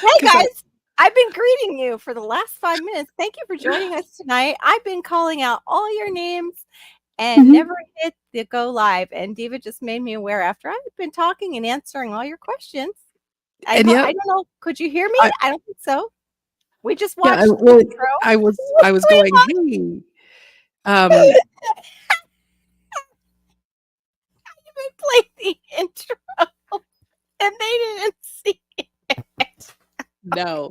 Hey 'Cause I guys, I've been greeting you for the last 5 minutes. Thank you for joining us tonight. I've been calling out all your names and Mhm. never hit the go live. And Diva just made me aware after I've been talking and answering all your questions. And I yet don't know. Could you hear me? I I don't think so. We just yeah, watched the well, intro. I was We going, "Hey," um, played the intro and they didn't see it. no,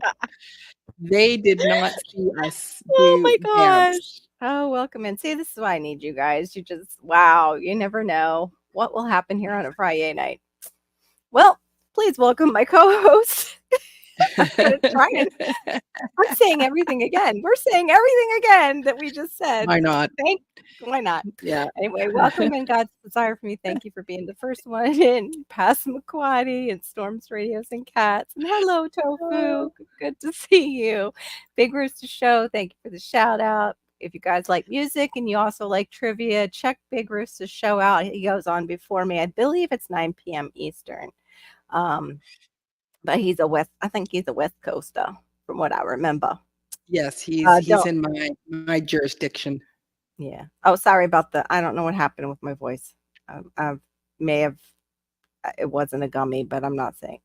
they did not see us Oh do my dance. gosh. Oh, welcome in. See, this is why I need you guys. You just, wow, you never know what will happen here on a Friday night. Well, please welcome my co-host. I'm going to try and I'm saying everything again. We're saying everything again that we just said. Why not? Why not? Yeah. Anyway, welcome in God's desire for me. Thank you for being the first one in. Passamaquoddy and Storms, Radios, and Cats. And hello, Tofu. Good to see you. Big Rooster Show. Thank you for the shout out. If you guys like music and you also like trivia, check Big Rooster's show out. He goes on before me. I believe it's 9 p.m. Eastern. Um, but I think he's a West Coaster from what I remember. Yes, he's Don't in my jurisdiction. Yeah. Oh, sorry about I don't know what happened with my voice. I may have, it wasn't a gummy, but I'm not saying.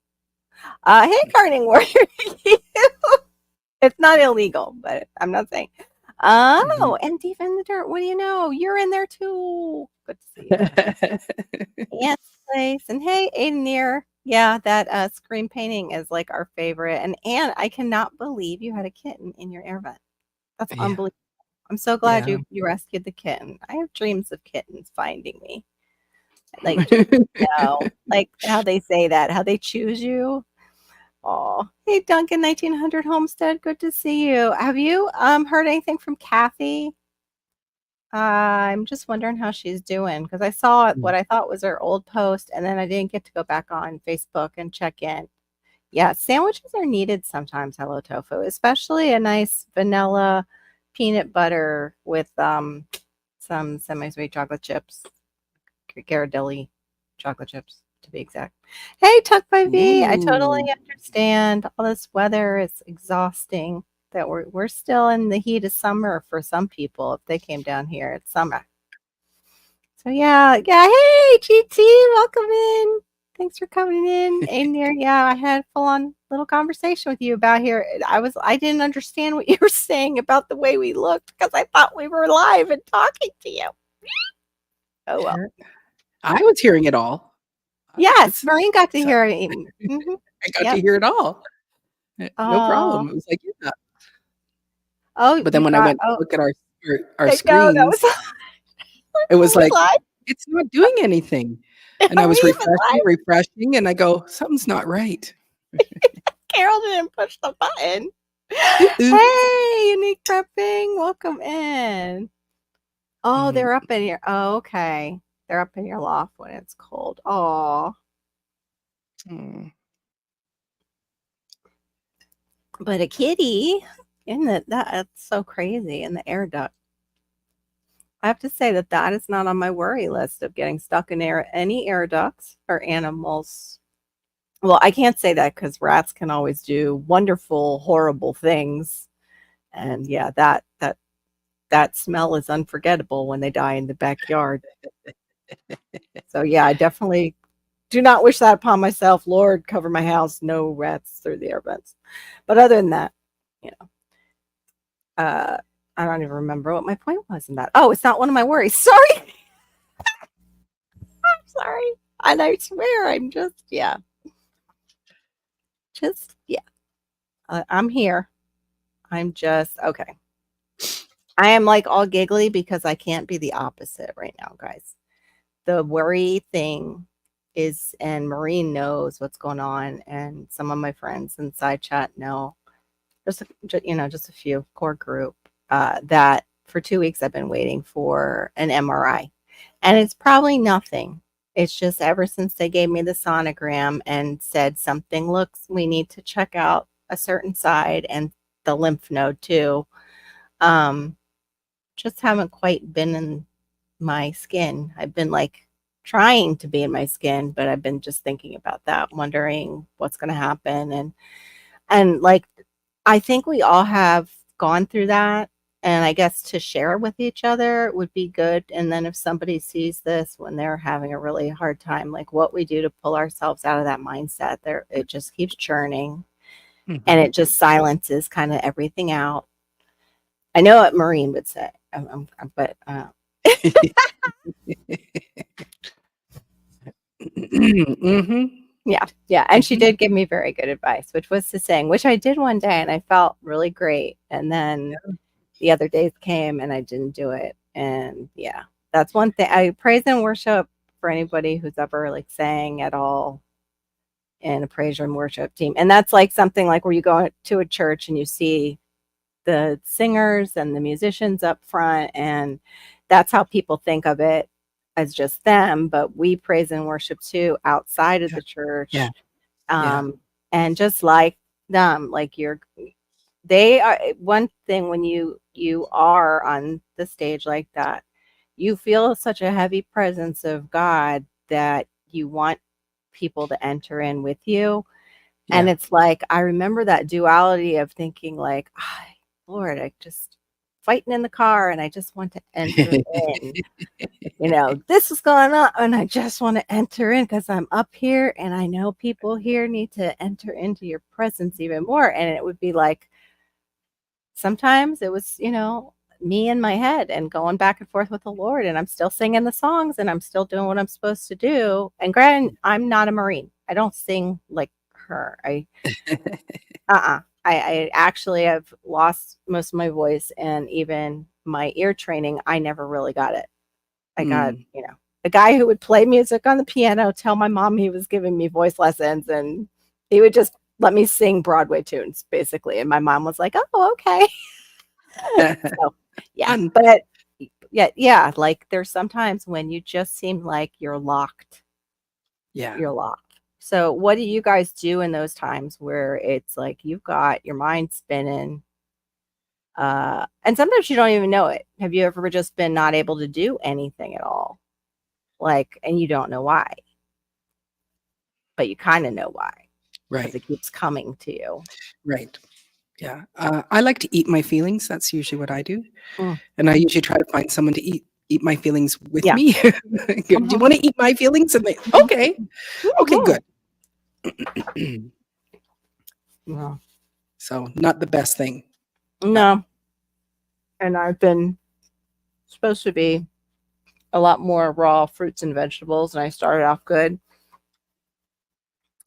Hey, Carning Warrior. It's not illegal, but I'm not saying. Mhm. Oh, and Deep in the Dirt. What do you know? You're in there too. Good to see you. And place. And hey, Aiden. Yeah, that screen painting is like our favorite. And I cannot believe you had a kitten in your air vent. That's Yeah, unbelievable. I'm so glad yeah. you rescued the kitten. I have dreams of kittens finding me. Like, just, like how they say that, how they choose you. Oh, hey, Duncan, 1900 Homestead. Good to see you. Have you heard anything from Kathy? I'm just wondering how she's doing because I saw what I thought was her old post, and then I didn't get to go back on Facebook and check in. Yeah, sandwiches are needed sometimes. Hello Tofu, especially a nice vanilla peanut butter with some semi-sweet chocolate chips, Ghirardelli chocolate chips to be exact. Hey, Tuck by V, I totally Ooh. understand. All this weather is exhausting. That we're still in the heat of summer for some people. If they came down here, it's summer. So yeah. Hey, GT, welcome in. Thanks for coming in. And there, yeah, I had a full-on little conversation with you about here. I didn't understand what you were saying about the way we looked because I thought we were live and talking to you. Oh well. I was hearing it all. Yes, It's Maureen got to so hear it. Mhm. I got to Yep. hear it all. No Oh, problem. It was like, yeah. oh, But then you when I got went to look at our I know that was screens, it were was we like, live? "It's not doing anything." And I Are was we even live? refreshing, and I go, "Something's not right." Carol didn't push the button. "Uh-uh." Hey, Unique Prepping, welcome in. Oh, Mhm. they're up in your oh, okay. They're up in your loft when it's cold. Oh, Mm. but a kitty in that's so crazy in the air duct. I have to say that is not on my worry list of getting stuck in any air ducts or animals. Well, I can't say that because rats can always do wonderful, horrible things. And yeah, that smell is unforgettable when they die in the backyard. So yeah, I definitely do not wish that upon myself. Lord, cover my house, no rats through the air vents. But other than that, you know, uh, I don't even remember what my point was in that. Oh, it's not one of my worries. Sorry. I'm sorry. And I swear I'm just, yeah. I'm here. I'm just, okay. I am like all giggly because I can't be the opposite right now, guys. The worry thing is, and Maureen knows what's going on, and some of my friends inside chat know. Just a few core group that for 2 weeks I've been waiting for an MRI, and it's probably nothing. It's just ever since they gave me the sonogram and said something looks, we need to check out a certain side and the lymph node too. Um, just haven't quite been in my skin. I've been like trying to be in my skin, but I've been just thinking about that, wondering what's going to happen. And And like, I think we all have gone through that. And I guess to share with each other would be good. And then if somebody sees this when they're having a really hard time, like what we do to pull ourselves out of that mindset, there it just keeps churning and it just silences kind of everything out. I know what Maureen would say, but yeah, yeah. And she did give me very good advice, which was to sing, which I did one day and I felt really great. And then the other days came and I didn't do it. And yeah, that's one thing. I praise and worship for anybody who's ever like sang at all in a praise and worship team. And that's like something like where you go to a church and you see the singers and the musicians up front, and that's how people think of it as just them. But we praise and worship too outside of the Yeah. church. Yeah. And just like them, like they are one thing when you are on the stage like that, you feel such a heavy presence of God that you want people to enter in with you. And Yeah. it's like I remember that duality of thinking like, Lord, I just fighting in the car and I just want to enter in. This is going on and I just want to enter in because I'm up here and I know people here need to enter into your presence even more. And it would be like sometimes it was, me in my head and going back and forth with the Lord, and I'm still singing the songs and I'm still doing what I'm supposed to do. And granted, I'm not a Marine. I don't sing like her. I actually have lost most of my voice and even my ear training. I never really got it. I got, a guy who would play music on the piano, tell my mom he was giving me voice lessons, and he would just let me sing Broadway tunes basically. And my mom was like, "Oh, okay." So, yeah, Fun. but yeah, like there's sometimes when you just seem like you're locked. Yeah. You're locked. So, what do you guys do in those times where it's like you've got your mind spinning? And sometimes you don't even know it. Have you ever just been not able to do anything at all? Like, and you don't know why, but you kind of know why because Right. it keeps coming to you. Right. Yeah. I like to eat my feelings. That's usually what I do. Mm, And I usually try to find someone to eat my feelings with yeah. me. Do you Mhm, want to eat my feelings? And they, mhm, okay. Okay, mhm. good. No, So not the best thing, but no. And I've been supposed to be a lot more raw fruits and vegetables, and I started off good.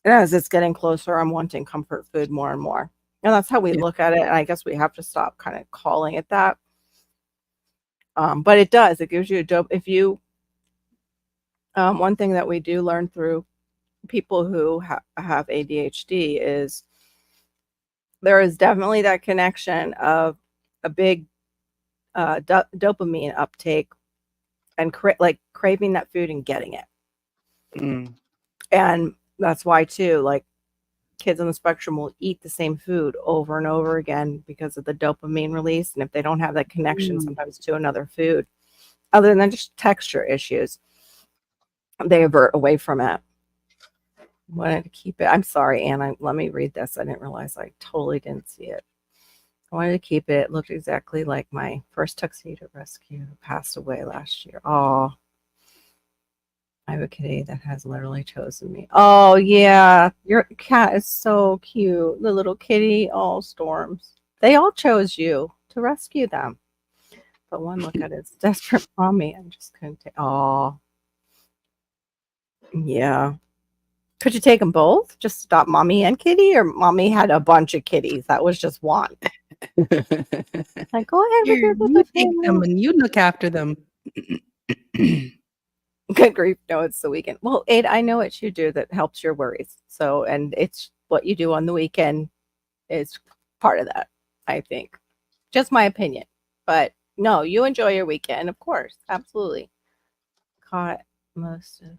And as it's getting closer, I'm wanting comfort food more and more. And that's how we yeah. look at it. And I guess we have to stop kind of calling it that. But it does. It gives you a dope. If you, one thing that we do learn through people who have ADHD is there is definitely that connection of a big dopamine uptake and like craving that food and getting it. Mm. And that's why, too, like kids on the spectrum will eat the same food over and over again because of the dopamine release. And if they don't have that connection Mm. sometimes to another food, other than just texture issues, they avert away from it. Wanted to keep it. I'm sorry, Anna. Let me read this. I didn't realize I totally didn't see it. I wanted to keep it. It looked exactly like my first tuxedo rescue who passed away last year. Oh, I have a kitty that has literally chosen me. Oh, yeah. Your cat is so cute. The little kitty. Oh, Storms. They all chose you to rescue them. But one look at its desperate mommy. I just couldn't take. Oh, yeah. Could you take them both? Just stop mommy and kitty? Or mommy had a bunch of kitties? That was just one. Like, go ahead with Here, your you little take them family. and you look after them. Good grief. No, it's the weekend. Well, Aid, I know what you do that helps your worries. So, and it's what you do on the weekend is part of that, I think. Just my opinion. But no, you enjoy your weekend, of course. Absolutely. Caught most of.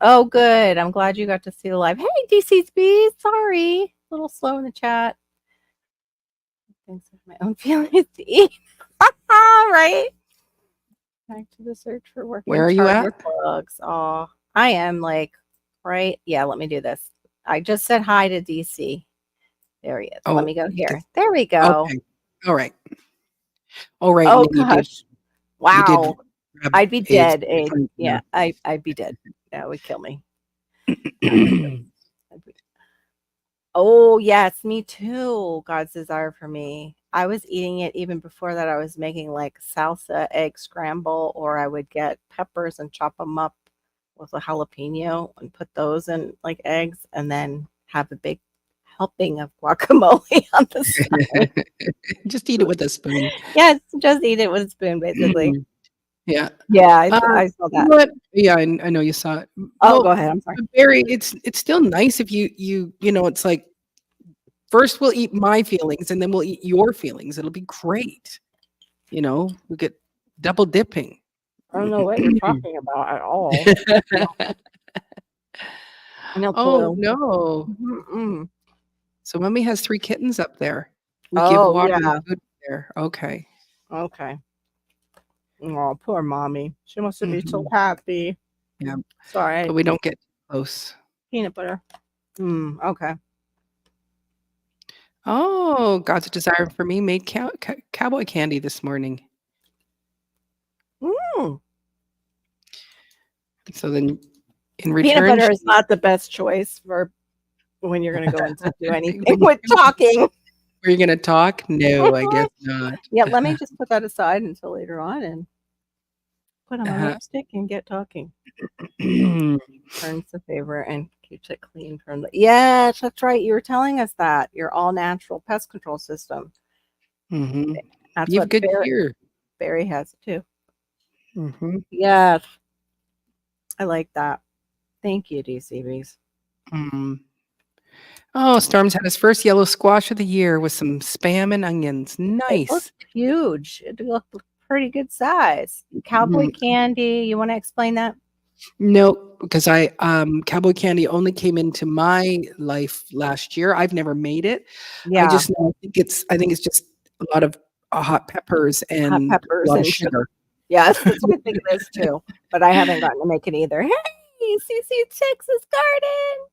Oh, good. I'm glad you got to see the live. Hey, DC's Bees. Sorry. A little slow in the chat. Thanks for my own feelings to eat. Right? Back to the search for Where working are you at? charger plugs. Oh, I am like, right? Yeah, let me do this. I just said hi to DC. There he is. Let Oh, me go you did. here. There we go. Okay. All right. All right. And Oh then gosh. you did Wow. grab I'd be AIDS. dead. Yeah, I'd be dead. That would kill me. I'd be- Oh yes, me too. God's desire for me. I was eating it even before that. I was making like salsa egg scramble, or I would get peppers and chop them up with a jalapeno and put those in like eggs, and then have a big helping of guacamole on the side. Just eat it with a spoon. Yes, just eat it with a spoon, basically. Yeah. Yeah, Uh, I saw you that. know what? Yeah, I know you saw it. Oh, go Well, ahead. I'm sorry. Barry, it's still nice if you know, it's like first we'll eat my feelings and then we'll eat your feelings. It'll be great. You know, we get double dipping. I don't know what you're talking about at all. No Oh, clue. no. Mm-mm. So mommy has 3 kittens up there. We give Oh, water and yeah. food there. Okay. Okay. Oh, poor mommy. She must be so Mhm. happy. Yeah, but Sorry. we don't get close. Peanut butter. Okay. Oh, God's desire for me made cowboy candy this morning. Mm. So then in Peanut return, butter she is not the best choice for when you're going to go and do anything when with talking. were you gonna talk? No, I guess not. Yeah, let me just put that aside until later on and put on my Uh-huh. lipstick and get talking. Turns the favor and keeps it clean from the. Yes, that's right. You were telling us that your all natural pest control system. Mhm. That's You have what good ear. Barry has too. Mhm. Yes, I like that. Thank you, DCBs. Mm. Oh, Storm's had his first yellow squash of the year with some Spam and onions. It Nice. looked huge. It looked pretty good size. Cowboy Mhm. candy. You want to explain that? No, because cowboy candy only came into my life last year. I've never made it. I Yeah, just know I think it's just a lot of, hot peppers hot and a peppers lot of and sugar. sugar. Yes, that's what I think it is too. But I haven't gotten to make it either. Hey, CC Texas Garden.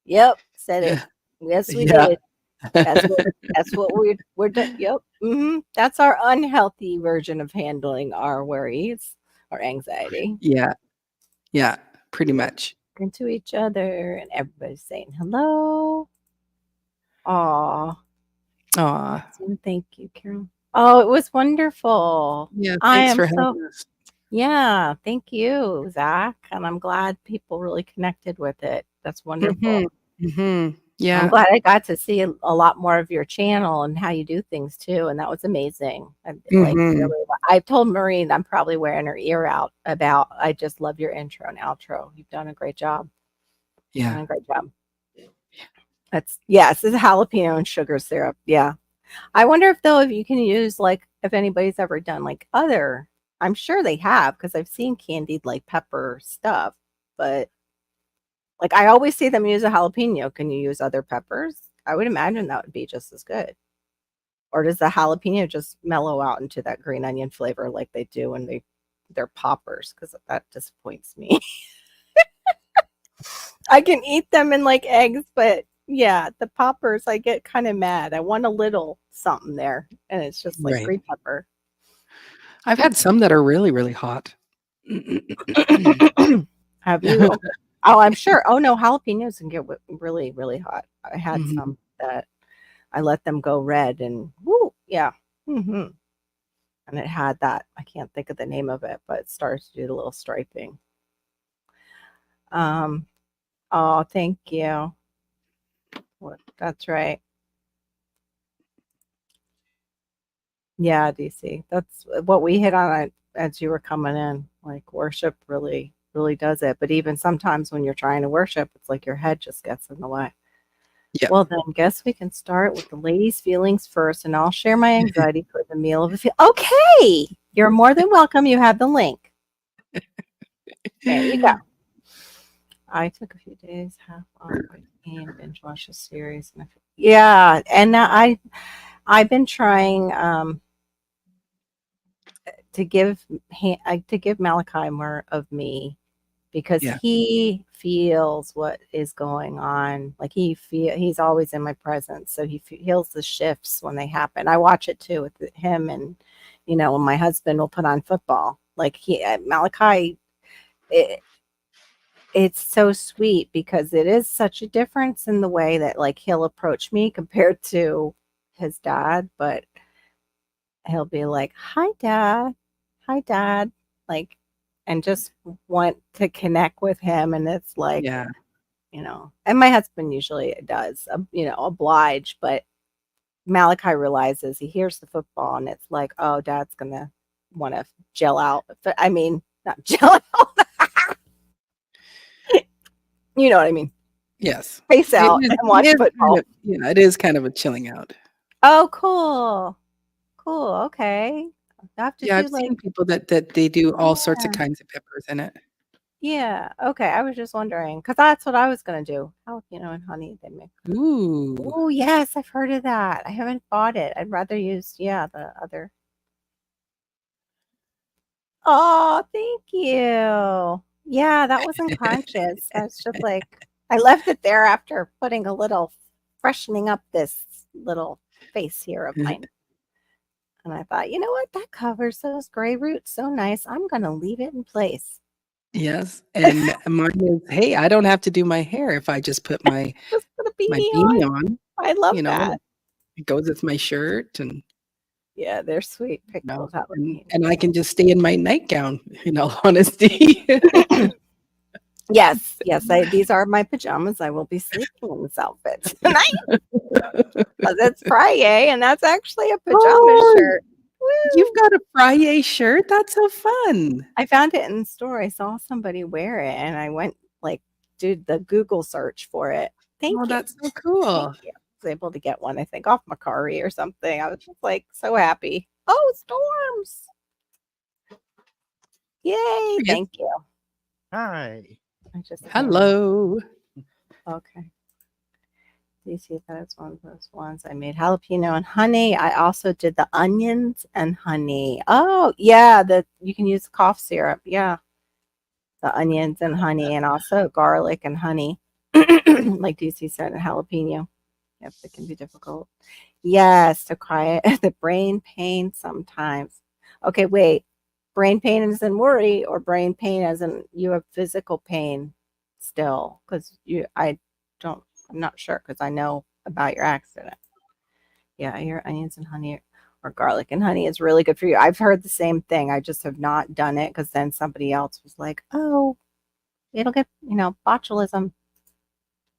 Yep, said it. Yeah. Yes, we Yeah. did. That's what we're done. Yep. That's our unhealthy version of handling our worries or anxiety. Yeah. Yeah, pretty much. Into each other and everybody's saying hello. Aw. Aw. Thank you, Carol. Oh, it was wonderful. Yeah, I thanks am for so having us. yeah, thank you, Zach. And I'm glad people really connected with it. That's Mhm. wonderful. Mhm. I'm Yeah. glad I got to see a lot more of your channel and how you do things too, and that was amazing. Like Mhm. really, I told Maureen I'm probably wearing her ear out about. I just love your intro and outro. You've done a great job. Yeah. Done a great job. That's yes, it's jalapeno and sugar syrup. Yeah, I wonder if though if you can use like if anybody's ever done like other. I'm sure they have because I've seen candied like pepper stuff, but like I always see them use a jalapeno. Can you use other peppers? I would imagine that would be just as good. Or does the jalapeno just mellow out into that green onion flavor like they do when they're poppers? Because that disappoints me. I can eat them in like eggs, but yeah, the poppers I get kind of mad. I want a little something there, and it's just like Right. green pepper. I've had some that are really, really hot. Have you? Okay. Oh, I'm sure. Oh no, jalapenos can get really, really hot. I had Mhm. some that I let them go red, and woo, yeah. hmm And it had that. I can't think of the name of it, but it starts to do the little striping. Um. Oh, thank you. That's right. Yeah, DC. That's what we hit on it as you were coming in. Like worship really, really does it. But even sometimes when you're trying to worship, it's like your head just gets in the way. Yep. Well, then guess we can start with the ladies' feelings first, and I'll share my anxiety for the meal of a feel. Okay, you're more than welcome. You have the link. There you go. I took a few days half off between binge watch a series, and yeah, and now I've been trying to give to give Malachi more of me because Yeah. he feels what is going on. Like he's always in my presence, so he feels the shifts when they happen. I watch it too with him, and when my husband will put on football, like Malachi. It's so sweet because it is such a difference in the way that like he'll approach me compared to his dad, but he'll be like, "Hi, Dad. Hi, Dad." Like, and just want to connect with him. And it's like, Yeah. and my husband usually does, oblige, but Malachi realizes he hears the football and it's like, oh, Dad's going to want to gel out. I mean, not gel out. You know what I mean? Yes. Face It out is, and it watch is kind football. of, yeah, it is kind of a chilling out. Oh, cool. Cool. Okay. I have to Yeah, do I've like, seen people that they do all sorts of yeah. kinds of peppers in it. Yeah. Okay. I was just wondering because that's what I was going to do. Jalapeno and honey. They make. Ooh. Oh, yes. I've heard of that. I haven't bought it. I'd rather use, the other. Oh, thank you. Yeah, that wasn't conscious. I was just like, I left it there after putting a little freshening up this little face here of mine. And I thought, you know what? That covers those gray roots so nice. I'm going to leave it in place. Yes, and mine is, hey, I don't have to do my hair if I just put my Just put a beanie beanie on. on, I love you know, that. it goes with my shirt and, Yeah, they're sweet pickled jalapenos. and I can just stay in my nightgown, in all honesty. Yes, yes, these are my pajamas. I will be sleeping in this outfit tonight because it's Fri-Yay, and that's actually a pajama Oh, shirt. you've Woo! got a Fri-Yay shirt? That's so fun. I found it in the store. I saw somebody wear it, and I went like did the Google search for it. Oh, Thank you, that's so thank cool. you. I was able to get one, I think, off Macari or something. I was just like so happy. Oh, storms! Yay! Yes. Thank you. Hi. I just Hello. okay. Do you see that it's one of those ones I made jalapeno and honey? I also did the onions and honey. Oh, yeah, you can use cough syrup. Yeah, the onions and honey, and also garlic and honey, like DC said, and jalapeno. Yep, it can be difficult. Yes, to quiet the brain pain sometimes. Okay, wait. Brain pain as in worry, or brain pain as in you have physical pain still? Because I'm not sure because I know about your accident. Yeah, your onions and honey or garlic and honey is really good for you. I've heard the same thing. I just have not done it because then somebody else was like, oh, it'll get, botulism.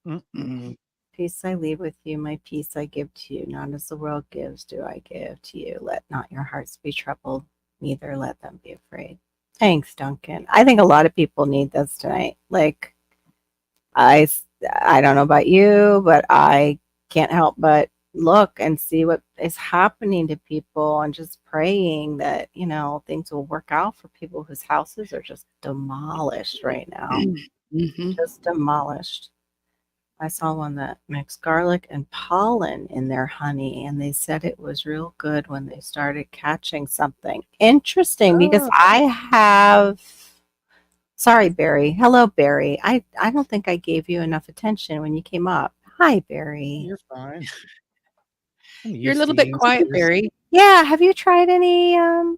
Mm-mm. Peace I leave with you, my peace I give to you. Not as the world gives, do I give to you. Let not your hearts be troubled, neither let them be afraid. Thanks, Duncan. I think a lot of people need this tonight. Like, I, I don't know about you, but I can't help but look and see what is happening to people and just praying that, things will work out for people whose houses are just demolished right now. Mhm. Just demolished. I saw one that mixed garlic and pollen in their honey, and they said it was real good when they started catching something. Interesting because Oh, I have. Sorry, Barry. Hello, Barry. I don't think I gave you enough attention when you came up. Hi, Barry. you're fine. I'm You're a used little to bit you. quiet, Barry. Yeah, have you tried any of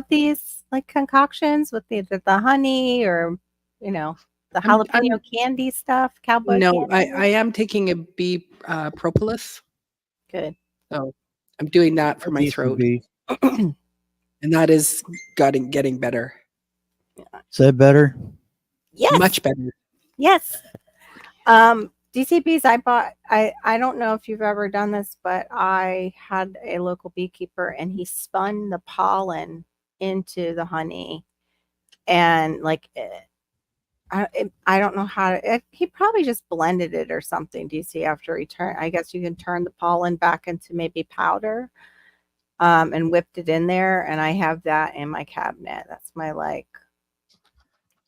these like concoctions with the honey or the jalapeno I'm candy stuff, cowboy no, candy? I am taking a bee propolis, Good. so I'm doing that for A my decent throat, bee. and that is getting better, Is that better? Yes. much better. Yes. DCBs I bought, I don't know if you've ever done this, but I had a local beekeeper and he spun the pollen into the honey and like I don't know how to he probably just blended it or something. DC after he turned, I guess you can turn the pollen back into maybe powder and whipped it in there, and I have that in my cabinet. That's my like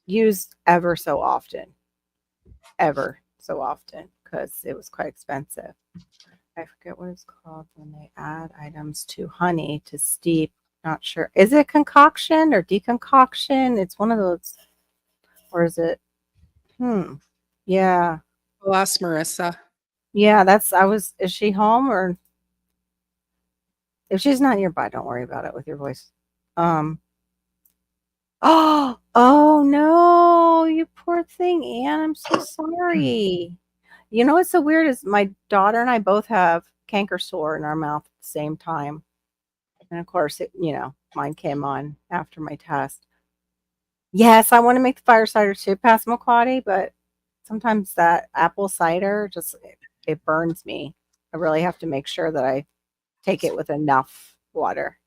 used ever so often because it was quite expensive. I forget what it's called when they add items to honey to steep. Not sure. Is it concoction or deconcoction? It's one of those, or is it Yeah. We'll ask Marissa. Yeah, is she home, or if she's not nearby, don't worry about it with your voice. Oh no, you poor thing, Anne. I'm so sorry. You know what's so weird is my daughter and I both have canker sore in our mouth at the same time. And of course, mine came on after my test. Yes, I want to make the fire cider too, Passamaquoddy, but sometimes that apple cider it burns me. I really have to make sure that I take it with enough water.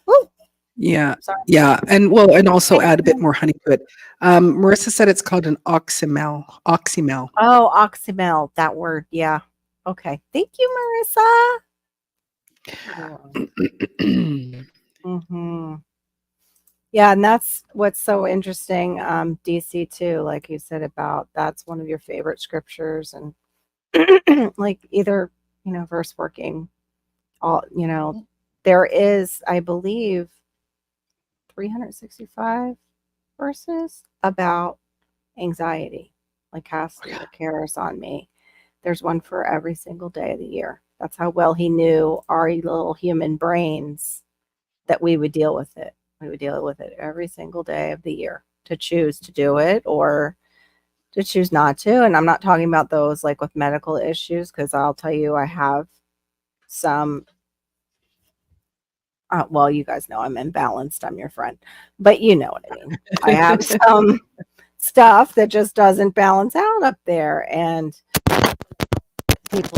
Woo! Yeah. Sorry. Yeah. And also add a bit more honey to it. Marissa said it's called an oxymel. Oxymel. Oh, oxymel, that word. Yeah. Okay. Thank you, Marissa. Hmm. Yeah, and that's what's so interesting, DC too, like you said about that's one of your favorite scriptures, and like either, verse working, there is, I believe, 365 verses about anxiety, like casting the cares on me. There's one for every single day of the year. That's how well he knew our little human brains, that we would deal with it. We would deal with it every single day of the year, to choose to do it or to choose not to. And I'm not talking about those like with medical issues, because I'll tell you, I have some. Well, you guys know I'm imbalanced. I'm your friend, but you know what I mean. I have some stuff that just doesn't balance out up there, and people,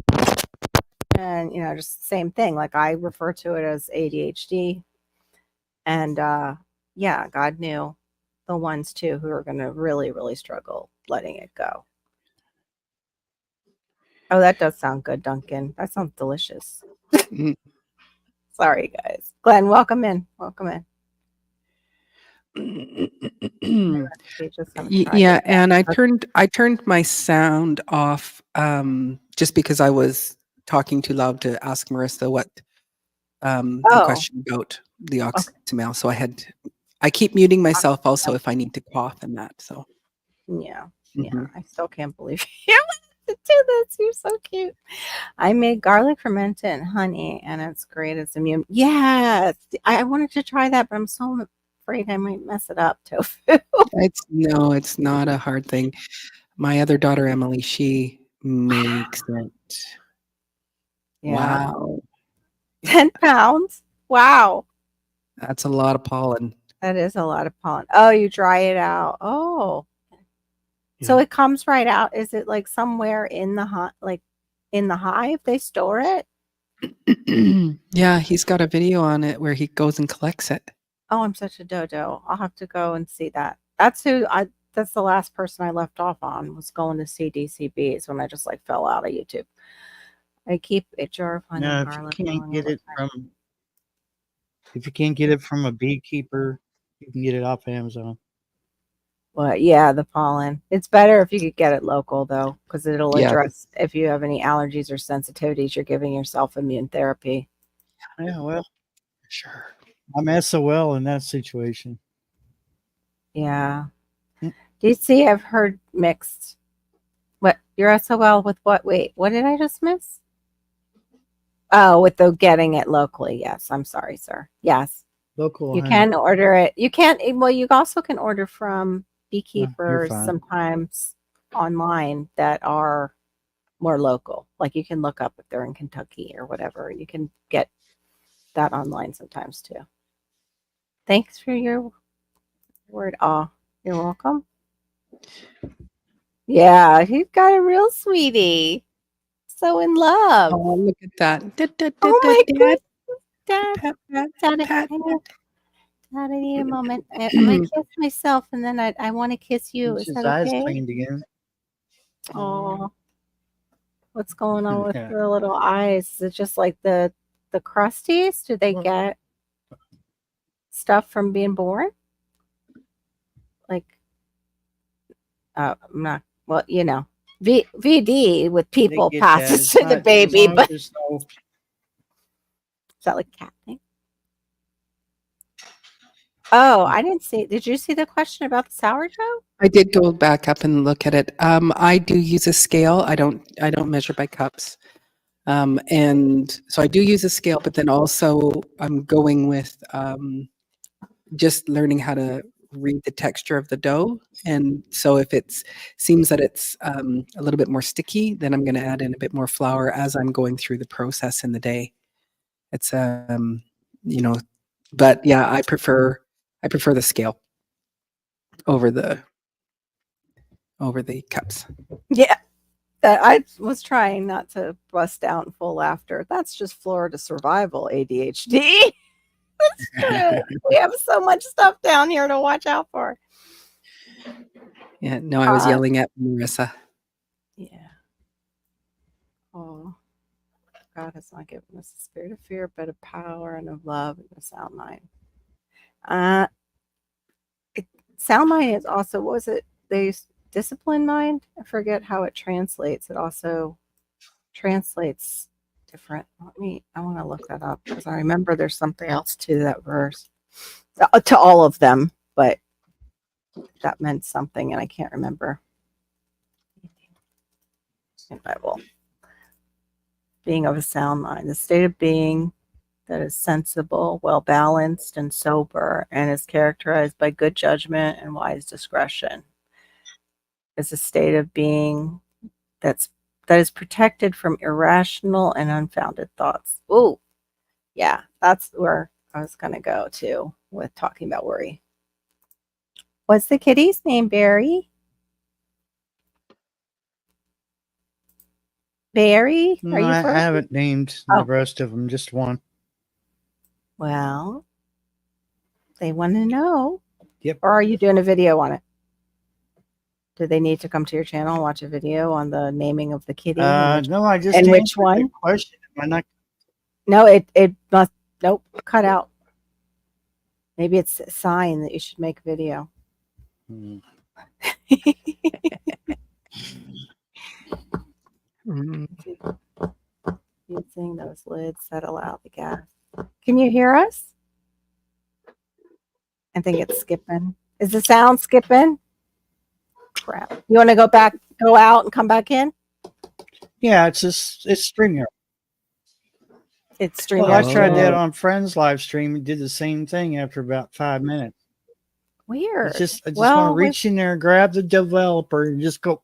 and just same thing. Like I refer to it as ADHD, and yeah, God knew the ones too who are going to really, really struggle letting it go. Oh, that does sound good, Duncan. That sounds delicious. Sorry, guys. Glenn, welcome in. Welcome in. Yeah, and I turned my sound off just because I was talking too loud to ask Marissa what the question about the oxymel. So I keep muting myself also if I need to cough and that. So yeah, I still can't believe you wanted to do this. You're so cute. I made garlic fermented and honey, and it's great as immune. Yeah, I wanted to try that, but I'm so afraid I might mess it up. Tofu. It's not a hard thing. My other daughter Emily, she makes it. Yeah. Wow. 10 pounds. Wow. That's a lot of pollen. That is a lot of pollen. Oh, you dry it out. Oh. Yeah. So it comes right out. Is it like somewhere in the hive they store it? Yeah, he's got a video on it where he goes and collects it. Oh, I'm such a dodo. I'll have to go and see that. That's the last person I left off on, was going to see DCBs when I just fell out of YouTube. I keep a jar of honey. No, if you can't get it from a beekeeper, you can get it off Amazon. Well, yeah, the pollen. It's better if you could get it local, though, because it'll address if you have any allergies or sensitivities. You're giving yourself immune therapy. Yeah, well, sure. I'm SOL in that situation. Yeah. DC, I've heard mixed. What? You're SOL with what? Wait, what did I just miss? Oh, with the getting it locally. Yes. I'm sorry, sir. Yes. Local. You can order it. You can't. Well, you also can order from beekeepers sometimes online that are more local. Like you can look up if they're in Kentucky or whatever. You can get that online sometimes too. Thanks for your word. Oh, you're welcome. Yeah, he's got a real sweetie. So in love. Oh, look at that. Oh my goodness. Dad, I need a moment. I'm going to kiss myself, and then I want to kiss you. Is that okay? His eyes cleaned again. Oh, what's going on with the little eyes? Is it just like the crusties? Do they get stuff from being born? Like, I'm not. Well, VD with people passes to the baby, but is that like cat thing? Oh, I didn't see. Did you see the question about the sourdough? I did go back up and look at it. I do use a scale. I don't measure by cups. And so I do use a scale, but then also I'm going with just learning how to read the texture of the dough. And so if it seems that it's a little bit more sticky, then I'm going to add in a bit more flour as I'm going through the process in the day. It's you know, but yeah, I prefer the scale over the cups. Yeah. I was trying not to bust out in full laughter. That's just Florida survival ADHD. That's true. We have so much stuff down here to watch out for. Yeah, no, I was yelling at Marissa. Yeah. Oh, God has not given us a spirit of fear, but of power and of love and a sound mind. Sound mind is also, what was it? They use discipline mind. I forget how it translates. It also translates different. I want to look that up because I remember there's something else to that verse. To all of them, but that meant something and I can't remember. In Bible. Being of a sound mind, the state of being that is sensible, well balanced, and sober, and is characterized by good judgment and wise discretion. Is a state of being that is protected from irrational and unfounded thoughts. Ooh, yeah, that's where I was going to go to with talking about worry. What's the kitty's name, Barry? Barry? No, Are you I frozen? haven't named Oh. the rest of them, just one. Well, they want to know. Yep. Or are you doing a video on it? Do they need to come to your channel and watch a video on the naming of the kitty? No, I just and which answered one? the question. Am I not? No, it must. Nope, cut out. Maybe it's a sign that you should make a video. Using those lids that allow the gas. Can you hear us? I think it's skipping. Is the sound skipping? Crap. You want to go out and come back in? Yeah, it's StreamYard. It's StreamYard. Well, I tried that on Friends live stream. It did the same thing after about 5 minutes. Weird. I just want to reach in there and grab the developer and just go.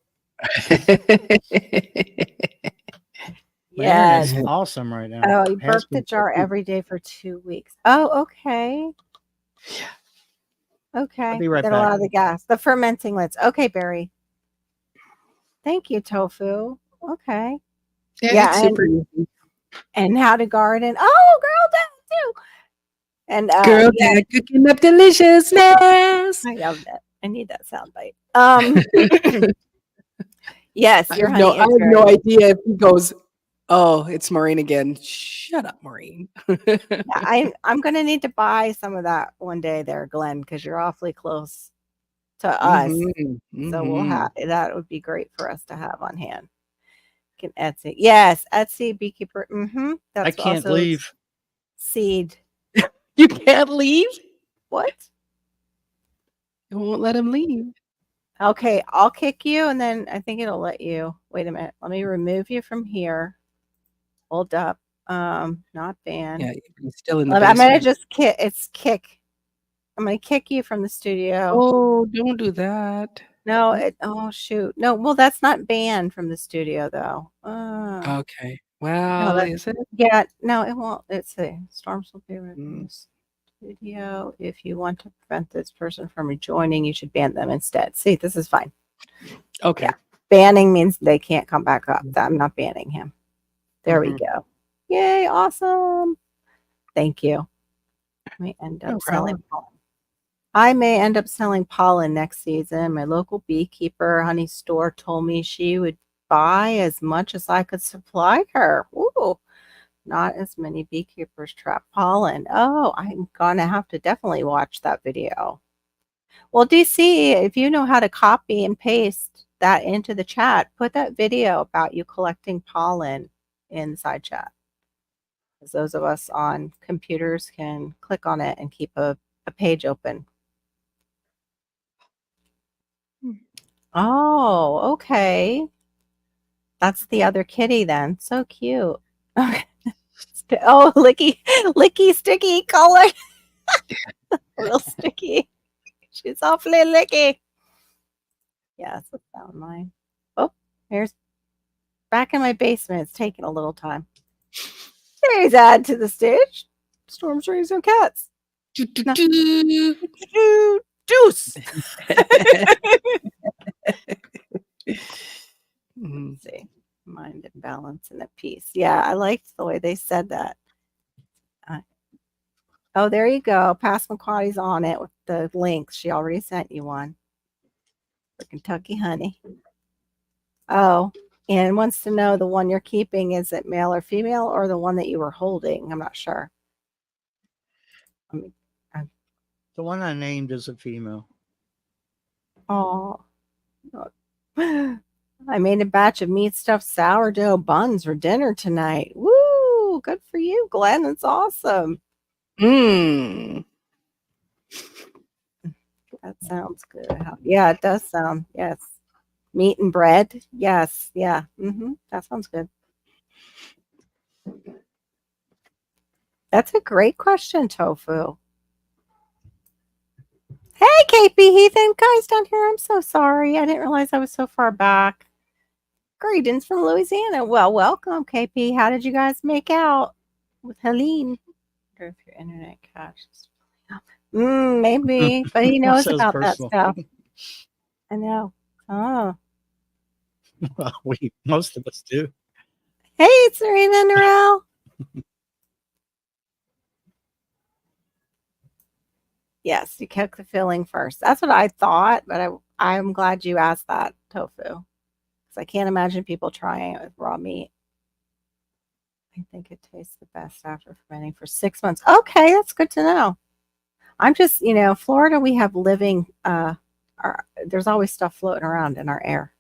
Yeah, it's awesome right now. Oh, you burp the jar every day for 2 weeks. Oh, okay. Okay. I'll be right That'll allow the gas. The fermenting lids. Okay, Barry. Thank you, Tofu. Okay. Yeah, it's super easy. And how to garden. Oh, girl, that too. And girl, dad cooking up deliciousness. I love that. I need that sound bite. Yes, your honey. I have no idea if he goes, oh, it's Maureen again. Shut up, Maureen. Yeah, I'm going to need to buy some of that one day there, Glenn, because you're awfully close to us. So we'll have that. Would be great for us to have on hand. Can Etsy. Yes, Etsy beekeeper. That's I can't leave. Seed. You can't leave? What? You won't let him leave. Okay, I'll kick you, and then I think it'll let you. Wait a minute. Let me remove you from here. Hold up. Not ban. Yeah, he's still in the I'm basement. gonna just kick. It's kick. I'm gonna kick you from the studio. Oh, don't do that. No, oh shoot. No, well, that's not banned from the studio though. Okay. Well, is it? Yeah, no, it won't. It's a storms will be from the studio. If you want to prevent this person from rejoining, you should ban them instead. See, this is fine. Okay. Yeah. Banning means they can't come back up. I'm not banning him. There we go. Yay, awesome. Thank you. I may end up selling pollen. I may end up selling pollen next season. My local beekeeper honey store told me she would buy as much as I could supply her. Ooh, not as many beekeepers trap pollen. Oh, I'm gonna have to definitely watch that video. Well, DC, if you know how to copy and paste that into the chat, put that video about you collecting pollen inside chat. As those of us on computers can click on it and keep a a page open. Hmm. Oh, okay. That's the other kitty then. So cute. Okay. Oh, licky, sticky color. Real sticky. She's awfully licky. Yes, I found mine. Oh, here's back in my basement. It's taking a little time. Today's add to the stage. Storms, rains, and cats. No. Deuce. Let's see. Mind and balance and at peace. Yeah, I liked the way they said that. Oh, there you go. Passamaquoddy's on it with the links. She already sent you one for Kentucky honey. Oh, and wants to know the one you're keeping, is it male or female, or the one that you were holding? I'm not sure. The one I named is a female. Oh, I made a batch of meat stuffed sourdough buns for dinner tonight. Woo! Good for you, Glenn. That's awesome. Mm. That sounds good. Yeah, it does sound. Yes. Meat and bread. Yes. Yeah. That sounds good. That's a great question, Tofu. Hey, KP Heathen. Guys down here, I'm so sorry. I didn't realize I was so far back. Greetings from Louisiana. Well, welcome, KP. How did you guys make out with Helene? I wonder if your internet caches. Maybe, but he knows Sounds about that personal. stuff. I know. Oh. Well, most of us do. Hey, it's Serena Norell. Yes, you cook the filling first. That's what I thought, but I'm glad you asked that, Tofu. Because I can't imagine people trying it with raw meat. I think it tastes the best after fermenting for 6 months. Okay, that's good to know. I'm just, Florida, we have living, there's always stuff floating around in our air,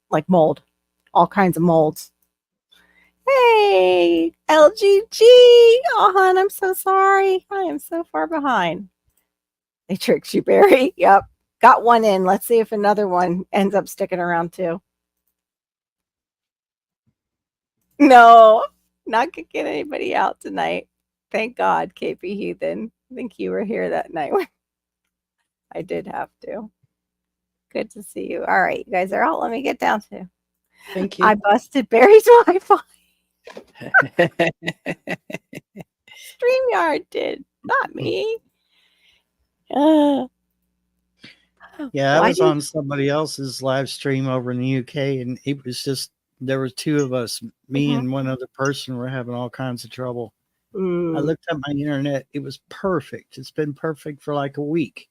like mold, all kinds of molds. Hey, LGG. Oh, hon, I'm so sorry. I am so far behind. They tricked you, Barry. Yep. Got one in. Let's see if another one ends up sticking around too. No, not gonna get anybody out tonight. Thank God, KP Heathen. I think you were here that night when I did have to. Good to see you. All right, you guys are out. Let me get down to. Thank you. I busted Barry's Wi-Fi. StreamYard did, not me. Yeah, I was on somebody else's live stream over in the UK, and it was just there were two of us, me and one other person, were having all kinds of trouble. I looked up my internet; it was perfect. It's been perfect for like a week,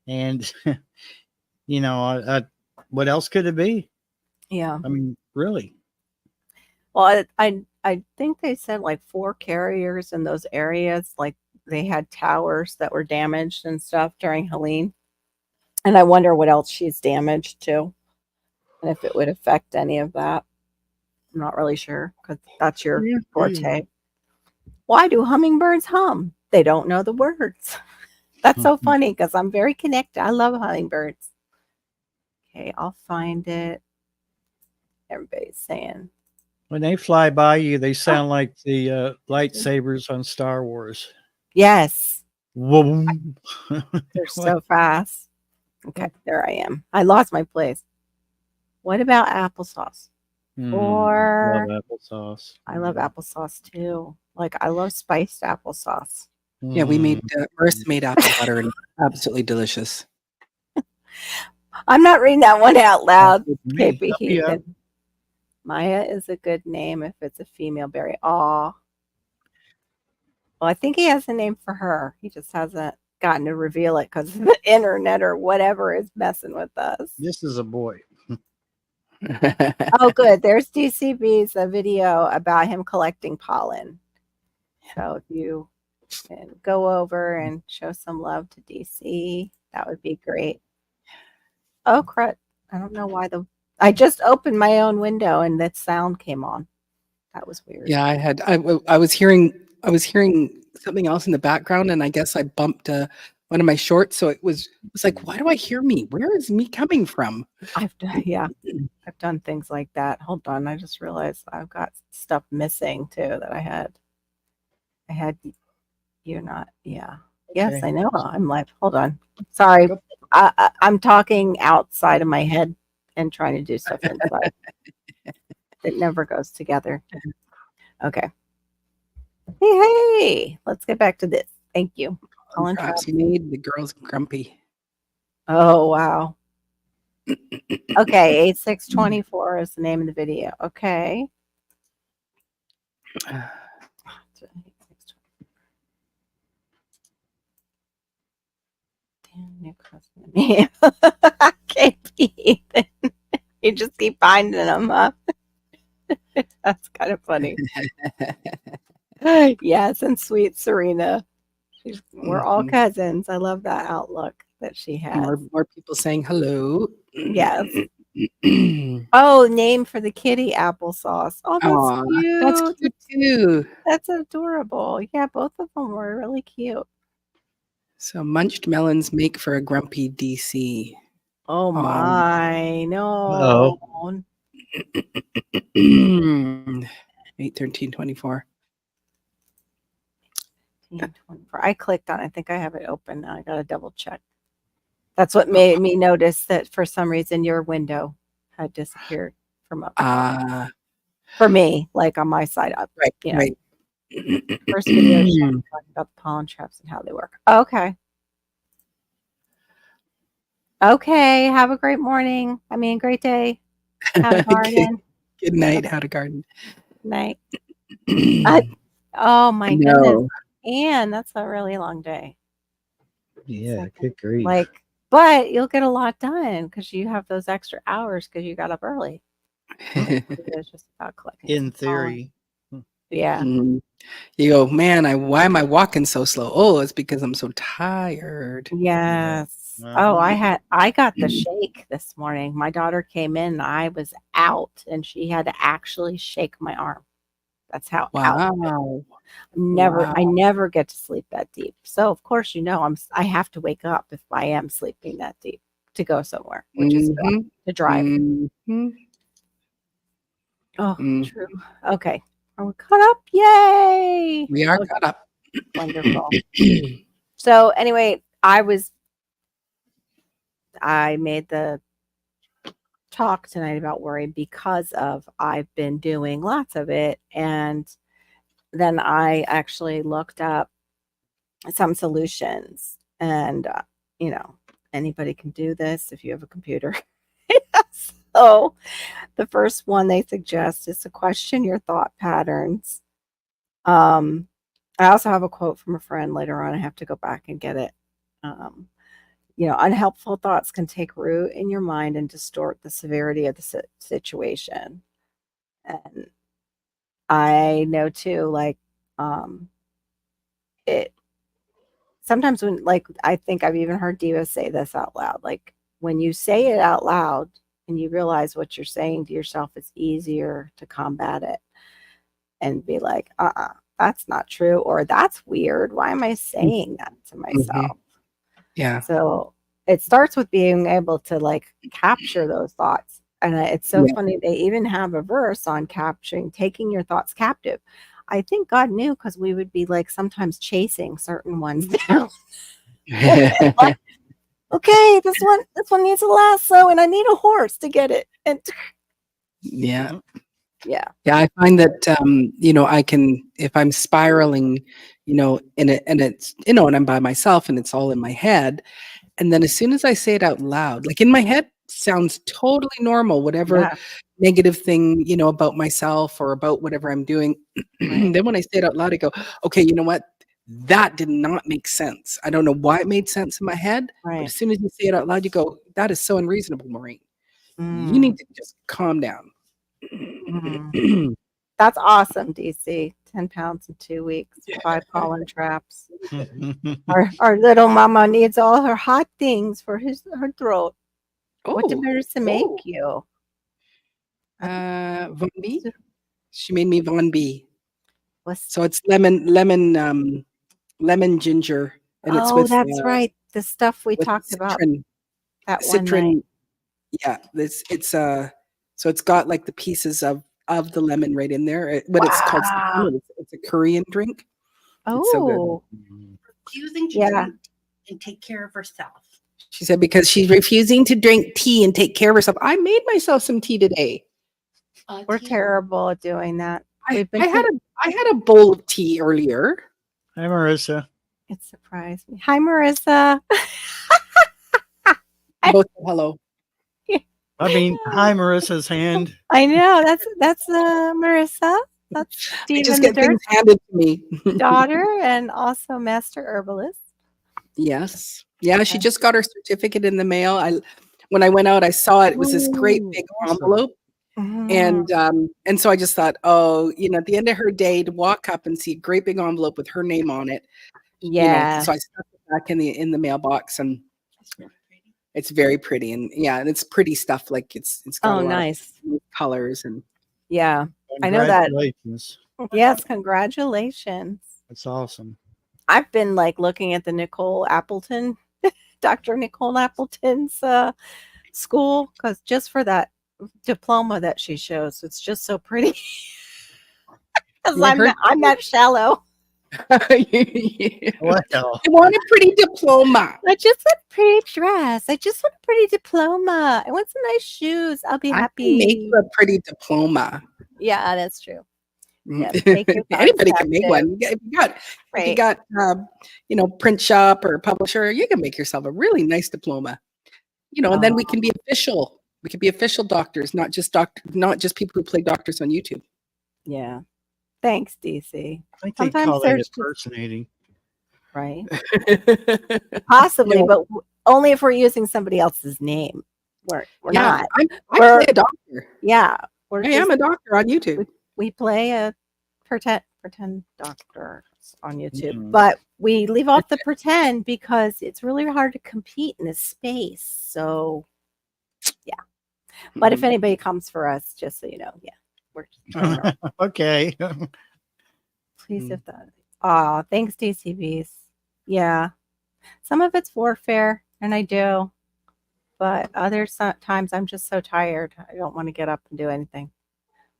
and what else could it be? Yeah. I mean, really. Well, I think they said like 4 carriers in those areas, like they had towers that were damaged and stuff during Helene. And I wonder what else she's damaged too, and if it would affect any of that. I'm not really sure because that's your forte. Why do hummingbirds hum? They don't know the words. That's so funny because I'm very connected. I love hummingbirds. Okay, I'll find it. Everybody's saying. When they fly by you, they sound like the lightsabers on Star Wars. Yes. Whoa. They're so fast. Okay, there I am. I lost my place. What about applesauce? Or love applesauce. I love applesauce too. Like I love spiced applesauce. Yeah, we made Marissa made apple butter and absolutely delicious. I'm not reading that one out loud. KP Heathen. Maya is a good name if it's a female berry. Aw. Well, I think he has a name for her. He just hasn't gotten to reveal it because the internet or whatever is messing with us. This is a boy. Oh, good. There's DCB's video about him collecting pollen. So if you can go over and show some love to DC, that would be great. Oh, crud. I don't know why I just opened my own window and that sound came on. That was weird. Yeah, I was hearing I was hearing something else in the background, and I guess I bumped one of my shorts. So it was like, why do I hear me? Where is me coming from? I've done things like that. Hold on, I just realized I've got stuff missing too that I had. You're not. Yeah. Yes, Okay. I know. I'm live. Hold on. Sorry. I'm talking outside of my head and trying to do stuff inside. It never goes together. Okay. Hey, let's get back to this. Thank you. Colin Traps Traps. made the girls grumpy. Oh, wow. Okay, 8624 is the name of the video. Okay. Damn, new customer name. KP Ethan. You just keep finding them, huh? That's kind of funny. Yes, and sweet Serena. We're all cousins. I love that outlook that she has. More people saying hello. Yes. Oh, name for the kitty, applesauce. Oh, that's cute. That's cute too. That's adorable. Yeah, both of them were really cute. So munched melons make for a grumpy DC. Oh my, Oh. no. 8/13/24. I clicked on it. I think I have it open now. I got to double check. That's what made me notice that for some reason your window had disappeared from up top. For me, like on my side up. Right, Yeah. right. First video talking about the pollen traps and how they work. Okay. Okay. Have a great morning. I mean, great day. Have a garden. Good night. How to garden. Night. Oh my goodness. And that's a really long day. Yeah, good grief. Like, but you'll get a lot done because you have those extra hours because you got up early. It's just about collecting. In theory. Yeah. You go, man, why am I walking so slow? Oh, it's because I'm so tired. Yes. Yeah. Oh, I got the shake this morning. My daughter came in and I was out and she had to actually shake my arm. That's how out. I never get to sleep that deep. So of course, I have to wake up if I am sleeping that deep to go somewhere, which is to drive. Oh, true. Okay. Are we caught up? Yay! We are caught up. Wonderful. So anyway, I made the talk tonight about worry because I've been doing lots of it, and then I actually looked up some solutions, and anybody can do this if you have a computer. So the first one they suggest is to question your thought patterns. I also have a quote from a friend later on. I have to go back and get it. Unhelpful thoughts can take root in your mind and distort the severity of the situation. And I know too, like, it sometimes when, like, I think I've even heard Diva say this out loud, like when you say it out loud and you realize what you're saying to yourself, it's easier to combat it and be like, that's not true, or that's weird. Why am I saying that to myself? Yeah. So it starts with being able to like capture those thoughts. And it's so funny. They even have a verse on taking your thoughts captive. I think God knew because we would be like sometimes chasing certain ones down. Like, okay, this one needs a lasso and I need a horse to get it. And yeah. I find that I can, if I'm spiraling, and it's and I'm by myself and it's all in my head, and then as soon as I say it out loud, like in my head sounds totally normal, whatever negative thing about myself or about whatever I'm doing. Then when I say it out loud, I go, okay, you know what, that did not make sense. I don't know why it made sense in my head, but as soon as you say it out loud, you go, that is so unreasonable, Maureen. You need to just calm down. That's awesome, DC. 10 pounds in 2 weeks, 5 pollen traps. Our little mama needs all her hot things for her throat. What did Marissa make you? Von B. She made me Von B. So it's lemon ginger, and it's Oh, with that's right. The stuff we talked about citron. that one night. Yeah, it's so it's got like the pieces of the lemon right in there. But it's called Wow. citron. It's a Korean drink. It's so good. Oh, Refusing to Yeah. drink and take care of herself. She said because she's refusing to drink tea and take care of herself. I made myself some tea today. we're Tea. terrible at doing that. I had a bowl of tea earlier. Hi, Marissa. It surprised me. Hi, Marissa. Both hello. I mean, hi, Marissa's hand. I know that's Marissa. That's I Stephen just the get things Dirt's handed to me. daughter and also master herbalist. Yes. Yeah, she just got her certificate in the mail. When I went out, I saw it. It was this great Ooh, big awesome. envelope. Mhm. And so I just thought, oh, at the end of her day to walk up and see a great big envelope with her name on it. Yeah. So I stuck it back in the mailbox, and it's very pretty, and and it's pretty stuff. Like it's got Oh, a lot nice. of colors, and Yeah. I know that. Congratulations. Yes, congratulations. That's awesome. I've been like looking at the Nicole Appleton, Dr. Nicole Appleton's school, because just for that diploma that she shows, it's just so pretty. Because I'm that shallow. What the? I want a pretty diploma. I just want a pretty dress. I just want a pretty diploma. I want some nice shoes. I'll be I can happy. make you a pretty diploma. Yeah, that's true. Yeah, make your Anybody can make concept. one. If you got print shop or publisher, you can make yourself a really nice diploma. And then we can be official. We can be official doctors, not just people who play doctors on YouTube. Yeah. Thanks, DC. I think they call that impersonating. Right. Possibly, but only if we're using somebody else's name. We're not. I play a doctor. Yeah. I am a doctor on YouTube. We play a pretend doctor on YouTube, but we leave off the pretend because it's really hard to compete in this space. So, yeah. But if anybody comes for us, just so you know, we're okay. Please, if that. Thanks, DCBs. Yeah, some of it's warfare, and I do, but other times I'm just so tired. I don't want to get up and do anything.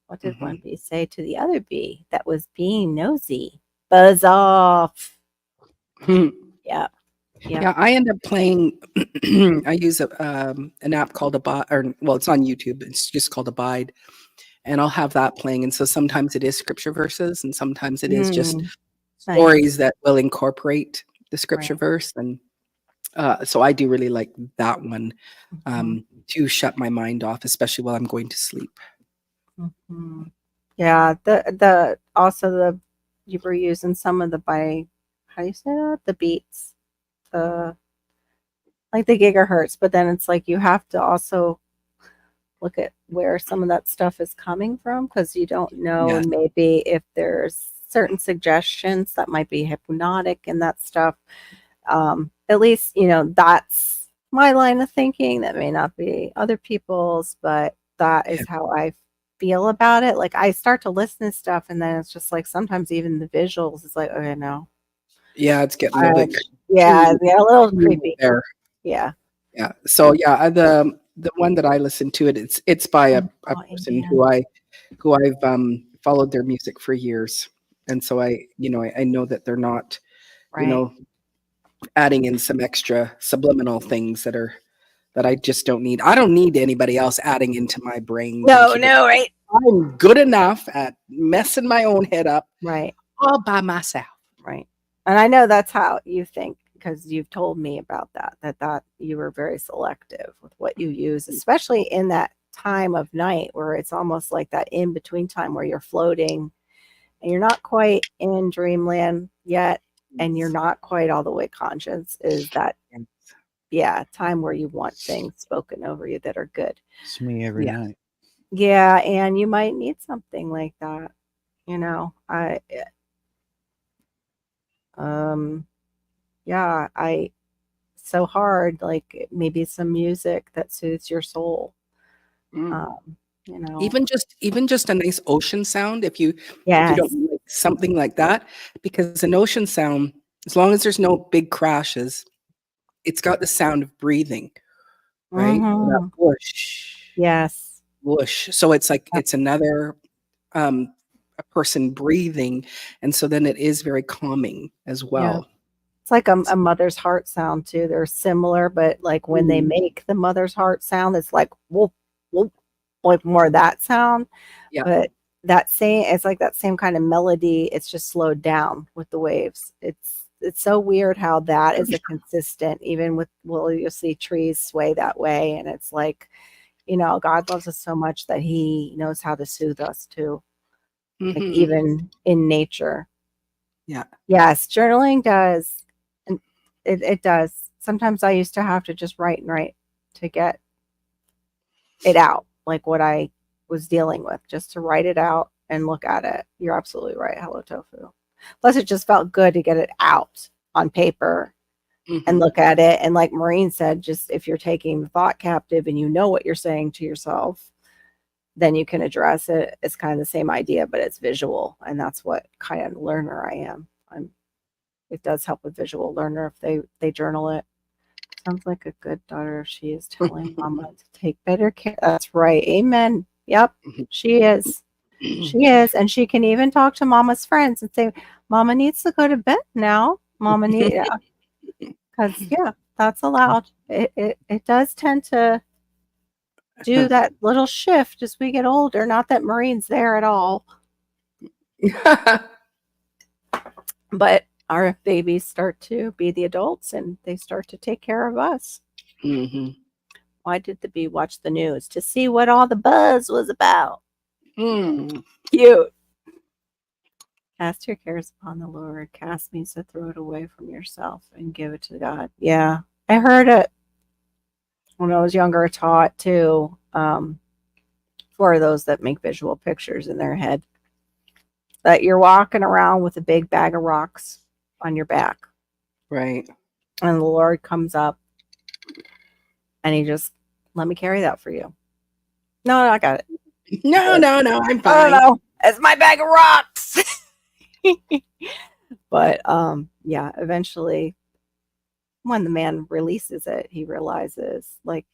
What did one bee say to the other bee that was being nosy? Buzz off. Yeah. I end up playing. I use an app called Abide, it's on YouTube. It's just called Abide, and I'll have that playing. And so sometimes it is scripture verses, and sometimes it is just stories that will incorporate the scripture verse. And so I do really like that one to shut my mind off, especially while I'm going to sleep. Yeah, you were using some of how do you say that? The beats, like the gigahertz, but then it's like you have to also look at where some of that stuff is coming from, because you don't know maybe if there's certain suggestions that might be hypnotic and that stuff. At least that's my line of thinking. That may not be other people's, but that is how I feel about it. Like I start to listen to stuff, and then it's just like sometimes even the visuals is like, okay, no. Yeah, it's getting a little bit a little creepy there. Yeah. So the one that I listen to it's by a person who I've followed their music for years, and so I know that they're not adding in some extra subliminal things that I just don't need. I don't need anybody else adding into my brain. No, right. I'm good enough at messing my own head up, all by myself. Right. And I know that's how you think, because you've told me about that you were very selective with what you use, especially in that time of night where it's almost like that in between time where you're floating and you're not quite in dreamland yet, and you're not quite all the way conscious. Is that time where you want things spoken over you that are good. It's me every night. Yeah, and you might need something like that. So hard, like maybe some music that soothes your soul. Even just a nice ocean sound. If you don't like something like that, because an ocean sound, as long as there's no big crashes, it's got the sound of breathing, right? That Mhm. whoosh, Yes. whoosh. So it's like Yep. it's another a person breathing, and so then it is very calming as Yeah. well. It's like a mother's heart sound too. They're similar, but like when they make the mother's heart sound, it's like whoop, whoop, like more of that sound. Yeah. But it's like that same kind of melody. It's just slowed down with the waves. It's so weird how that is a consistent, even with, well, you'll see trees sway that way. And it's like, God loves us so much that he knows how to soothe us too. Like Mhm. even in nature. Yeah. Yes, journaling does. And it does. Sometimes I used to have to just write and write to get it out, like what I was dealing with, just to write it out and look at it. You're absolutely right. Hello, tofu. Plus, it just felt good to get it out on paper and Mhm. look at it. And like Maureen said, just if you're taking the thought captive and you know what you're saying to yourself, then you can address it. It's kind of the same idea, but it's visual. And that's what kind of learner I am. It does help with visual learner if they journal it. Sounds like a good daughter if she is telling mama to take better care. That's right. Amen. Yep. She is. She is. And she can even talk to mama's friends and say, Mama needs to go to bed now. Mama needs, because yeah, that's allowed. It does tend to do that little shift as we get older. Not that Maureen's there at all, but our babies start to be the adults and they start to take care of us. Mhm. Why did the bee watch the news? To see what all the buzz was about. Mm. Cute. Cast your cares upon the Lord. Cast means to throw it away from yourself and give it to God. Yeah. I heard it when I was younger, taught too, for those that make visual pictures in their head, that you're walking around with a big bag of rocks on your back. Right. And the Lord comes up and he just, let me carry that for you. No, I got it. No, I'm I fine. don't know. It's my bag of rocks. But yeah, eventually when the man releases it, he realizes like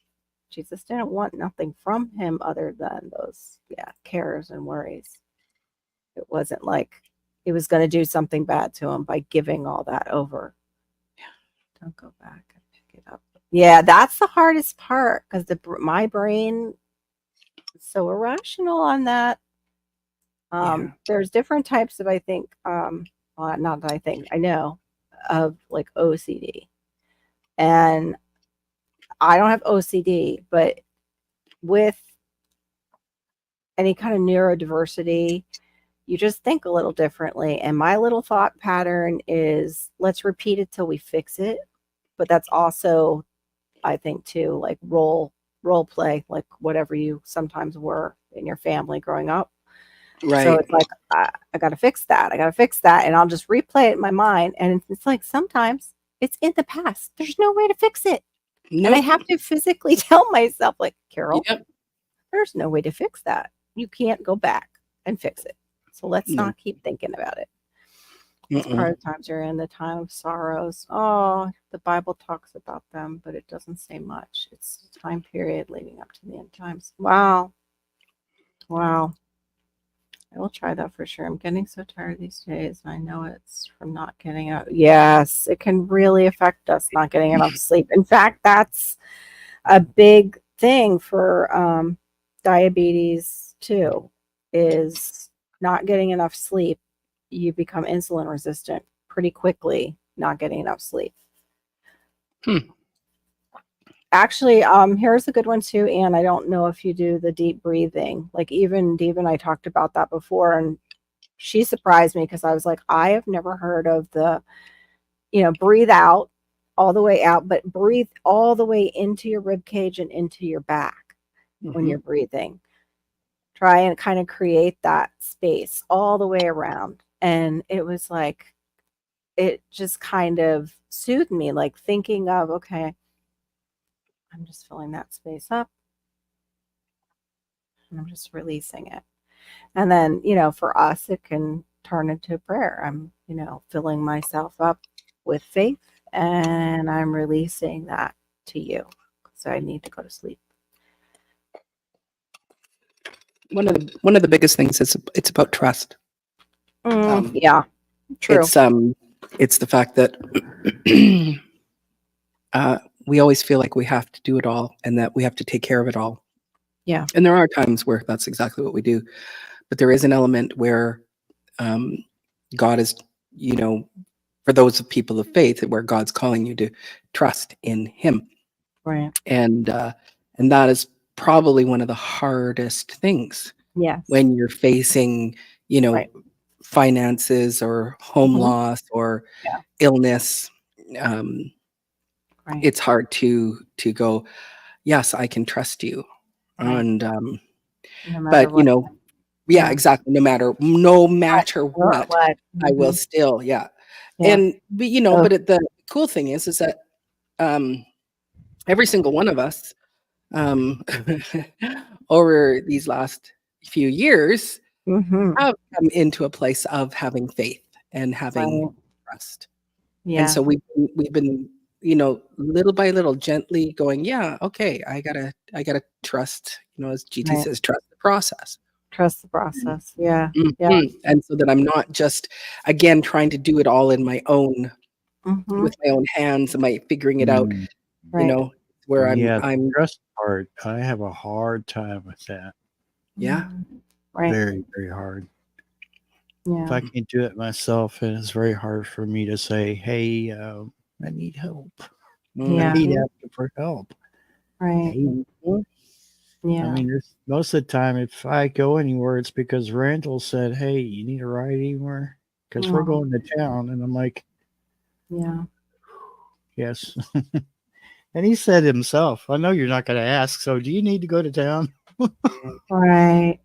Jesus didn't want nothing from him other than those cares and worries. It wasn't like he was going to do something bad to him by giving all that over. Don't go back and pick it up. Yeah, that's the hardest part because my brain is so irrational on that. There's different types of, I think, well, not that I think, I know, of like OCD. And I don't have OCD, but with any kind of neurodiversity, you just think a little differently. And my little thought pattern is let's repeat it till we fix it. But that's also, I think, too, like role play, like whatever you sometimes were in your family growing up. Right. So it's like, I got to fix that. I got to fix that. And I'll just replay it in my mind. And it's like sometimes it's in the past. There's no way to fix it. Nope. And I have to physically tell myself, like, Carol, Yep. there's no way to fix that. You can't go back and fix it. So let's not keep thinking about it. It's part of the times you're in, the time of sorrows. Oh, the Bible talks about them, but it doesn't say much. It's a time period leading up to the end times. Wow. I will try that for sure. I'm getting so tired these days. I know it's from not getting out. Yes, it can really affect us not getting enough sleep. In fact, that's a big thing for diabetes too, is not getting enough sleep. You become insulin resistant pretty quickly, not getting enough sleep. Actually, here's a good one too, Anne. I don't know if you do the deep breathing. Like even Dave and I talked about that before, and she surprised me because I was like, I have never heard of the, breathe out all the way out, but breathe all the way into your rib cage and into your back when you're breathing. Try and kind of create that space all the way around. And it was like, it just kind of soothed me, like thinking of, okay, I'm just filling that space up and I'm just releasing it. And then, for us, it can turn into prayer. I'm, filling myself up with faith, and I'm releasing that to you. So I need to go to sleep. One of the biggest things is it's about trust. Yeah, true. It's the fact that we always feel like we have to do it all and that we have to take care of it all. Yeah. And there are times where that's exactly what we do. But there is an element where God is, for those of people of faith, where God's calling you to trust in Him. Right. And that is probably one of the hardest things. Yes. When you're facing, Right. finances or home loss or illness. Right. It's hard to go, yes, I can trust you. Right. And No matter but what. yeah, exactly. No matter what, I will still, Yeah. And but the cool thing is that every single one of us over these last few years have come into a place of having faith and having trust. Yeah. And so we've been, little by little, gently going, yeah, okay, I gotta trust, as GT says, trust the process. Trust the process. Yeah. Mhm. Yeah. And so that I'm not just, again, trying to do it all in my own, with my own hands, am I figuring it out, Right. where the I'm trust part, I have a hard time with that. Yeah. Right. Very, very hard. Yeah. If I can't do it myself, it is very hard for me to say, hey, I need help. Yeah. I need for help. Right. Yeah. I mean, most of the time, if I go anywhere, it's because Randall said, hey, you need a ride anywhere? Because we're going to town. And I'm like, yeah. Yes. And he said himself, I know you're not going to ask, so do you need to go to town? Right.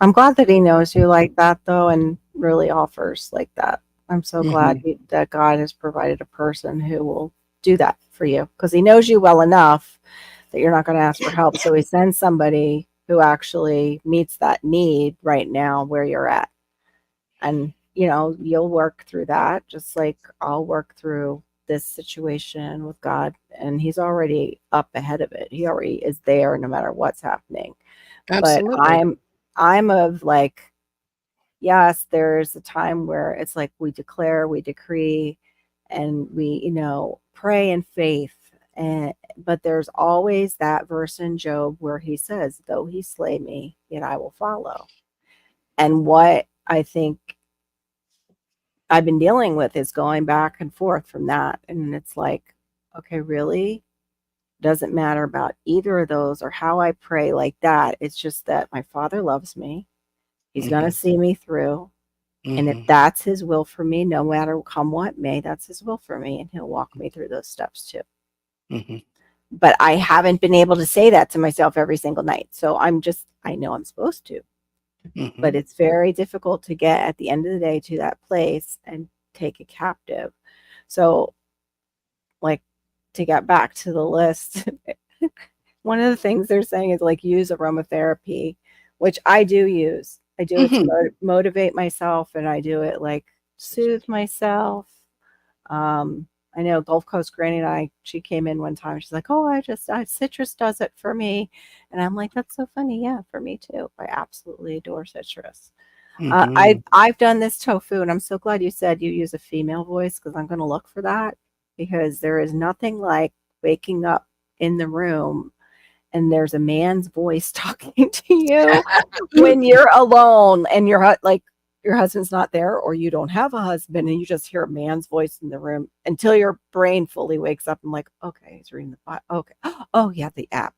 I'm glad that he knows you like that, though, and really offers like that. I'm so glad that God has provided a person who will do that for you, because he knows you well enough that you're not going to ask for help. So he sends somebody who actually meets that need right now where you're at. And, you'll work through that, just like I'll work through this situation with God. And he's already up ahead of it. He already is there no matter what's happening. Absolutely. But I'm of like, yes, there's a time where it's like we declare, we decree, and we, pray in faith. But there's always that verse in Job where he says, though he slay me, yet I will follow. And what I think I've been dealing with is going back and forth from that. And it's like, okay, really? Doesn't matter about either of those or how I pray like that. It's just that my Father loves me. He's going to see me through. And if that's his will for me, no matter come what may, that's his will for me. And he'll walk me through those steps too. But I haven't been able to say that to myself every single night. So I know I'm supposed to. But it's very difficult to get at the end of the day to that place and take it captive. So, like, to get back to the list, one of the things they're saying is like use aromatherapy, which I do use. I do it to motivate myself, and I do it like soothe myself. I know Gulf Coast Granny she came in one time. She's like, oh, citrus does it for me. And I'm like, that's so funny. Yeah, for me too. I absolutely adore citrus. I've done this tofu, and I'm so glad you said you use a female voice, because I'm going to look for that, because there is nothing like waking up in the room and there's a man's voice talking to you when you're alone and your husband's not there, or you don't have a husband, and you just hear a man's voice in the room until your brain fully wakes up and like, okay, he's reading the Bible. Okay. Oh yeah, the app.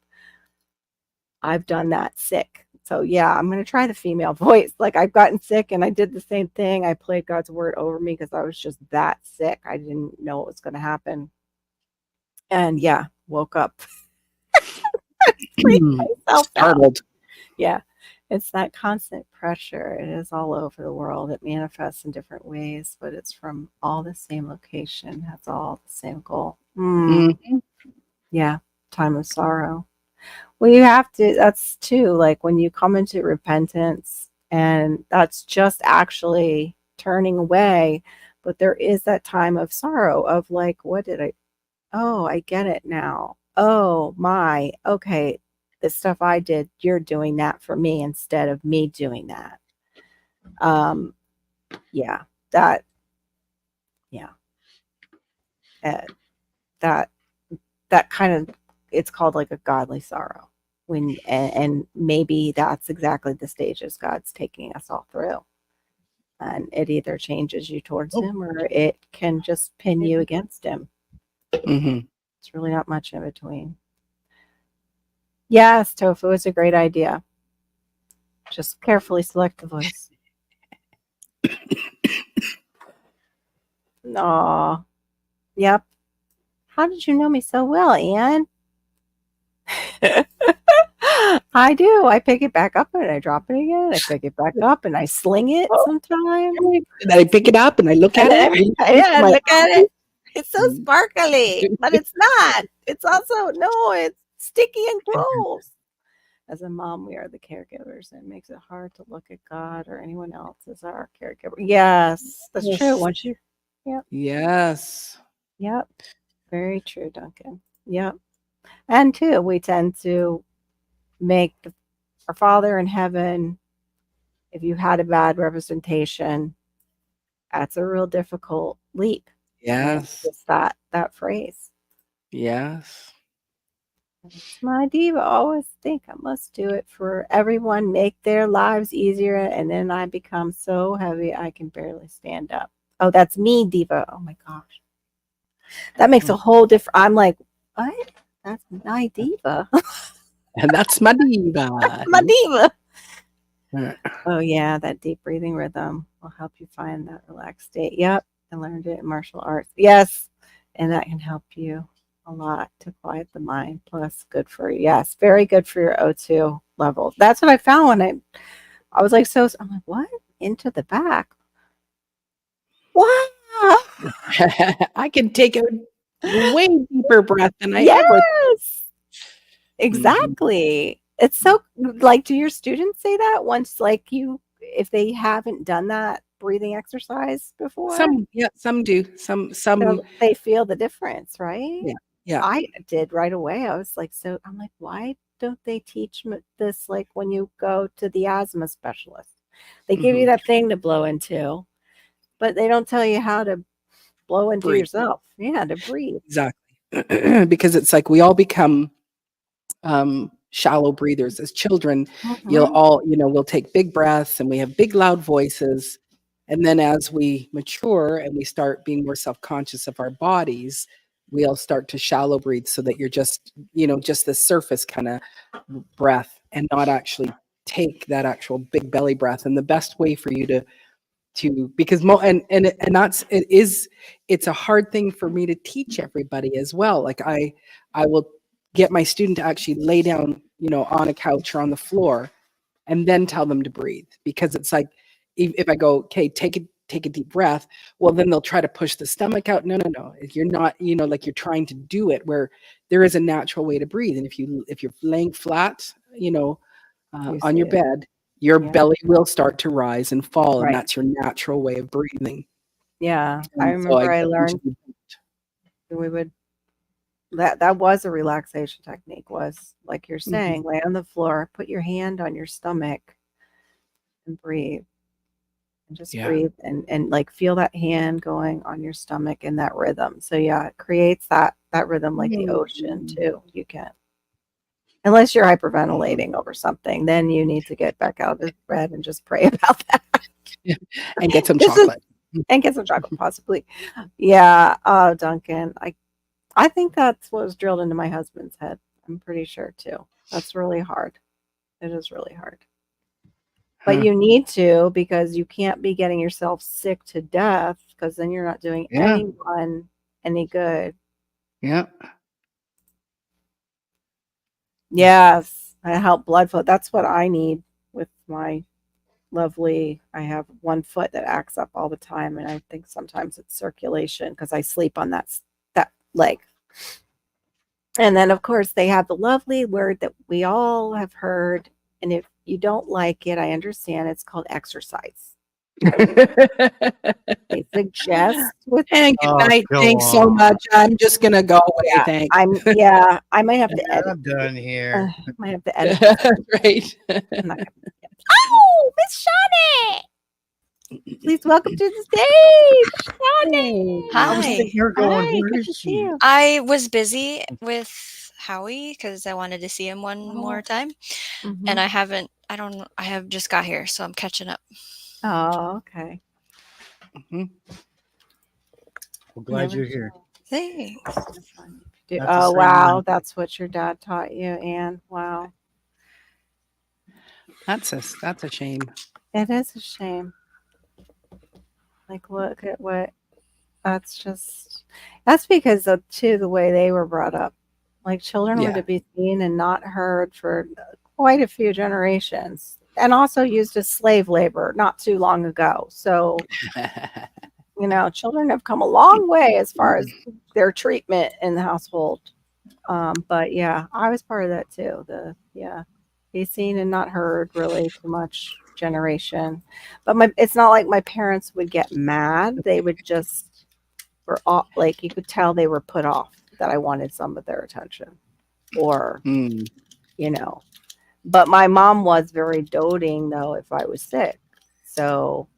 I've done that sick. So yeah, I'm going to try the female voice. Like, I've gotten sick and I did the same thing. I played God's word over me because I was just that sick. I didn't know what was going to happen. And yeah, woke up. Startled. Yeah. It's that constant pressure. It is all over the world. It manifests in different ways, but it's from all the same location. Has all the same goal. Yeah. Time of sorrow. Well, you have to, that's too, like when you come into repentance, and that's just actually turning away, but there is that time of sorrow of like, oh, I get it now. Oh my, okay, the stuff I did, you're doing that for me instead of me doing that. Yeah, that, yeah, uh, that, that kind of, it's called like a godly sorrow when, and maybe that's exactly the stages God's taking us all through. And it either changes you towards him or it can just pin you against him. Mm-hmm. It's really not much in between. Yes, tofu is a great idea. Just carefully select the voice. Aw. Yep. How did you know me so well, Anne? I do. I pick it back up and I drop it again. I pick it back up and I sling it sometimes. And I pick it up and I look at it. Yeah, look at it. It's so sparkly, but it's not. It's also, no, it's sticky and gross. As a mom, we are the caregivers, and it makes it hard to look at God or anyone else as our caregiver. Yes, that's true. Once you, yep. Yes. Yep. Very true, Duncan. Yep. And too, we tend to make our Father in heaven, if you had a bad representation, that's a real difficult leap. Yes. It's that phrase. Yes. It's my diva. I always think I must do it for everyone, make their lives easier, and then I become so heavy I can barely stand up. Oh, that's me, diva. Oh my gosh. That makes a whole different. I'm like, what? That's my diva. And that's my diva. My diva. Oh yeah, that deep breathing rhythm will help you find that relaxed state. Yep, I learned it in martial arts. Yes, and that can help you a lot to quiet the mind. Plus, good for you. Yes, very good for your O2 levels. That's what I found when I was like, I'm like, what? Into the back. Wow. I can take a way deeper breath than I Yes. ever. Exactly. It's so like, do your students say that once, like if they haven't done that breathing exercise before? Some do. Some They feel the difference, right? Yeah. I did right away. I was like, I'm like, why don't they teach this like when you go to the asthma specialist? They give you that thing to blow into, but they don't tell you how to blow into yourself. Yeah, to breathe. Exactly. Because it's like we all become shallow breathers as children. We'll take big breaths and we have big loud voices, and then as we mature and we start being more self-conscious of our bodies, we'll start to shallow breathe so that you're just the surface kind of breath and not actually take that actual big belly breath. And the best way for you to because it's a hard thing for me to teach everybody as well. Like I will get my student to actually lay down, on a couch or on the floor, and then tell them to breathe, because it's like if I go, okay, take a deep breath, well, then they'll try to push the stomach out. No, you're not, like you're trying to do it where there is a natural way to breathe. And if you're laying flat, on your bed, your belly will start to rise and fall, and that's your natural way of breathing. Yeah, I remember I learned we would that was a relaxation technique, was like you're saying, lay on the floor, put your hand on your stomach and breathe. And just breathe and like feel that hand going on your stomach in that rhythm. So yeah, it creates that rhythm like the ocean too. You can. Unless you're hyperventilating over something, then you need to get back out of bed and just pray about that. And get some chocolate. And get some chocolate, possibly. Yeah. Oh, Duncan. I think that's what was drilled into my husband's head. I'm pretty sure too. That's really hard. It is really hard. But you need to, because you can't be getting yourself sick to death, because then you're not doing anyone any good. Yeah. Yes, I help blood flow. That's what I need with my lovely. I have one foot that acts up all the time, and I think sometimes it's circulation because I sleep on that leg. And then, of course, they have the lovely word that we all have heard, and if you don't like it, I understand. It's called exercise. They suggest with And good Oh, night. go Thanks so on. much. I'm just gonna go away. Thanks. I might have to Yeah, edit. I'm done here. Might have to edit this. Right. I'm not gonna. Oh, Miss Shawnee! Please welcome to the stage, Shawnee. I was sitting Hi. here going, Hi, where good is to see she? you. I was busy with Howie because I wanted to see him one more time, and I haven't. I don't. know. I have just got here, so I'm catching up. Oh, okay. Mhm. Well, glad you're here. Thanks. Not to Oh, say wow. nothing. That's what your dad taught you, Anne. Wow. That's a shame. It is a shame. Like, look at what that's because of too the way they were brought up. Like, children were Yeah. to be seen and not heard for quite a few generations, and also used as slave labor not too long ago. So, children have come a long way as far as their treatment in the household. But yeah, I was part of that too. Be seen and not heard really too much generation. But it's not like my parents would get mad. They would just were all like you could tell they were put off that I wanted some of their attention, or Mm. But my mom was very doting though if I was sick, so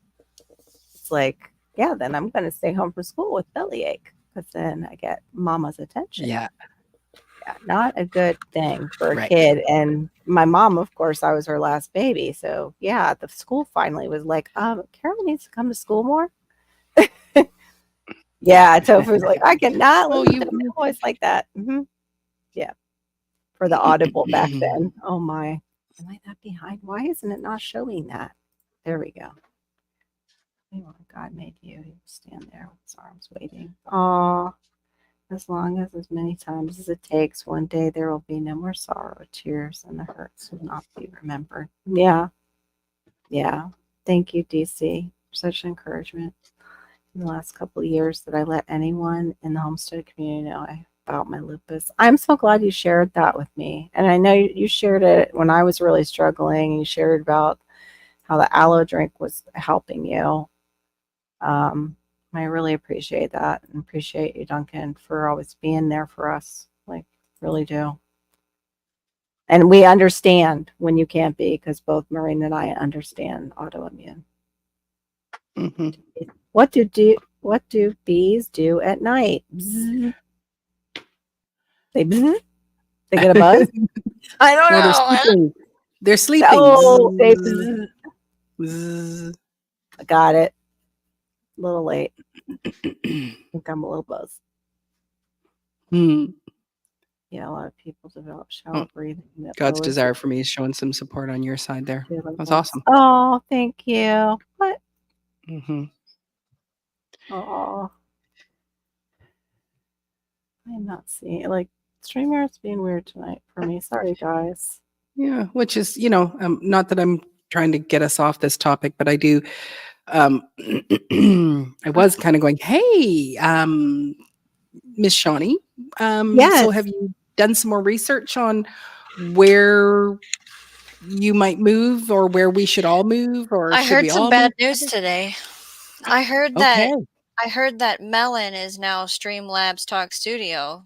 it's like, yeah, then I'm going to stay home from school with bellyache because then I get mama's attention. Yeah. Yeah, not a good thing for a Right. kid. And my mom, of course, I was her last baby. So yeah, the school finally was like, Carol needs to come to school more. Yeah, Tofu was like, I cannot Oh, listen to a voice like that. Yeah, for the audible back then. Oh my, am I that behind? Why isn't it not showing that? There we go. God made you. He stand there with his arms waiting. Oh, as long as many times as it takes, one day there will be no more sorrow, tears, and the hurts will not be remembered. Yeah. Yeah. Thank you, DC, for such encouragement in the last couple of years that I let anyone in the homestead community know about my lupus. I'm so glad you shared that with me. And I know you shared it when I was really struggling. You shared about how the aloe drink was helping you. I really appreciate that, and appreciate you, Duncan, for always being there for us. Like, really do. And we understand when you can't be, because both Maureen and I understand autoimmune. Mm-hmm. What do bees do at night? Bzz. They bzz? They get a buzz? I don't No, know. They're sleeping. Oh, they Zzz. bzz. Zzz. I got it. A little late. I think I'm a little buzzed. Hmm. Yeah, a lot of people develop shallow breathing. That God's lowers desire for me is showing some support on your side there. the That's levels. awesome. Oh, thank you. What? Mm-hmm. Oh, I'm not seeing like StreamYard's being weird tonight for me. Sorry, guys. Yeah, which is, not that I'm trying to get us off this topic, but I do. I was kind of going, hey, Miss Shawnee. Yes. So have you done some more research on where you might move, or where we should all move, or I should heard we some all bad move? news today. I heard Okay. that Melon is now Streamlabs Talk Studio.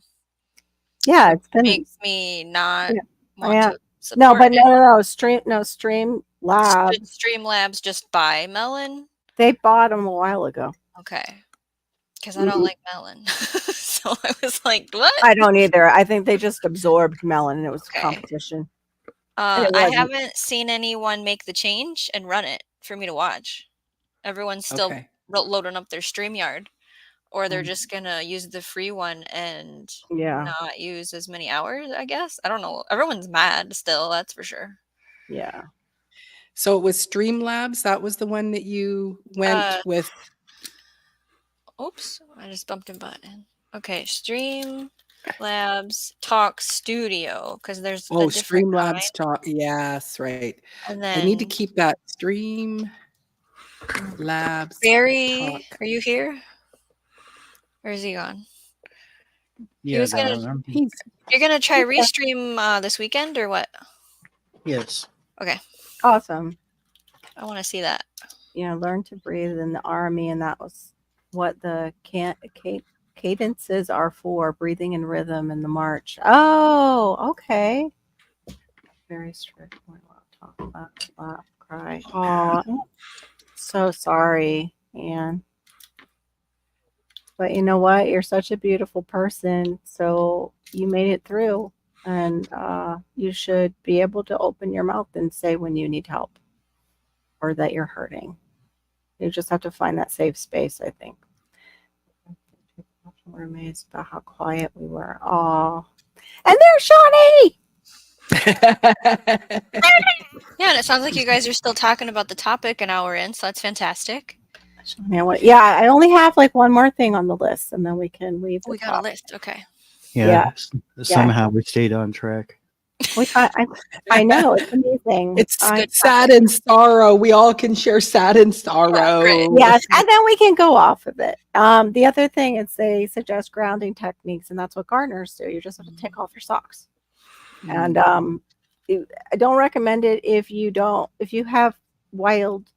Yeah, it's been Makes me not yeah. want to support no, but it. no, Stream Lab. Should Streamlabs just buy Melon? They bought them a while ago. Okay. Because I don't like Melon. So I was like, what? I don't either. I think they just absorbed Melon and it was competition. And it I wasn't. haven't seen anyone make the change and run it for me to watch. Everyone's still loading up their StreamYard, or they're just gonna use the free one and not use as many hours, I guess. I don't know. Everyone's mad still, that's for sure. Yeah. So it was Streamlabs. That was the one that you went with. Oops, I just bumped a button. Okay, Streamlabs Talk Studio, because there's a different Streamlabs Talk. Yes, right. And then I need to keep that Streamlabs Barry, Talk. are you here? Or is he gone? Yeah, You're gonna try restream this weekend or what? Yes. Okay. Awesome. I want to see that. learn to breathe in the army, and that was what the cadences are for, breathing in rhythm in the march. Oh, okay. Very strict. Talk, laugh, cry. Oh, so sorry, Anne. But you know what? You're such a beautiful person, so you made it through, and you should be able to open your mouth and say when you need help or that you're hurting. You just have to find that safe space, I think. We're amazed about how quiet we were. Oh, and there's Shawnee! Yeah, and it sounds like you guys are still talking about the topic an hour in, so that's fantastic. Yeah, I only have like one more thing on the list, and then we can leave. We got a list. Okay. Yeah. Somehow we stayed on track. I know, it's amazing. It's sad and sorrow. We all can share sad and sorrow. Yeah, yes, and then we can go off of it. The other thing is they suggest grounding techniques, and that's what gardeners do. You just have to take off your socks. And I don't recommend it if you have wild.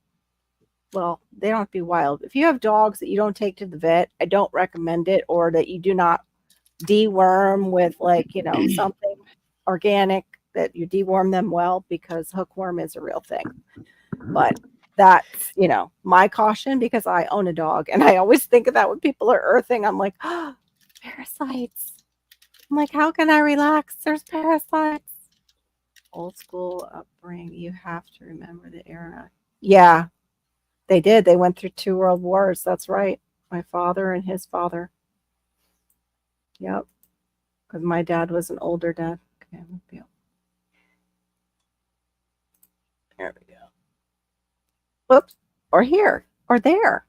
Well, they don't have to be wild. If you have dogs that you don't take to the vet, I don't recommend it, or that you do not deworm with something organic, that you deworm them well, because hookworm is a real thing. But that's, my caution, because I own a dog and I always think of that when people are earthing. I'm like, oh, parasites. I'm like, how can I relax? There's parasites. Old school upbringing. You have to remember the era. Yeah, they did. They went through 2 world wars. That's right. My father and his father. Yep. Because my dad was an older dad. Okay, there we go. Whoops. Or here. Or there.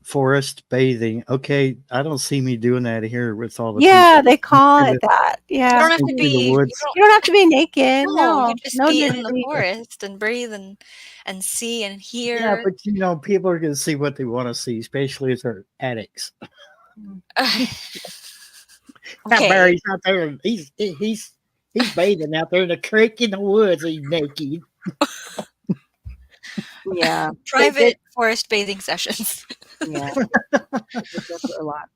Forest bathing. Okay, I don't see me doing that here with all the people. They call it that. Yeah. You don't have to be. You don't have to be naked. No, you just be in the forest and breathe and see and hear. Yeah, but people are going to see what they want to see, especially if they're addicts. Okay. Barry's out there. He's bathing out there in the creek in the woods. He's naked. Yeah. Private forest bathing sessions. Yeah. A lot.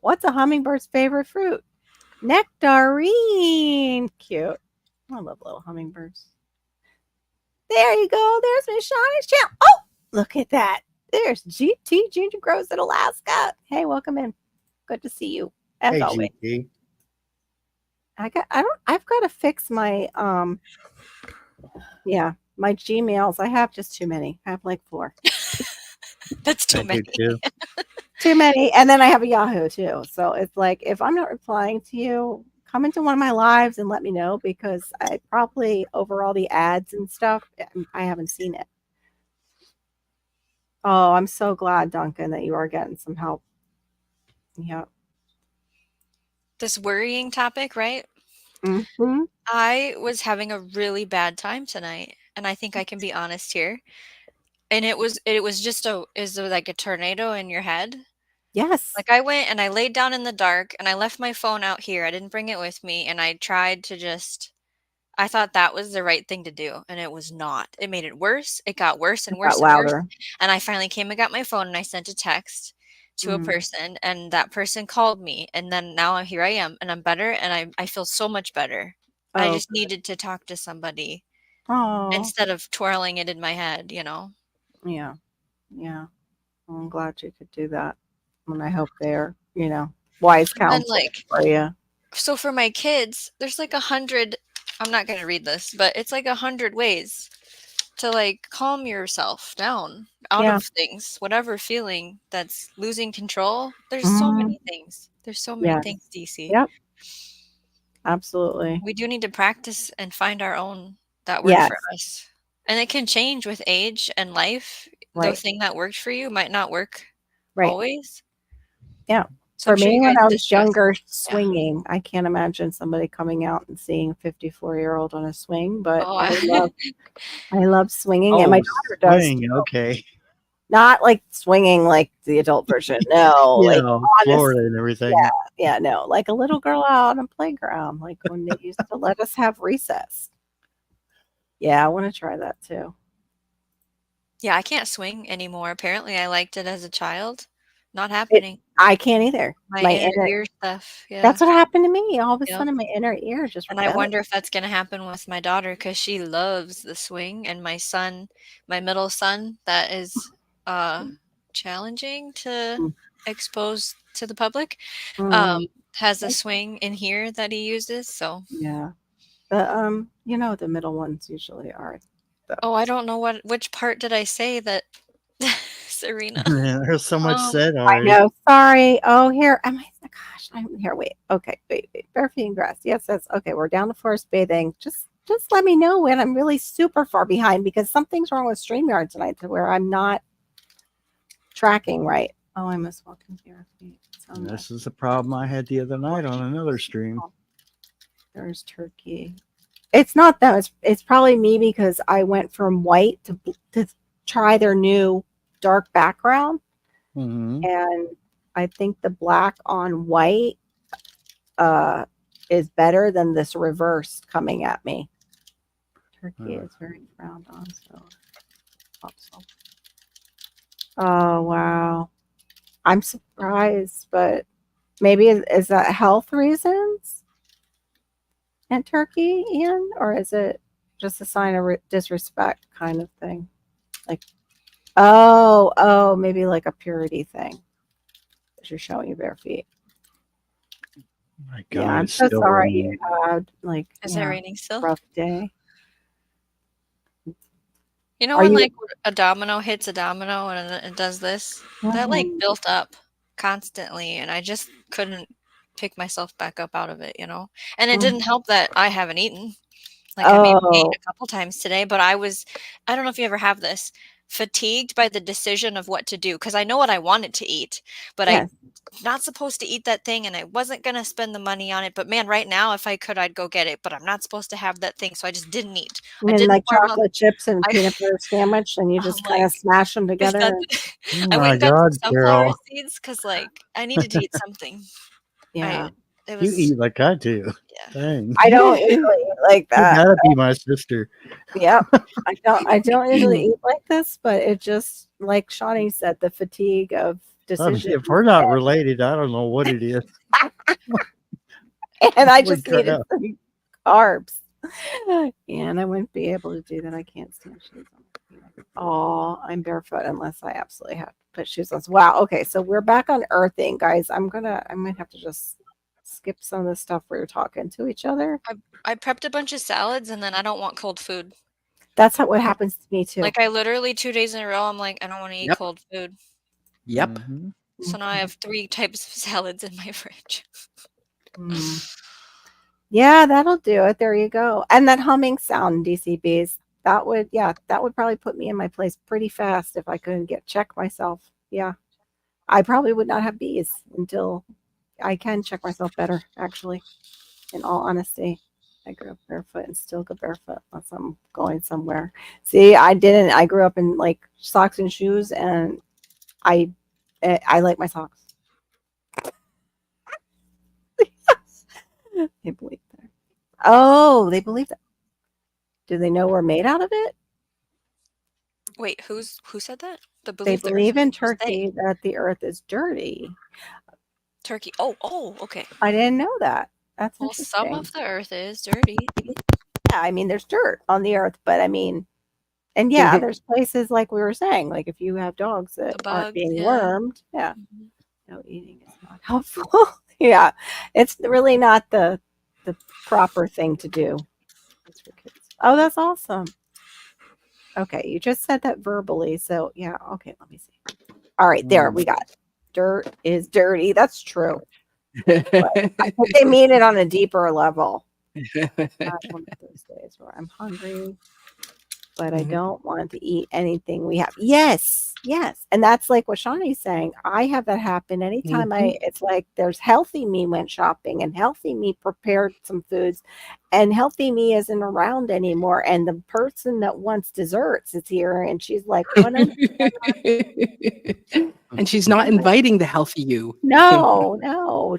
What's a hummingbird's favorite fruit? Nectarine. Cute. I love little hummingbirds. There you go. There's Miss Shawnee's channel. Oh, look at that. There's GT Ginger Grows in Alaska. Hey, welcome in. Good to see you. As always. GT. I've got to fix my my Gmails. I have just too many. I have like 4. That's too many. Too many. And then I have a Yahoo too. So it's like, if I'm not replying to you, come into one of my lives and let me know, because I probably, over all the ads and stuff, I haven't seen it. Oh, I'm so glad, Duncan, that you are getting some help. Yeah. This worrying topic, right? Mm-hmm. I was having a really bad time tonight, and I think I can be honest here. And it was just like a tornado in your head. Yes. Like, I went and I laid down in the dark and I left my phone out here. I didn't bring it with me, and I tried to I thought that was the right thing to do, and it was not. It made it worse. It got worse and worse and louder. Worse. And I finally came and got my phone, and I sent a text to a person, and that person called me, and then now here I am, and I'm better, and I feel so much better. Oh, I just needed to talk to somebody instead of twirling it in my head, Yeah. Yeah. Well, I'm glad you could do that. And I hope they're, wise counsel for you. So for my kids, there's like 100, I'm not going to read this, but it's like 100 ways to calm yourself down out of things, whatever feeling that's losing control. There's so many things. There's so many things, DC. Yep. Absolutely. We do need to practice and find our own that work for us. And it can change with age and life. Right. The thing that worked for you might not work always. Yeah. So for me, when I was younger, swinging, I can't imagine somebody coming out and seeing a 54-year-old on a swing, but I love swinging, and my daughter does. Okay. Not like swinging like the adult version. No, Florida and everything. Yeah, no, like a little girl out on a playground, like when they used to let us have recess. Yeah, I want to try that too. Yeah, I can't swing anymore. Apparently, I liked it as a child. Not happening. I can't either. My My inner inner ear stuff. Yeah. That's what happened to me. All of a Yep. sudden, my inner ear just And I rebelled. wonder if that's gonna happen with my daughter because she loves the swing, and my son, my middle son, that is challenging to expose to the public, has a swing in here that he uses. So Yeah. The the middle ones usually are. oh, I don't know which part did I say that Serena. Yeah, there's so much said I already. know. Sorry. Oh, here. Am I? Gosh, I'm here. Wait. Okay. Wait. Bare feet and grass. Yes. That's okay. We're down to forest bathing. Just let me know when I'm really super far behind because something's wrong with StreamYard tonight to where I'm not tracking right. Oh, I must walk in bare feet. This is a problem I had the other night on another stream. There's turkey. It's not them. It's probably me because I went from white to try their new dark background. And I think the black on white is better than this reversed coming at me. Turkey is very frowned on. So. Oh, wow. I'm surprised, but maybe is that health reasons in Turkey, Ian? Or is it just a sign of disrespect kind of thing? Like, oh, maybe like a purity thing. You're showing your bare feet. My God, yeah, I'm so sorry you had is it raining still? Rough day. You know when like a domino hits a domino and it does this? That like built up constantly and I just couldn't pick myself back up out of it, you know? And it didn't help that I haven't eaten. Like I maybe ate a couple times today, but I don't know if you ever have this, fatigued by the decision of what to do because I know what I wanted to eat, but I'm not supposed to eat that thing and I wasn't going to spend the money on it. But man, right now, if I could, I'd go get it, but I'm not supposed to have that thing. So I just didn't eat. I didn't like chocolate chips and peanut butter sandwich and you just kind of smash them together. I went and got some sunflower seeds because like I needed to eat something. Yeah. You eat like I do. Yeah. Dang. I don't usually eat like that. You gotta be my sister. Yep. I don't usually eat like this, but it just like Shawnee said, the fatigue of decision. If we're not related, I don't know what it is. And I just needed some carbs. And I wouldn't be able to do that. I can't stand shoes on. Oh, I'm barefoot unless I absolutely have to put shoes on. Wow. Okay, so we're back on earthing, guys. I might have to just skip some of the stuff where you're talking to each other. I prepped a bunch of salads and then I don't want cold food. That's what happens to me too. Like I literally 2 days in a row, I'm like, I don't want to eat cold food. Yep. So now I have 3 types of salads in my fridge. Yeah, that'll do it. There you go. And that humming sound, DCBs, that would probably put me in my place pretty fast if I couldn't check myself. Yeah. I probably would not have bees until I can check myself better, actually, in all honesty. I grew up barefoot and still go barefoot unless I'm going somewhere. See, I didn't. I grew up in like socks and shoes, and I like my socks. They believe that. Oh, they believe that. Do they know we're made out of it? Wait, who said that? They believe in Turkey that the earth is dirty. Turkey. Oh, okay. I didn't know that. That's interesting. Some of the earth is dirty. Yeah, I mean, there's dirt on the earth, but I mean, and yeah, there's places like we were saying, like if you have dogs that aren't being wormed, no eating is not helpful. Yeah, it's really not the proper thing to do. That's for kids. Oh, that's awesome. Okay, you just said that verbally, so yeah. Okay, let me see. All right, there we got it. Dirt is dirty. That's true. I think they mean it on a deeper level. Not one of those days where I'm hungry, but I don't want to eat anything we have. Yes. And that's like what Shawnee's saying. I have that happen anytime it's like there's healthy me went shopping and healthy me prepared some foods and healthy me isn't around anymore. And the person that wants desserts is here and she's like, what and she's not inviting the healthy you. No.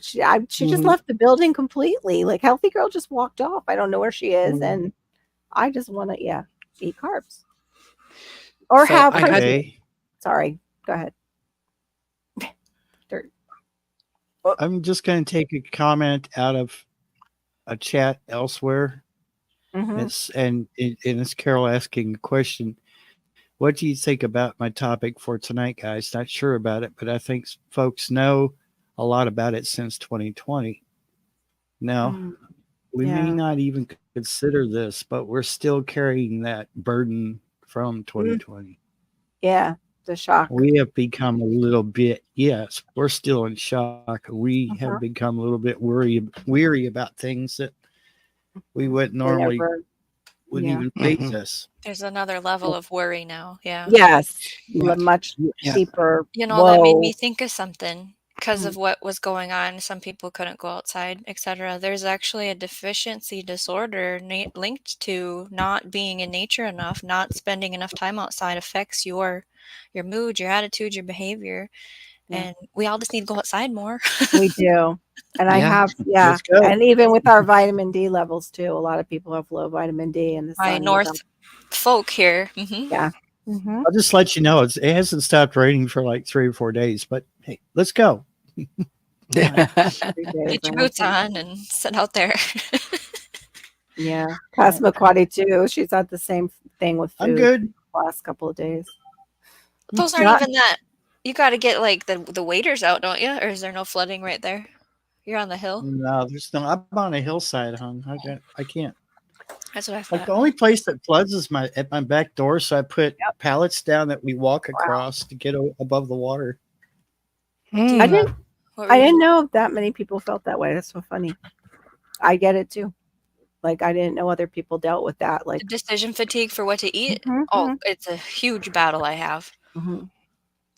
She just left the building completely. Like healthy girl just walked off. I don't know where she is. And I just want to, eat carbs. Or So how I had- crazy. Okay. Sorry, go ahead. Dirt. I'm just going to take a comment out of a chat elsewhere. Mhm. It's Carol asking a question. What do you think about my topic for tonight, guys? Not sure about it, but I think folks know a lot about it since 2020. Now, Mm, we may yeah. not even consider this, but we're still carrying that burden from 2020. Yeah, the shock. We have become a little bit, yes, we're still in shock. We have become a little bit weary about things that we wouldn't normally wouldn't even face us. There's another level of worry now. Yeah. Yes, Yeah. much Yeah. deeper. You know, that made Whoa. me think of something because of what was going on. Some people couldn't go outside, etc. There's actually a deficiency disorder linked to not being in nature enough, not spending enough time outside affects your mood, your attitude, your behavior. Yeah. And we all just need to go outside more. We do. And I Yeah. have, Let's go. and even with our vitamin D levels too, a lot of people have low vitamin D in the My sun. North folk here. Yeah. Mm-hmm. I'll just let you know it hasn't stopped raining for like 3 or 4 days, but hey, let's go. Get your boots on and sit out there. Yeah. Passamaquoddy too. She's had the same thing with food I'm good. the last couple of days. Those aren't even that. You got to get like the waders out, don't you? Or is there no flooding right there? You're on the hill. No, there's no. I'm on a hillside, hon. I can't. That's what I thought. Like the only place that floods is at my back door. So I put pallets down that we walk across to get above the water. I didn't know that many people felt that way. That's so funny. I get it too. Like I didn't know other people dealt with that. Like decision fatigue for what to eat. Oh, it's a huge battle I have.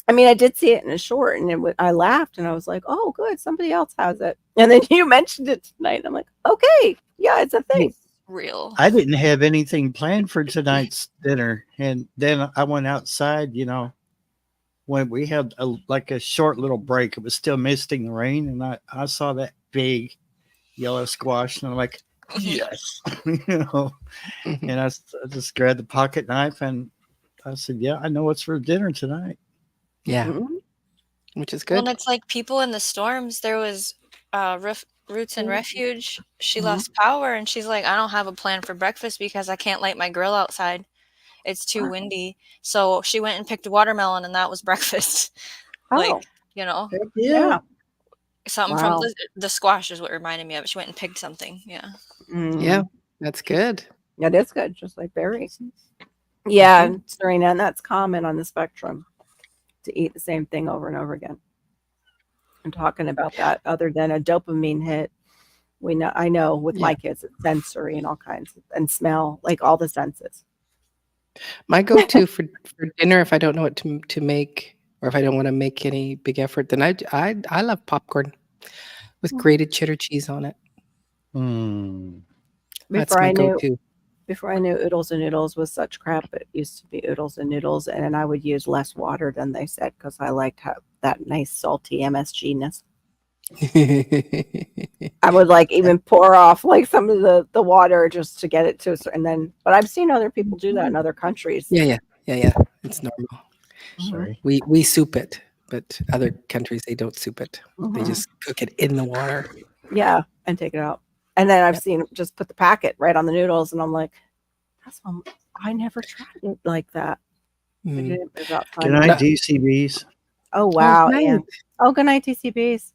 I mean, I did see it in a short, and I laughed, and I was like, "Oh, good, somebody else has it." And then you mentioned it tonight, and I'm like, "Okay, yeah, it's a thing." Real. I didn't have anything planned for tonight's dinner, and then I went outside. When we had a short little break, it was still misting the rain, and I saw that big yellow squash, and I'm like, yes, And I just grabbed the pocket knife, and I said, "Yeah, I know what's for dinner tonight." Yeah, which is good. Well, it's like people in the storms. There was Roots and Refuge. She lost power, and she's like, "I don't have a plan for breakfast because I can't light my grill outside. It's too windy." So she went and picked a watermelon, and that was breakfast. Oh. Yeah. Something from the squash is what reminded me of it. She went and picked something. Yeah. Yeah, that's good. Yeah, that's good. Just like berries. Yeah, Serena, and that's common on the spectrum to eat the same thing over and over again. I'm talking about that other than a dopamine hit. I know with my kids, it's sensory and all kinds and smell, like all the senses. My go-to for dinner, if I don't know what to make, or if I don't want to make any big effort, then I love popcorn with grated cheddar cheese on it. That's my go-to. Before I knew oodles and noodles was such crap, it used to be oodles and noodles, and I would use less water than they said because I liked that nice salty MSG-ness. I would even pour off some of the water just to get it to a certain, but I've seen other people do that in other countries. Yeah. It's normal. Sorry. We soup it, but other countries they don't soup it. They just cook it in the water. Yeah, and take it out. And then I've seen just put the packet right on the noodles, and I'm like, I never tried it like that. Good night, DCBs. Oh wow! Good Yeah. Oh, good night, DCBs.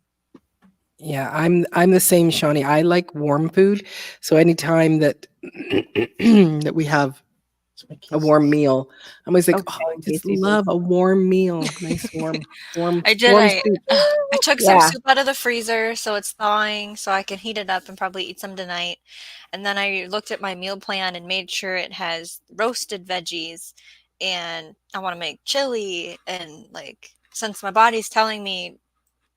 Yeah, I'm the same, Shawnee. I like warm food, so anytime that that we have a warm meal, I'm always like, I just love a warm meal, nice warm. I did. Warm soup. I took some soup out of the freezer, so it's thawing, so I can heat it up and probably eat some tonight. And then I looked at my meal plan and made sure it has roasted veggies, and I want to make chili, and since my body's telling me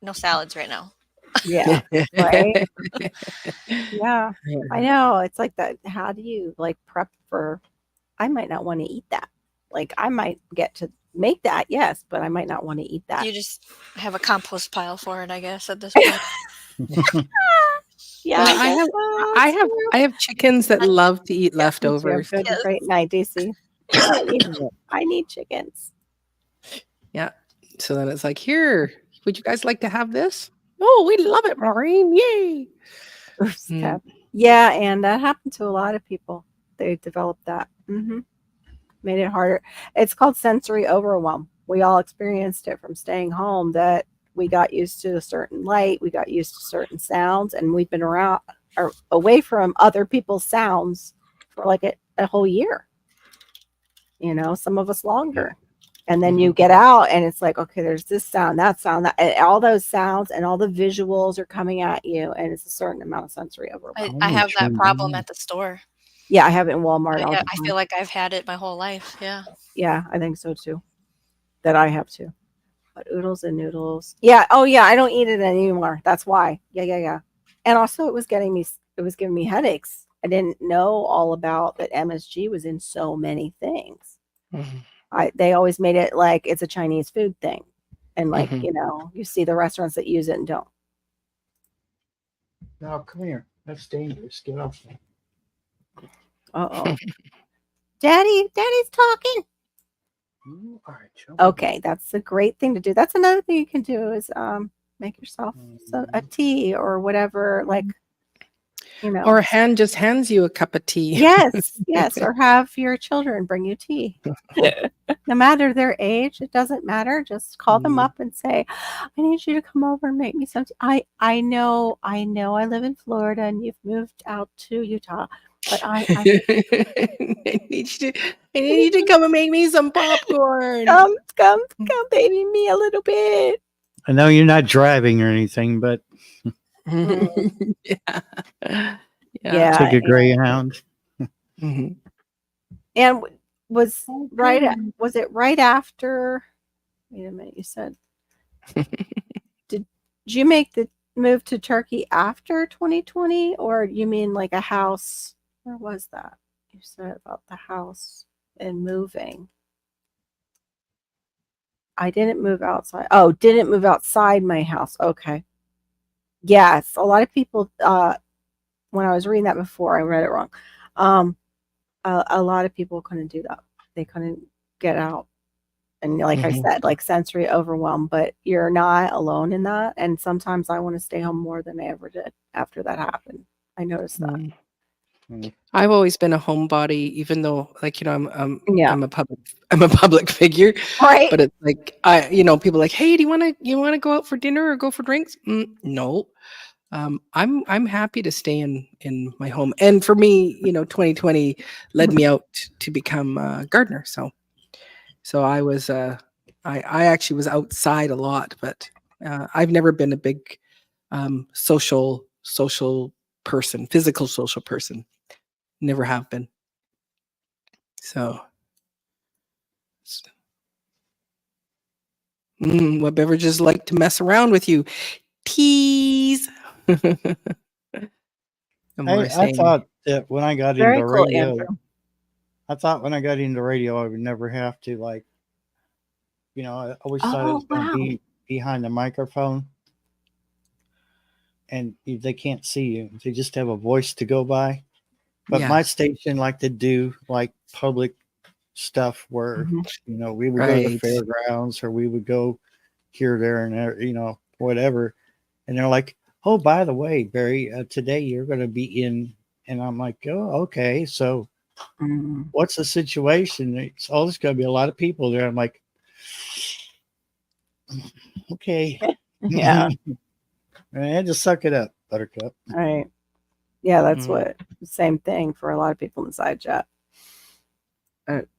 no salads right now. Yeah. Right. Yeah. I know. It's like that. How do you prep for? I might not want to eat that. I might get to make that, yes, but I might not want to eat that. You just have a compost pile for it, I guess, at this point. Yeah, well, I have chickens that love to eat leftovers. Good. Great night, DC. I need chickens. Yeah. So then it's like, here, would you guys like to have this? Oh, we love it, Maureen. Yay. Oops, yeah, and that happened to a lot of people. They developed that. Made it harder. It's called sensory overwhelm. We all experienced it from staying home, that we got used to a certain light, we got used to certain sounds, and we've been around or away from other people's sounds for like a whole year. Some of us longer. And then you get out and it's like, okay, there's this sound, that sound, and all those sounds and all the visuals are coming at you, and it's a certain amount of sensory overwhelm. I have that problem at the store. Yeah, I have it in Walmart all the time. I feel like I've had it my whole life. Yeah. Yeah, I think so too. That I have too. But oodles and noodles. Yeah. Oh yeah, I don't eat it anymore. That's why. Yeah. And also it was giving me headaches. I didn't know all about that MSG was in so many things. They always made it like it's a Chinese food thing. And like, you see the restaurants that use it and don't. No, come here. That's dangerous. Get off me. Uh-oh. Daddy's talking. All right, okay, that's a great thing to do. That's another thing you can do is make yourself a tea or whatever, like, Or a hand just hands you a cup of tea. Yes, or have your children bring you tea. No matter their age, it doesn't matter. Just call them up and say, I need you to come over and make me some tea. I know I live in Florida and you've moved out to Utah, but I need you to come and make me some popcorn. Come baby me a little bit. I know you're not driving or anything, but yeah. Take a Greyhound. And was it right after? Wait a minute, you said. Did you make the move to Turkey after 2020, or you mean like a house? Where was that? You said about the house and moving. I didn't move outside. Oh, didn't move outside my house. Okay. Yes, a lot of people. When I was reading that before, I read it wrong. A lot of people couldn't do that. They couldn't get out. And like I said, like sensory overwhelm, but you're not alone in that. And sometimes I want to stay home more than I ever did after that happened. I noticed that. I've always been a homebody, even though, like, I'm a public figure, right? But it's like people are like, hey, do you want to go out for dinner or go for drinks? No, I'm happy to stay in my home. And for me, 2020 led me out to become a gardener. So I was I actually was outside a lot, but I've never been a big social person, physical social person. Never have been. So what beverages like to mess around with you? Teas. I thought that when I got into radio, I would never have to, like, I always thought it was going to be behind the microphone, and they can't see you. They just have a voice to go by. But my station liked to do like public stuff where, we would go to the fairgrounds, or we would go here, there, and there, whatever. And they're like, oh, by the way, Barry, today you're going to be in. And I'm like, oh, okay. So what's the situation? There's going to be a lot of people there. I'm like, okay. Yeah. I had to suck it up, Buttercup. All right. Yeah, that's what same thing for a lot of people in the side chat.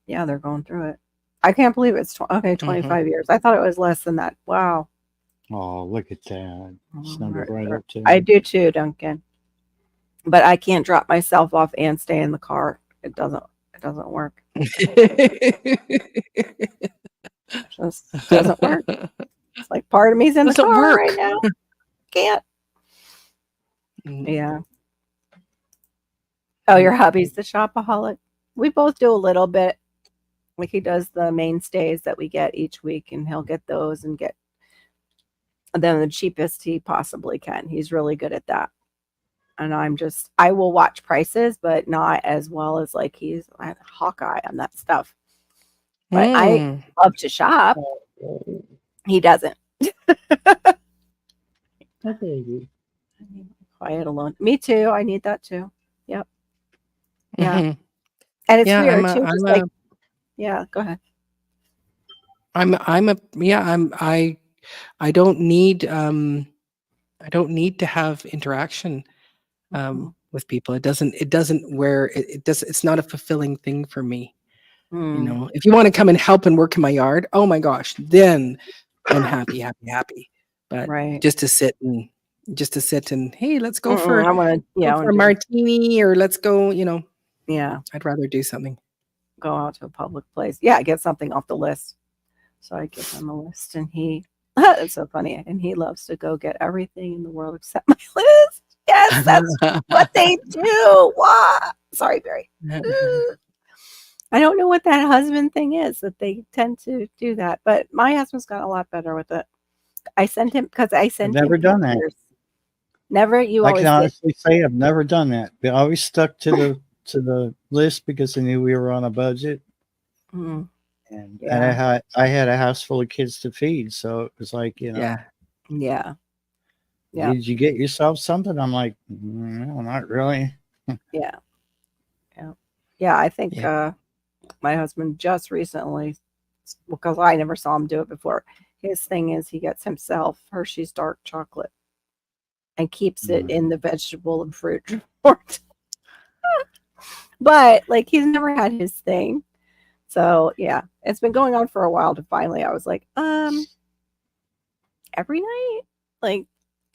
Yeah, they're going through it. I can't believe it's 25 years. I thought it was less than that. Wow. Oh, look at that. Snuggled right up to I do too, Duncan. But I can't drop myself off and stay in the car. It doesn't work. It just doesn't work. It's like part of me's in the car right now. Can't. Yeah. Oh, your hubby's the shopaholic. We both do a little bit. Like he does the mainstays that we get each week, and he'll get those and get them the cheapest he possibly can. He's really good at that. And I will watch prices, but not as well as like he's a Hawkeye on that stuff. But I love to shop. He doesn't. Okay. Quiet alone. Me too. I need that too. Yep. Yeah. Mhm. And it's Yeah, weird too. Just like, yeah, go ahead. I don't need to have interaction with people. It's not a fulfilling thing for me. You know, if you want to come and help and work in my yard, oh my gosh, then I'm happy. But Right. just to sit and hey, let's go for I want to a martini, or let's go, you know. Yeah. I'd rather do something. Go out to a public place. Yeah, get something off the list. So I give him a list, and it's so funny. And he loves to go get everything in the world except my list. Yes, that's what they do. Wow. Sorry, Barry. I don't know what that husband thing is that they tend to do that, but my husband's got a lot better with it. I sent him because I sent I've never him done that. pictures. Never. You I always can did. honestly say I've never done that. But I always stuck to the list because I knew we were on a budget. Mm. And Yeah. I had a house full of kids to feed, so it was like, you know, Yeah. did you get yourself something? I'm like, no, not really. Yeah. I think my husband just recently, because I never saw him do it before. His thing is he gets himself Hershey's dark chocolate and keeps it in the vegetable and fruit drawer. But like he's never had his thing. So yeah, it's been going on for a while. To finally, I was like, every night, like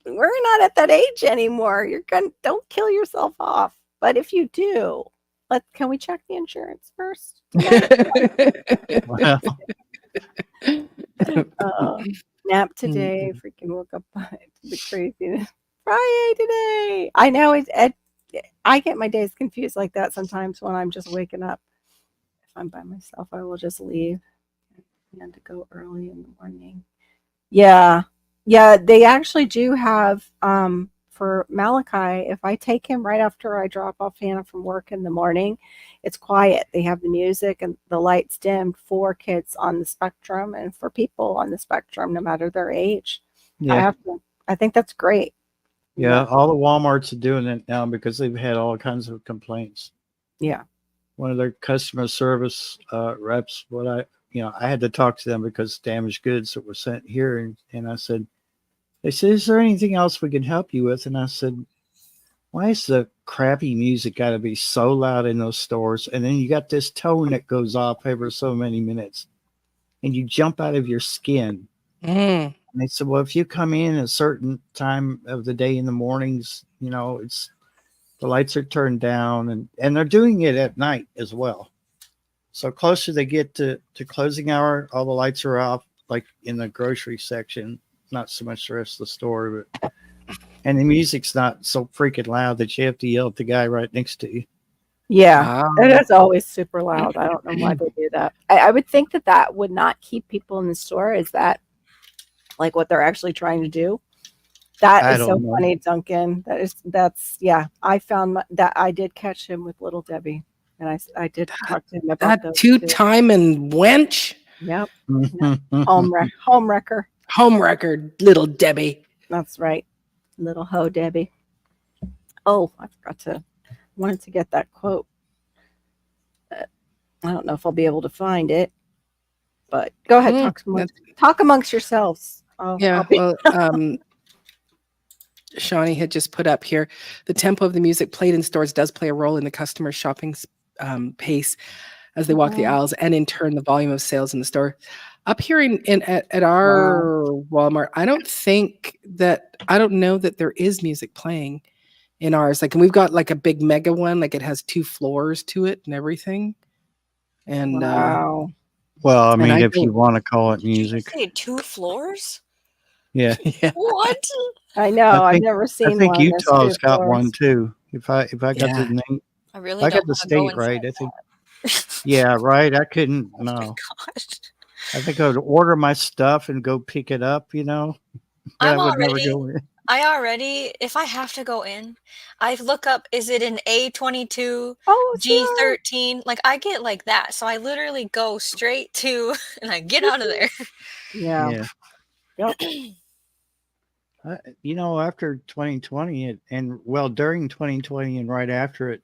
we're not at that age anymore. Don't kill yourself off. But if you do, can we check the insurance first? Well, Nap today. Freaking woke up to the craziness. Fri-Yay today. I know I get my days confused like that sometimes when I'm just waking up. If I'm by myself, I will just leave and to go early in the morning. Yeah. They actually do have for Malachi. If I take him right after I drop off Hannah from work in the morning, it's quiet. They have the music and the lights dimmed for kids on the spectrum and for people on the spectrum, no matter their age. yeah. I think that's great. Yeah, all the Walmarts are doing it now because they've had all kinds of complaints. Yeah. One of their customer service reps, I had to talk to them because damaged goods that were sent here, and I said, they said, is there anything else we can help you with? And I said, why is the crappy music got to be so loud in those stores? And then you got this tone that goes off every so many minutes, and you jump out of your skin. And they said, well, if you come in a certain time of the day in the mornings, you know, the lights are turned down, and they're doing it at night as well. So closer they get to closing hour, all the lights are off, like in the grocery section, not so much the rest of the store, and the music's not so freaking loud that you have to yell at the guy right next to you. Yeah, and it's always super loud. I don't know why they do that. I would think that would not keep people in the store. Is that like what they're actually trying to do? That is so funny, Duncan. That's I found that I did catch him with Little Debbie, and I did talk to him about that two-time and wench. Yep. Home wrecker. Home record, Little Debbie. That's right, little ho Debbie. Oh, I wanted to get that quote. I don't know if I'll be able to find it, but go ahead. Talk amongst yourselves. Shawnee had just put up here, the tempo of the music played in stores does play a role in the customer shopping pace as they walk the aisles, and in turn, the volume of sales in the store. Up here at our Walmart, I don't know that there is music playing in ours. Like, and we've got like a big mega one, like it has 2 floors to it and everything. And well, I mean, if you want to call it music, did you say 2 floors? Yeah. What? I know. I've never seen. I think Utah's got one too. If I got the name, I really got the state right. I think. Yeah, right. I couldn't. No. Oh my gosh. I think I would order my stuff and go pick it up. You know, I'm already I already, if I have to go in, I look up, is it an A22, Oh, sweetheart. G13? Like, I get like that. So I literally go straight to, and I get out of there. Yeah. Yeah. Yep. After 2020 and well, during 2020 and right after it,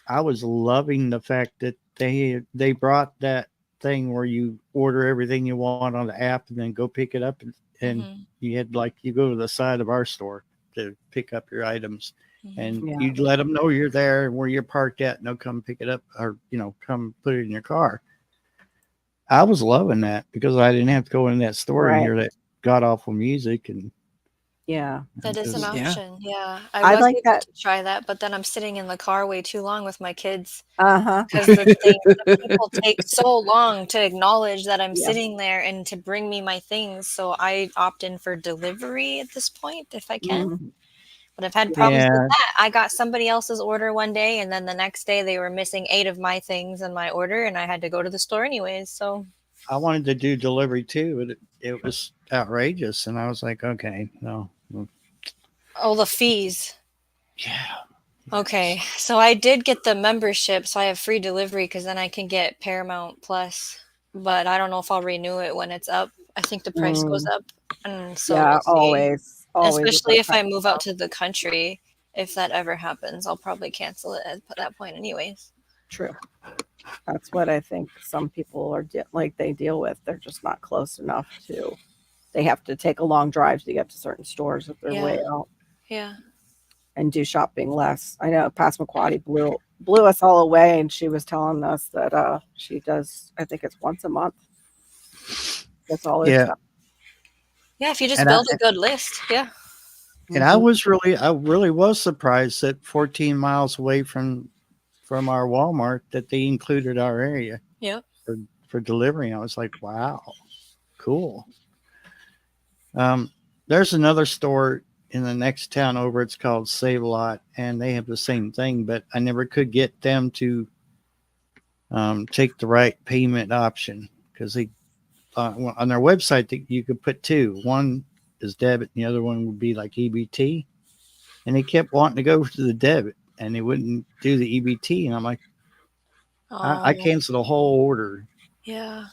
I was loving the fact that they brought that thing where you order everything you want on the app and then go pick it up, and you had you go to the side of our store to pick up your items, and you'd let them know you're there and where you're parked at, and they'll come pick it up, or come put it in your car. I was loving that because I didn't have to go in that store and hear that god awful music. And that is an option. I I was like able that. to try that, but then I'm sitting in the car way too long with my kids. Because the people take so long to acknowledge that I'm sitting there and to bring me my things. So I opt in for delivery at this point if I can. But I've had problems with that. I got somebody else's order one day, and then the next day they were missing 8 of my things in my order, and I had to go to the store anyways. So I wanted to do delivery too, but it was outrageous, and I was like, okay, no. Oh, the fees. Yeah. Okay, so I did get the membership, so I have free delivery because then I can get Paramount Plus. But I don't know if I'll renew it when it's up. I think the price goes up, and so we'll see. always. Especially if I move out to the country, if that ever happens, I'll probably cancel it at that point, anyways. True. That's what I think some people are they deal with. They're just not close enough to. They have to take a long drive to get to certain stores if they're way out. Yeah. And do shopping less. I know Passamaquoddy blew us all away, and she was telling us that she does. I think it's once a month. That's all her stuff. Yeah, if you just build a good list, yeah. And I really was surprised that 14 miles away from our Walmart that they included our area. Yep. For delivery. I was like, wow, cool. There's another store in the next town over. It's called Save a Lot, and they have the same thing, but I never could get them to take the right payment option because they on their website you could put two. One is debit, and the other one would be like EBT. And they kept wanting to go to the debit, and they wouldn't do the EBT. And I'm like, I canceled the whole order. Yeah.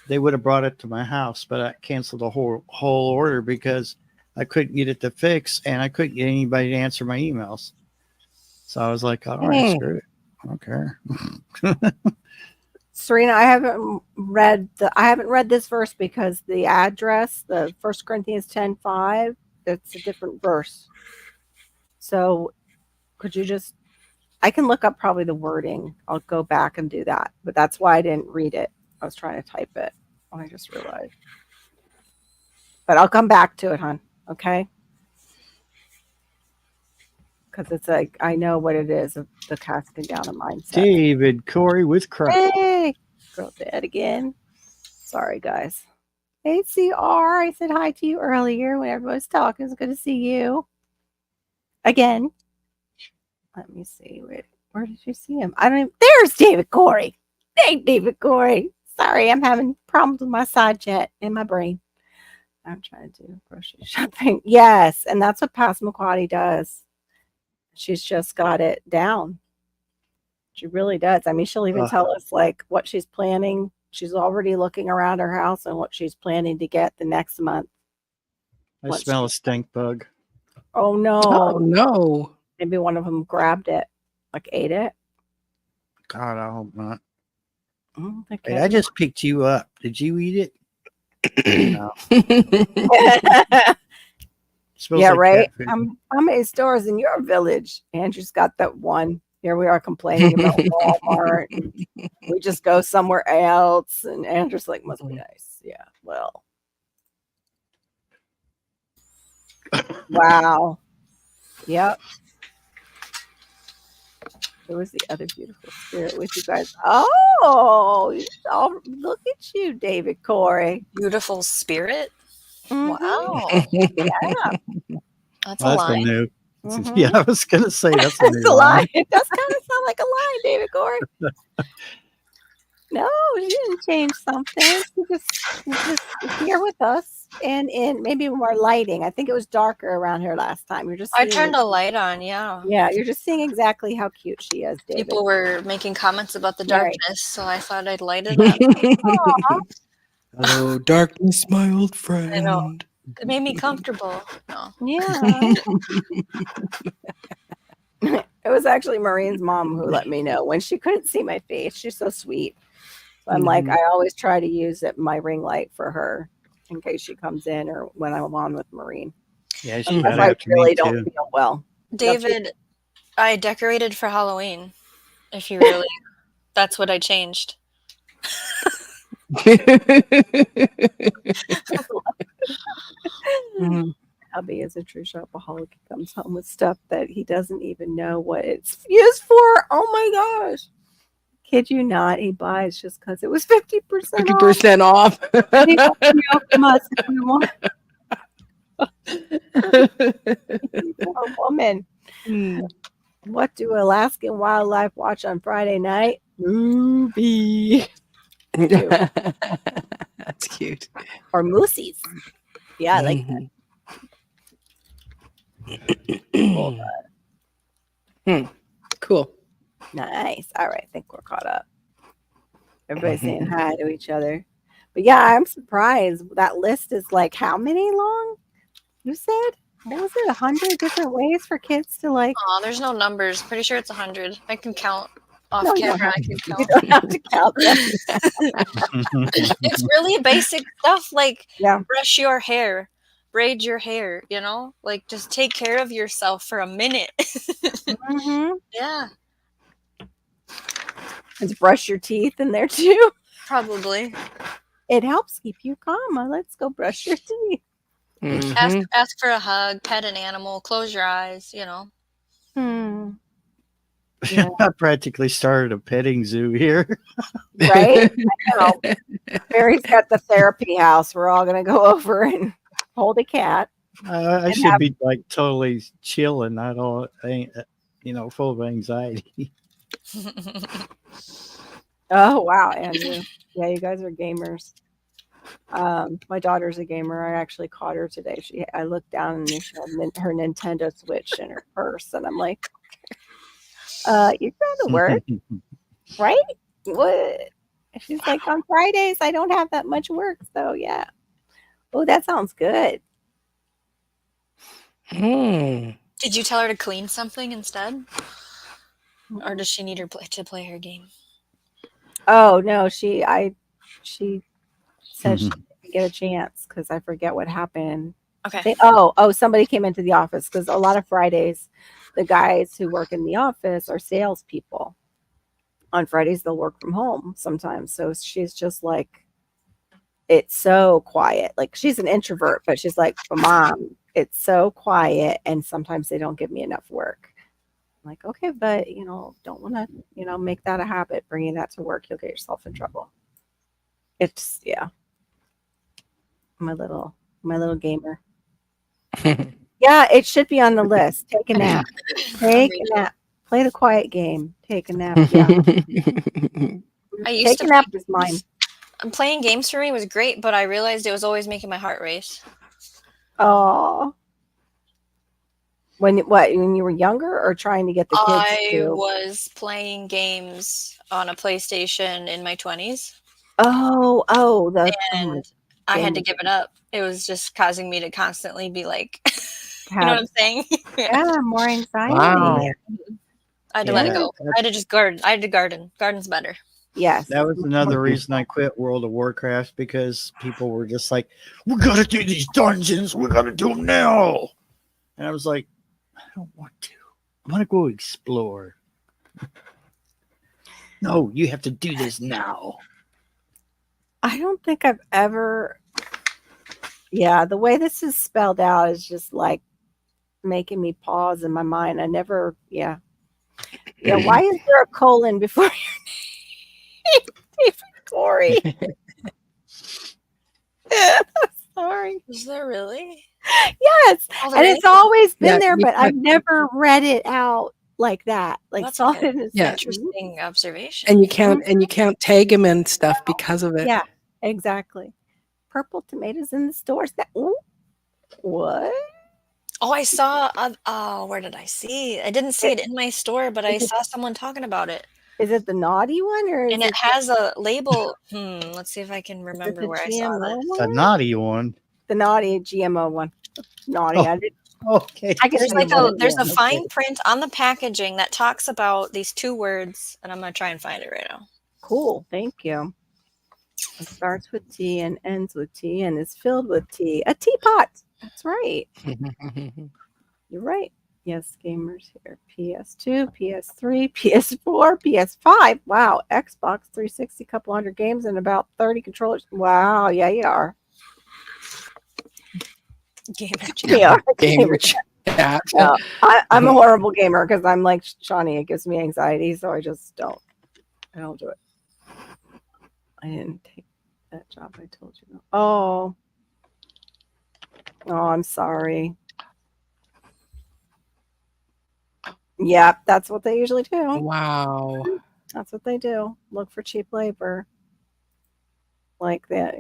They would have brought it to my house, but I canceled the whole order because I couldn't get it to fix, and I couldn't get anybody to answer my emails. So I was like, all right, screw it. I don't care. Serena, I haven't read this verse because the address, the 1 Corinthians 10:5, it's a different verse. So could you I can look up probably the wording. I'll go back and do that. But that's why I didn't read it. I was trying to type it. I just realized. But I'll come back to it, hon. Okay? Because it's like, I know what it is, the casting down of mindset. David Corey with Christ. Hey! Girl dead again. Sorry, guys. Hey, CR. I said hi to you earlier when everybody was talking. It's good to see you. Again. Let me see. Where did you see him? I don't even. There's David Corey. Hey, David Corey. Sorry, I'm having problems with my side chat in my brain. I'm trying to do grocery shopping. Yes, and that's what Passamaquoddy does. She's just got it down. She really does. I mean, she'll even tell us like what she's planning. She's already looking around her house and what she's planning to get the next month. I smell a stink bug. Oh no. Oh no. Maybe one of them grabbed it, like ate it. God, I hope not. Okay. Hey, I just picked you up. Did you eat it? No. Yeah, like right. How many stores in your village? Andrew's got that one. Here we are complaining about Walmart. We just go somewhere else. And Andrew's like, must be nice. Yeah, well. Wow. Yep. Who was the other beautiful spirit with you guys? Oh, look at you, David Corey. Beautiful spirit? Mm-hmm. Wow. Yeah. That's a line. New. Mm-hmm. Yeah, I was going to say that's a new line. It does kind of sound like a line, David Corey. No, she didn't change something. She just is here with us. and maybe more lighting. I think it was darker around here last time. You're just I turned a light on, yeah. Yeah, you're just seeing exactly how cute she is, David. People were making comments about the Mary. darkness, so I thought I'd light it up. Hello, darkness, my old friend. I know. It made me comfortable. No. Yeah. It was actually Maureen's mom who let me know when she couldn't see my face. She's so sweet. So I'm like, I always try to use my ring light for her in case she comes in or when I'm on with Maureen. Yeah, if I really don't feel well. David, I decorated for Halloween. If you really, that's what I changed. Hubby is a true shopaholic. He comes home with stuff that he doesn't even know what it's used for. Oh my gosh. Kid you not, he buys just because it was 50% off. He wants to know from us if we want. Poor woman. What do Alaskan wildlife watch on Friday night? Movie. That's cute. Or moosies. Yeah, I like that. Cool. Nice. All right. I think we're caught up. Everybody's saying hi to each other. But yeah, I'm surprised. That list is like how many long? You said? What was it? 100 different ways for kids to like. Oh, there's no numbers. Pretty sure it's 100. I can count off camera. I can count. You don't have to count them. It's really basic stuff like Yeah. brush your hair, braid your hair, you know? Like just take care of yourself for a minute. Yeah, And brush your teeth in there too. probably. It helps keep you calm. Let's go brush your teeth. Ask for a hug, pet an animal, close your eyes, you know. Yeah. I practically started a petting zoo here. Right? I know. Barry's got the therapy house. We're all going to go over and hold a cat. I should be like totally chilling, not all, full of anxiety. Oh, wow, Andrew. Yeah, you guys are gamers. My daughter's a gamer. I actually caught her today. I looked down and she had her Nintendo Switch in her purse, and I'm like, "You're going to work, right? What?" She's like, "On Fridays, I don't have that much work, so yeah." Oh, that sounds good. Did you tell her to clean something instead? Or does she need her to play her game? Oh no, she said she didn't get a chance because I forget what happened. Okay. Somebody came into the office because a lot of Fridays, the guys who work in the office are salespeople. On Fridays, they'll work from home sometimes. So she's just like, it's so quiet. Like she's an introvert, but she's like, Mom, it's so quiet, and sometimes they don't give me enough work. I'm like, okay, but don't want to, make that a habit. Bringing that to work, you'll get yourself in trouble. It's my little gamer. Yeah, it should be on the list. Take a nap. Take a nap. Play the quiet game. Take a nap. Yeah. I used Take a nap is mine. Playing games for me was great, but I realized it was always making my heart race. Oh. When you were younger, or trying to get the kids I was playing games on a PlayStation in my 20s. And I had to give it up. It was just causing me to constantly be like, you know what I'm saying? Yeah, more anxiety. Wow. I had to let it go. I had to just garden. I had to garden. Garden's better. Yes. That was another reason I quit World of Warcraft, because people were just like, we got to do these dungeons. We got to do them now. And I was like, I don't want to. I want to go explore. No, you have to do this now. I don't think I've ever. Yeah, the way this is spelled out is just like making me pause in my mind. I never. Yeah. Why is there a colon before your name? David Corey. Sorry. Is there really? Yes. And it's always been there, but I've can- never read it out like that. Like That's saw okay. it in a Yeah. sentence. Interesting observation. And you can't tag him and stuff because of it. Yeah, exactly. purple tomatoes in the stores. Ooh, what? Oh, I saw. Oh, where did I see? I didn't see it in my store, but I saw someone talking about it. Is it the naughty one, or and it has a label? Let's see if I can remember where I saw this. The naughty one. The naughty GMO one. Naughty. Okay. There's a fine print on the packaging that talks about these 2 words, and I'm gonna try and find it right now. Cool. Thank you. It starts with T and ends with T and is filled with tea. A teapot. That's right. You're right. Yes, gamers here. PS2, PS3, PS4, PS5. Wow. Xbox 360, couple hundred games and about 30 controllers. Wow. Yeah, you are. Gamer chat. Yeah. I'm a horrible gamer because I'm like Shawnee. It gives me anxiety, so I just don't. I don't do it. I didn't take that job. I told you. Oh, I'm sorry. Yeah, that's what they usually do. Wow. That's what they do. Look for cheap labor. Like that,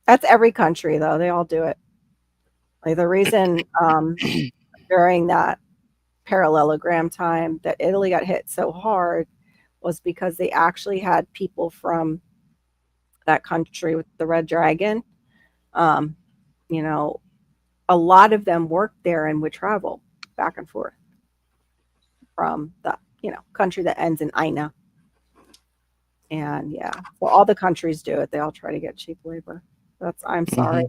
That's every country, though. They all do it. Like the reason during that parallelogram time that Italy got hit so hard was because they actually had people from that country with the red dragon. A lot of them worked there and would travel back and forth from the country that ends in Ina. And yeah, well, all the countries do it. They all try to get cheap labor. I'm sorry.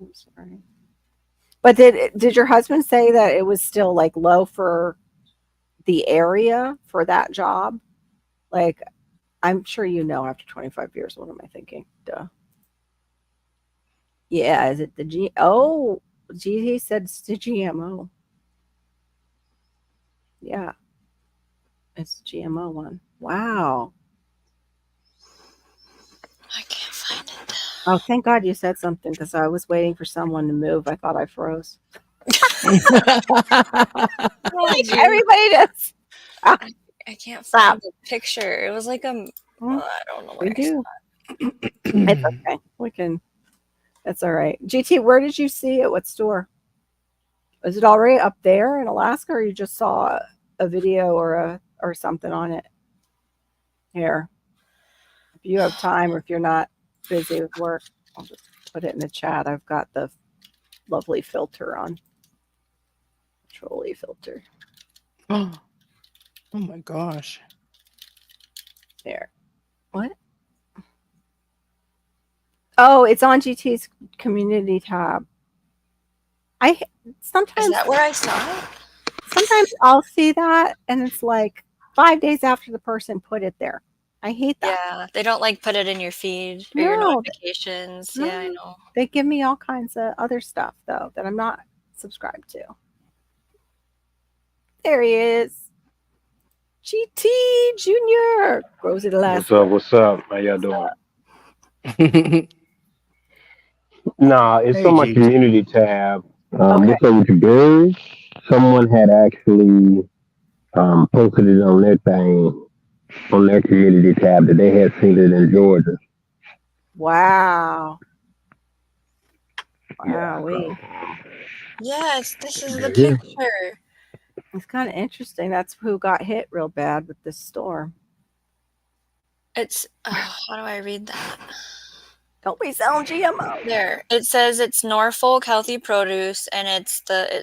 I'm sorry. But did your husband say that it was still like low for the area for that job? Like, I'm sure after 25 years, what am I thinking? Duh. Yeah, is it the G? Oh, he said it's the GMO. Yeah. It's the GMO one. Wow. I can't find it. Oh, thank God you said something because I was waiting for someone to move. I thought I froze. Everybody does. I can't find the picture. It was like I don't know where we do. It's okay. We can. That's all right. GT, where did you see it? What store? Is it already up there in Alaska, or you just saw a video or something on it? Here, if you have time, or if you're not busy with work, I'll just put it in the chat. I've got the lovely filter on. Trolley filter. Oh my gosh. There. What? Oh, it's on GT's community tab. Sometimes is that where I saw it? Sometimes I'll see that and it's like 5 days after the person put it there. I hate that. Yeah, they don't put it in your feed or your notifications. No, yeah, I know. They give me all kinds of other stuff though that I'm not subscribed to. There he is. GT Junior. Rosie the last. What's up? How y'all doing? Nah, it's on my community tab. What's up with the birds? Someone had actually posted it on their thing, on their community tab, that they had seen it in Georgia. Wow. Wow. Yes, this is the picture. It's kind of interesting. That's who got hit real bad with this storm. It's how do I read that? Don't be selling GMO. There. It says it's Norfolk Healthy Produce, and it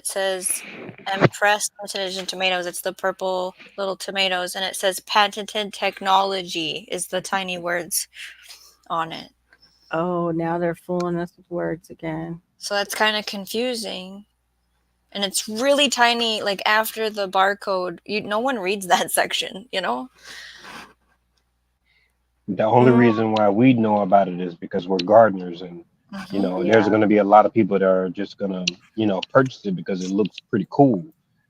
says Empress Intelligent Tomatoes. It's the purple little tomatoes, and it says patented technology is the tiny words on it. Oh, now they're fooling us with words again. So that's kind of confusing. And it's really tiny, like after the barcode. No one reads that section, The only reason why we know about it is because we're gardeners, and there's going to be a lot of people that are just going to purchase it because it looks pretty cool,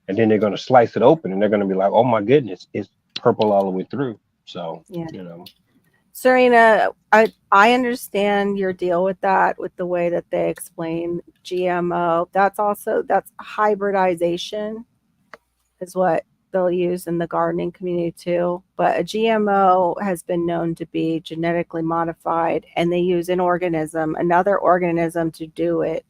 and then they're going to slice it open and they're going to be like, oh my goodness, it's purple all the way through. So Serena, I understand your deal with that, with the way that they explain GMO. That's hybridization is what they'll use in the gardening community too. But a GMO has been known to be genetically modified, and they use another organism to do it.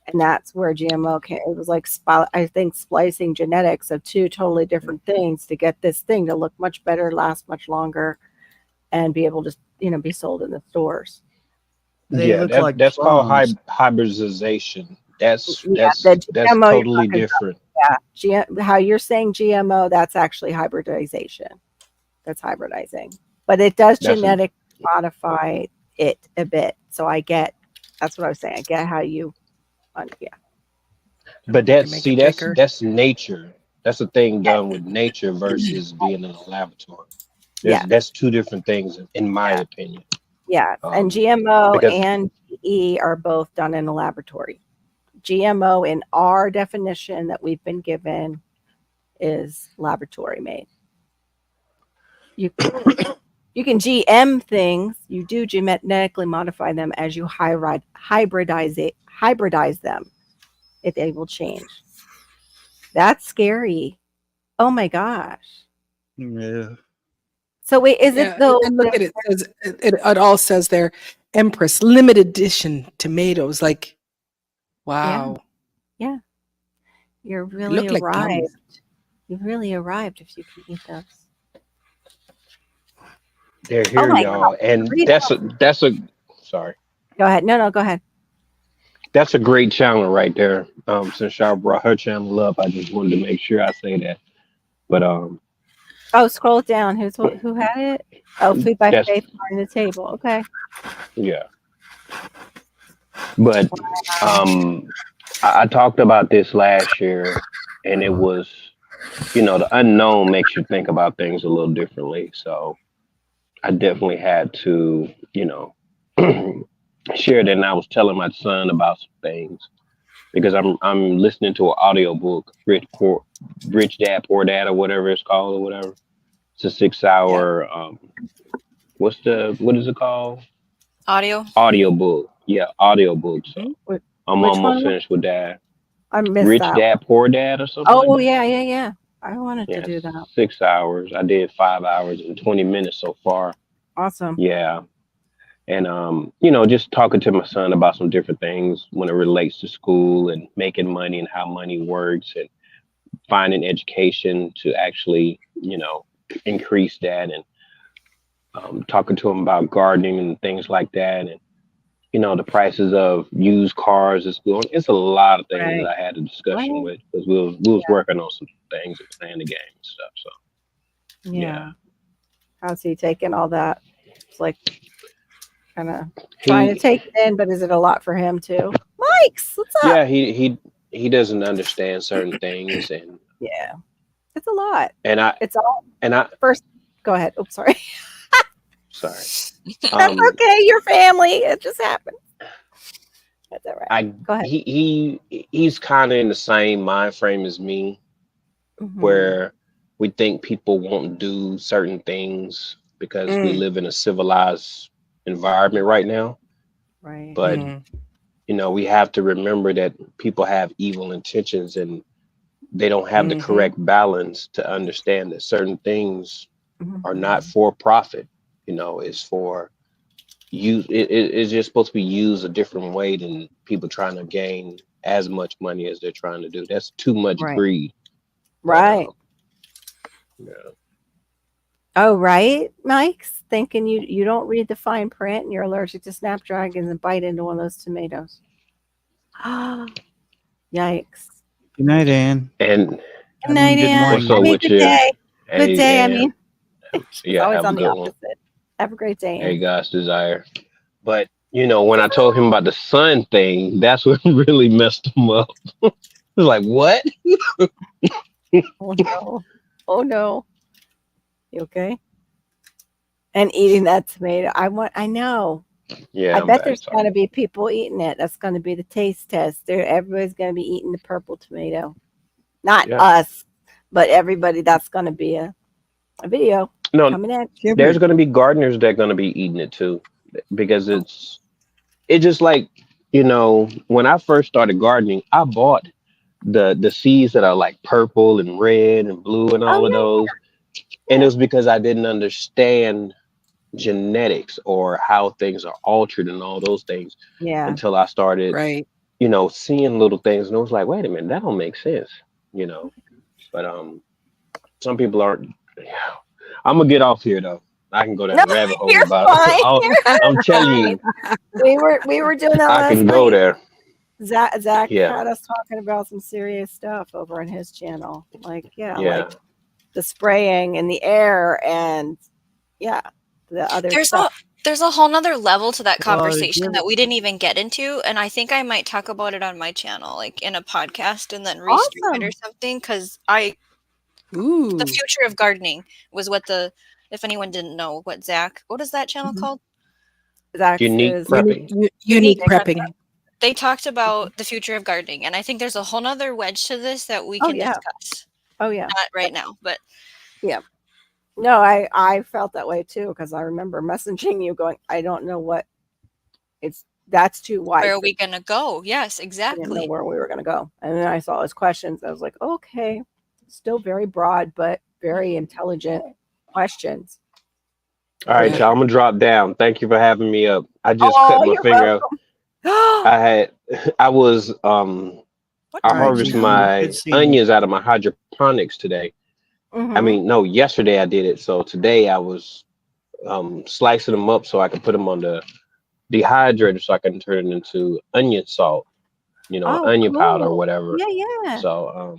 And that's where GMO came. It was like, I think, splicing genetics of two totally different things to get this thing to look much better, last much longer, and be able to, be sold in the stores. They look like that's called clones. hybridization. That's the that's GMO you're totally talking different. Yeah, how you're saying GMO, that's actually hybridization. That's hybridizing, but it does genetically modify it a bit. So that's what I was saying. I get how you, yeah. But that's nature. That's a thing Yes. done with nature versus being in a laboratory. Yeah, That's two different things, in my opinion. yeah. And GMO and GE are both done in a laboratory. GMO, in our definition that we've been given, is laboratory made. You can GM things. You do genetically modify them as you hybridize them. They will change. That's scary. Oh my gosh. Yeah. So wait, is it though? And look at it. It all says there, Empress limited edition tomatoes. Like, wow. Yeah. You're really arrived. You really arrived if you can eat those. They're here, y'all, and that's a. Sorry. Go ahead. No, go ahead. That's a great channel right there. Since y'all brought her channel up, I just wanted to make sure I say that. But scroll it down. Who had it? Oh, Food by Faith on the table. Okay. Yeah. But I talked about this last year, and it was, the unknown makes you think about things a little differently. So I definitely had to, share that. And I was telling my son about some things because I'm listening to an audiobook, Rich Dad Poor Dad, or whatever it's called, or whatever. It's a 6-hour. What is it called? Audiobook. Yeah, audiobook. So I'm almost finished with that. I missed Rich that. Dad Poor Dad or something. Oh, like that. yeah. I wanted to do that. 6 hours. I did 5 hours and 20 minutes so far. Awesome. Yeah. And just talking to my son about some different things when it relates to school and making money and how money works and finding education to actually, increase that, and talking to him about gardening and things like that, and the prices of used cars is going. It's a lot of things that I had a discussion with because we was working on some things and playing the game and stuff. So yeah. How's he taking all that? It's like kind of trying to take it in, but is it a lot for him too? Mike's, what's up? Yeah, he doesn't understand certain things, and yeah, it's a lot. First, go ahead. Oh, sorry. Sorry. That's okay. Your family. It just happened. That's all right. Go ahead. He's kind of in the same mind frame as me, where we think people won't do certain things because we live in a civilized environment right now. Right. But we have to remember that people have evil intentions and they don't have the correct balance to understand that certain things are not for profit. It's for use. It's just supposed to be used a different way than people trying to gain as much money as they're trying to do. That's too much greed. Right. Yeah. Oh, right, Mike's thinking you don't read the fine print and you're allergic to snapdragons and bite into one of those tomatoes. Yikes. Good night, Ann. And good night, Ann. What's up with good you? day. Good day. Ann. Yeah, always on the opposite. Have a great day, Ann. Hey, God's desire. But when I told him about the sun thing, that's what really messed him up. He was like, "What?" Oh no! Oh no! You okay? And eating that tomato, I know. Yeah, I bet there's going to be people eating it. That's going to be the taste test. Everybody's going to be eating the purple tomato. Not us, but everybody. That's going to be a video coming in. There's going to be gardeners that are going to be eating it too, because it's just like, when I first started gardening, I bought the seeds that are like purple and red and blue and Oh all of yeah, those. And it yeah, was because I didn't understand genetics or how things are altered and all those things yeah. until I started, Right. seeing little things, and it was like, wait a minute, that don't make sense, you know. But some people aren't. I'm gonna get off here though. I can go down No, the rabbit hole you're about fine. all. I'm You're telling fine. you, We were doing that I last can go night. there. Zach Yeah, had us talking about some serious stuff over on his channel. Like, yeah, yeah. like the spraying in the air and yeah, the other stuff. There's a whole nother level to that Well, if conversation you that we didn't even get into, and I think I might talk about it on my channel, like in a podcast, and then restream it or Awesome. something. Because the Ooh. future of gardening was if anyone didn't know what is that channel Mhm. called? Zach's Unique is prepping. Unique Prepping. prepping. They talked about the future of gardening, and I think there's a whole nother wedge to this that we oh can yeah. discuss. Oh yeah. Not right now, but Yeah. No, I felt that way too because I remember messaging you going, I don't know what that's too wide. where are we gonna go? Yes, I didn't know exactly. where we were going to go. And then I saw his questions. I was like, okay, still very broad, but very intelligent questions. All right, Yeah. y'all. I'm gonna drop down. Thank you for having me up. I just cut my You're finger out. welcome. I was I all right, harvested Gigi, my good seeing you. onions out of my hydroponics today. I Mhm. mean, no, yesterday I did it. So today I was slicing them up so I could put them on the dehydrator so I can turn it into onion salt, Oh, onion powder or cool. whatever. Yeah, yeah. So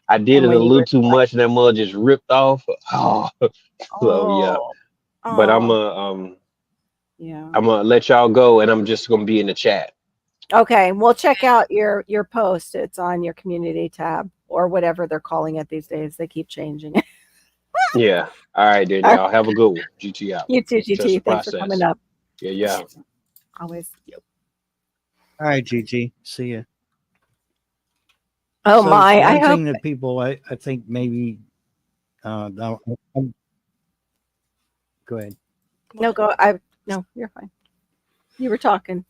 I did And it a when you little were too much, and that mud just ripped off. Oh, so yeah. oh, But oh, yeah. I'm gonna let y'all go, and I'm just gonna be in the chat. Okay, well, check out your post. It's on your community tab or whatever they're calling it these days. They keep changing it. Yeah. All right, then y'all have a good one. GT out. You too, Trust the GT. Thanks for coming process. up. Yeah. Always. All right, Gigi. See ya. Oh So my! I one hope. thing that people, I think maybe, go ahead. No, go. No, you're fine. You were talking.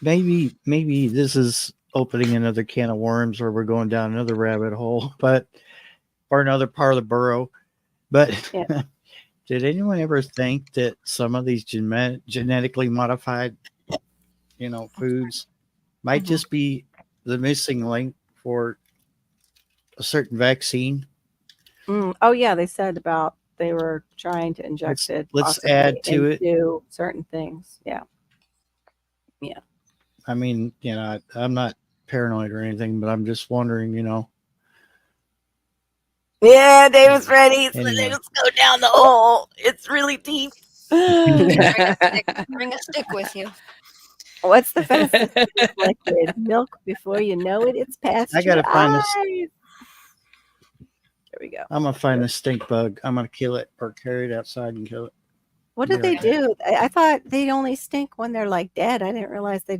Maybe this is opening another can of worms, or we're going down another rabbit hole, or another part of the burrow. But Yeah. did anyone ever think that some of these genetically modified, foods might just be the missing link for a certain vaccine? Oh yeah, they said about they were trying to inject it. Let's possibly add to it. into certain things. Yeah. Yeah. I mean, I'm not paranoid or anything, but I'm just wondering, Yeah, David's ready. So Anyway. let's go down the hole. It's really deep. bring a stick with you. What's the fastest liquid? Milk before you know it, it's past I gotta your find this. eyes. There we go. I'm gonna find the stink bug. I'm gonna kill it or carry it outside and kill it. What do they do? I thought they only stink when they're like dead. I didn't realize they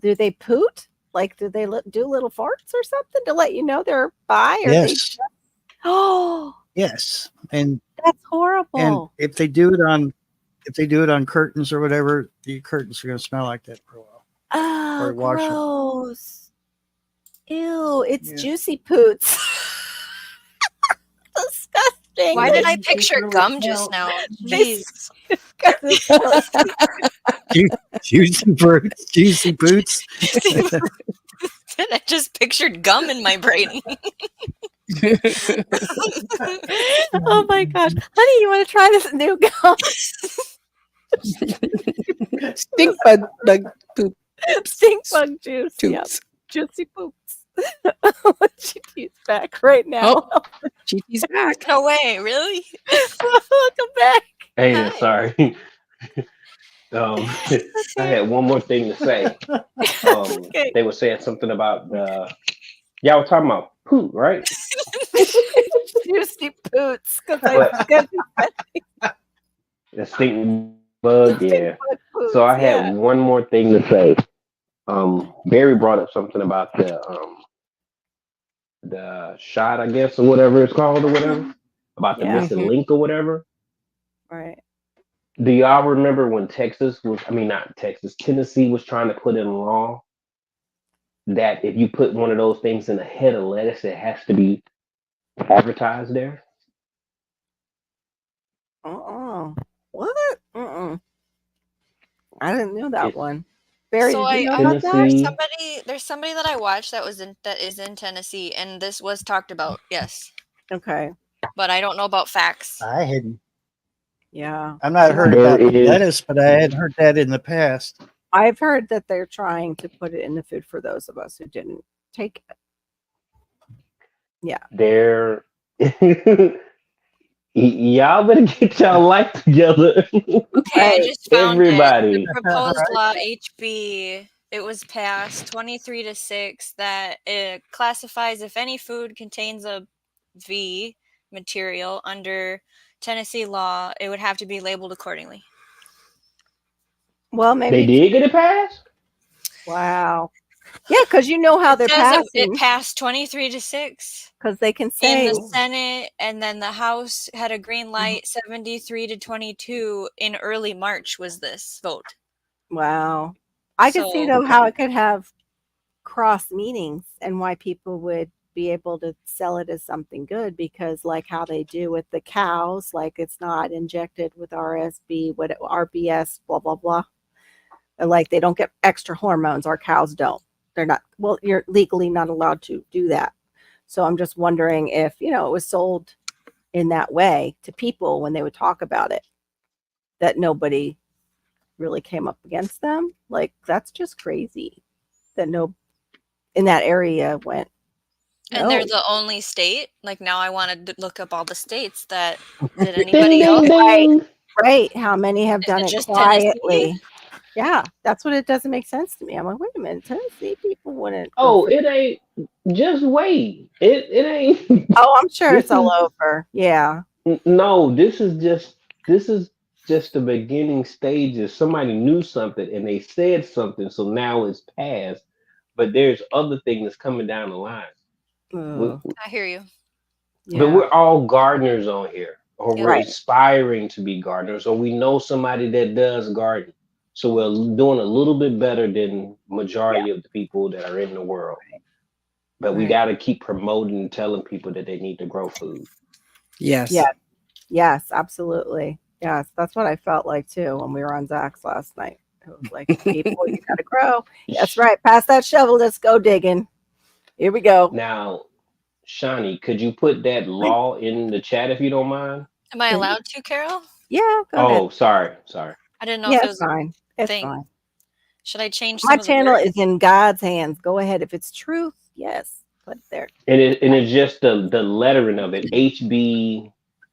do they poot? Like do they do little farts or something to let you know they're by? Or Yes. Oh, Yes. And that's horrible. and if they do it on curtains or whatever, the curtains are gonna smell like that for a while. Oh, or wash it. gross. Ew, it's Yeah. juicy poots. Disgusting. Why did I picture gum just now? They- Jeez. Juicy boots. I just pictured gum in my brain. Oh my gosh. Honey, you want to try this new gum? Stink bug poop Stink bug juice. Yep. tubes. Juicy poops. GT's back right now. Oh, GT's back. No way, really? Welcome back. Hey, Hi. sorry. I had one more thing to say. Okay. They were saying something about y'all were talking about poop, right? Juicy poots. But- The stink bug, yeah. So I had one more thing to say. Barry brought up something about the shot, I guess, or whatever it's called, or whatever, about the Yeah. missing link or whatever. Right. Do y'all remember when Tennessee was trying to put in law that if you put one of those things in a head of lettuce, it has to be advertised there. What? I didn't know that It's one. Barry, So did you know about that? Tennessee. there's somebody that I watched that is in Tennessee, and this was talked about. Yes, Okay. but I don't know about facts. I hadn't. Yeah. I'm not heard There about the is lettuce, but I had heard that in the past. I've heard that they're trying to put it in the food for those of us who didn't take it. Yeah. there. Y'all better get y'all life together. Okay, I just found it. Everybody. Proposed Right. law HB. It was passed 23-6 that it classifies if any food contains a V material under Tennessee law, it would have to be labeled accordingly. Well, maybe They did get it passed? Wow. Yeah, because you know how they're It passing. passed 23-6 Because they can in say, the Senate, and then the House had a green light 73-22 in early March was this vote. wow. I could see, So- though, how it could have cross meanings and why people would be able to sell it as something good, because like how they do with the cows, like it's not injected with RBS, blah, blah, blah. And like they don't get extra hormones. Our cows don't. They're not, well, you're legally not allowed to do that. So I'm just wondering if, it was sold in that way to people when they would talk about it, that nobody really came up against them. Like, that's just crazy that in that area went. And they're No. the only state. Like now I wanted to look up all the states that did Ding, anybody ding, else. ding. Right. How many have Is done it it just quietly? Tennessee? Yeah. That's what it doesn't make sense to me. I'm like, wait a minute. Tennessee people wouldn't. Oh, it ain't. Just wait. It ain't. Oh, I'm sure This it's all is over. Yeah. no. This is just the beginning stages. Somebody knew something and they said something, so now it's passed. But there's other things coming down the line. Ugh. I hear you. But Yeah. we're all gardeners on here, or we're Right. aspiring to be gardeners, or we know somebody that does garden. So we're doing a little bit better than majority of the people that are in the world. But we Right. got to keep promoting and telling people that they need to grow food. Yes. Yeah. Yes, absolutely. Yes, that's what I felt like too when we were on Zach's last night. It was like, people, you gotta grow. That's right. Pass that shovel. Let's go digging. Here we go. Now, Shani, could you put that law in the chat if you don't mind? Am I allowed to, Carol? Yeah, go ahead. Oh, sorry. I didn't know Yeah, if it it's was a fine. It's thing. fine. Should I change My some of the channel words? is in God's hands. Go ahead. If it's truth, yes, put it there. And it's just the lettering of it. HB.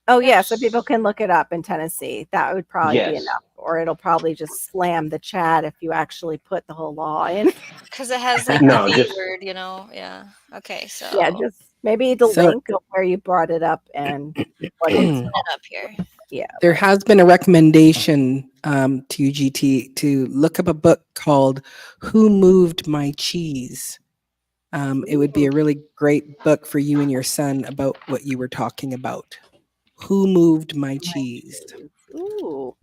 Oh, yeah. So people can look it up in Tennessee. That would probably be Yes. enough. Or it'll probably just slam the chat if you actually put the whole law in. Because it has like No, the V just word, Yeah. Okay, so Yeah, just maybe the So- link of where you brought it up and what it's put it up here. yeah. There has been a recommendation to UGT to look up a book called Who Moved My Cheese? It would be a really great book for you and your son about what you were talking about. Who Moved My Cheese? Ooh.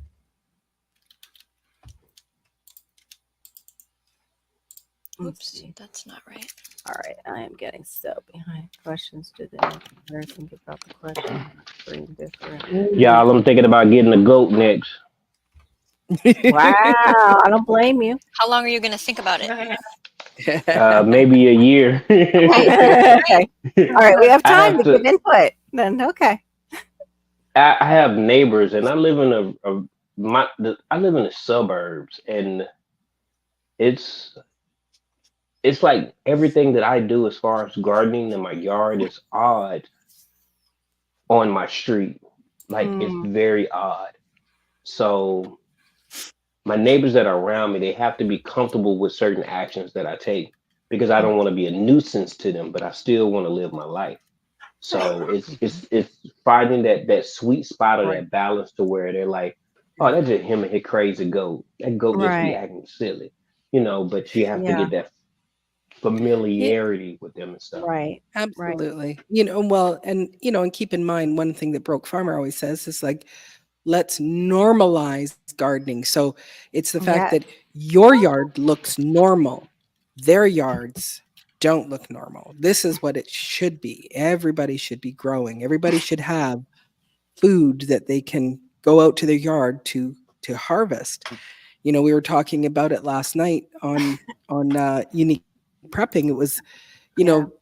Oops, that's not right. All right, I am getting so behind. Questions to the next think about the question. Three different. y'all, I'm thinking about getting a goat next. Wow, I don't blame you. How long are you going to think about it? Maybe a year. Okay. All right, we have I time have to to- give input. Then okay. I have neighbors, and I live in I live in the suburbs, and it's like everything that I do as far as gardening in my yard is odd on my street. Like it's very odd. So my neighbors that are around me, they have to be comfortable with certain actions that I take because I don't want to be a nuisance to them, but I still want to live my life. So it's finding that sweet spot or that balance to where they're like, oh, that's just him and his crazy goat. That goat just be Right. acting silly, but you have to Yeah. get that familiarity with them and stuff. Right. Absolutely. Well, and keep in mind, one thing that Broke Farmer always says is like, let's normalize gardening. So it's the fact Yeah. that your yard looks normal. their yards don't look normal. This is what it should be. Everybody should be growing. Everybody should have food that they can go out to their yard to harvest. You know, we were talking about it last night on unique prepping. It was, you know,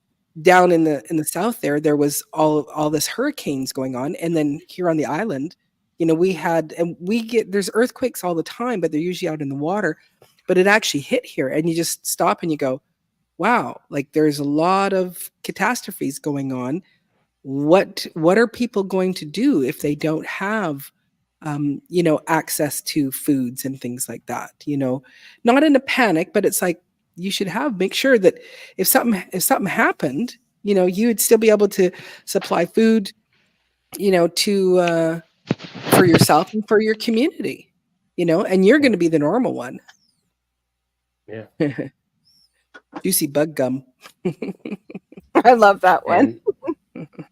down in the south there was all this hurricanes going on, and then here on the island, you know, there's earthquakes all the time, but they're usually out in the water. But it actually hit here, and you just stop and you go, wow, like there's a lot of catastrophes going on. What are people going to do if they don't have you know, access to foods and things like that? You know, not in a panic, but it's like you should make sure that if something happened, you know, you would still be able to supply food, you know, to for yourself and for your community, you know, and you're going to be the normal one. Yeah. Juicy bug gum. I love that one.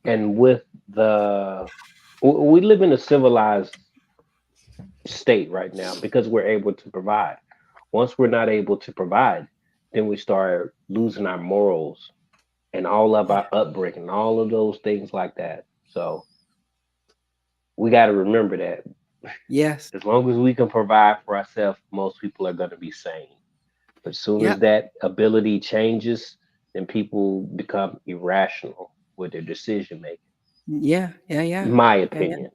And with we live in a civilized state right now because we're able to provide. Once we're not able to provide, then we start losing our morals and all of our upbringing, all of those things like that. So we got to remember that. Yes. As long as we can provide for ourselves, most people are going to be sane. But as soon as that ability changes, then people become irrational with their decision making. Yeah. My opinion.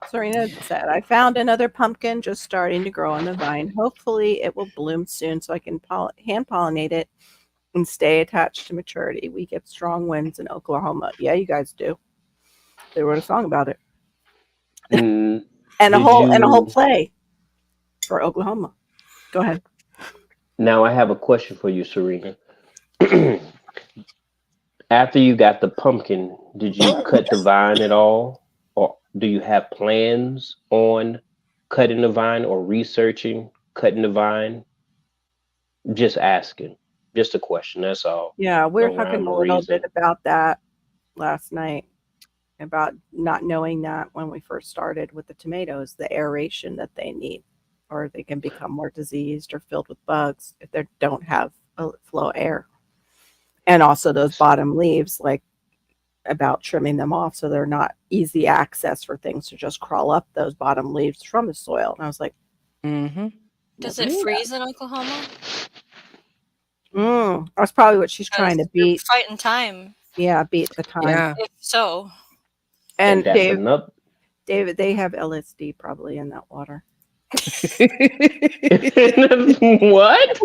Serena said, I found another pumpkin just starting to grow on the vine. Hopefully it will bloom soon so I can hand pollinate it and stay attached to maturity. We get strong winds in Oklahoma. Yeah, you guys do. They wrote a song about it. And a whole play for Oklahoma. Go ahead. Now I have a question for you, Serena. After you got the pumpkin, did you cut the vine at all? Or do you have plans on cutting the vine or researching cutting the vine? Just asking. Just a question, that's all. Yeah, we were No talking rhyme a or little reason. bit about that last night, about not knowing that when we first started with the tomatoes, the aeration that they need, or they can become more diseased or filled with bugs if they don't have a flow of air. And also those bottom leaves, like about trimming them off so they're not easy access for things to just crawl up those bottom leaves from the soil. And I was like, does it freeze in Oklahoma? That's probably what she's trying to beat. Fighting time. Yeah, beat the time. Yeah. If so. And that's David, they have LSD probably in that water. What?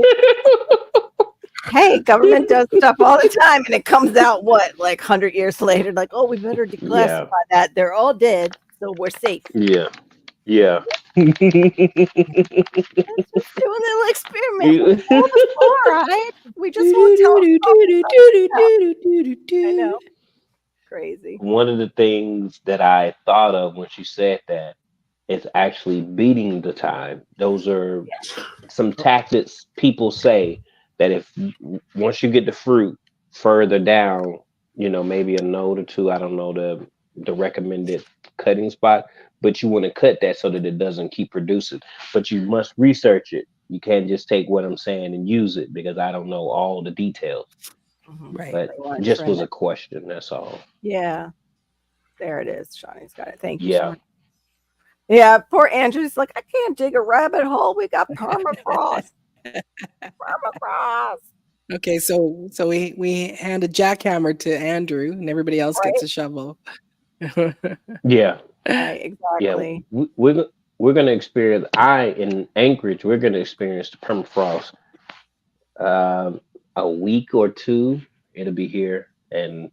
Hey, government does stuff all the time, and it comes out like 100 years later, like, oh, we better declassify that. They're all dead, so we're safe. Yeah. Let's just do a little experiment. All right, we just won't tell them. I know. Crazy. One of the things that I thought of when she said that is actually beating the time. Those are some tactics people say that if once you get the fruit further down, you know, maybe a node or two, I don't know the recommended cutting spot, but you want to cut that so that it doesn't keep producing. But you must research it. You can't just take what I'm saying and use it because I don't know all the details. Right. But just was a question, that's all. Yeah. There it is. Shawnee's got it. Thank you, Shawnee. Yeah, poor Andrew's like, I can't dig a rabbit hole. We got permafrost. Permafrost. Okay, so we hand a jackhammer to Andrew, and everybody else gets a shovel. Yeah. Right, exactly. Yeah, we're gonna experience. In Anchorage, we're gonna experience the permafrost. A week or two, it'll be here, and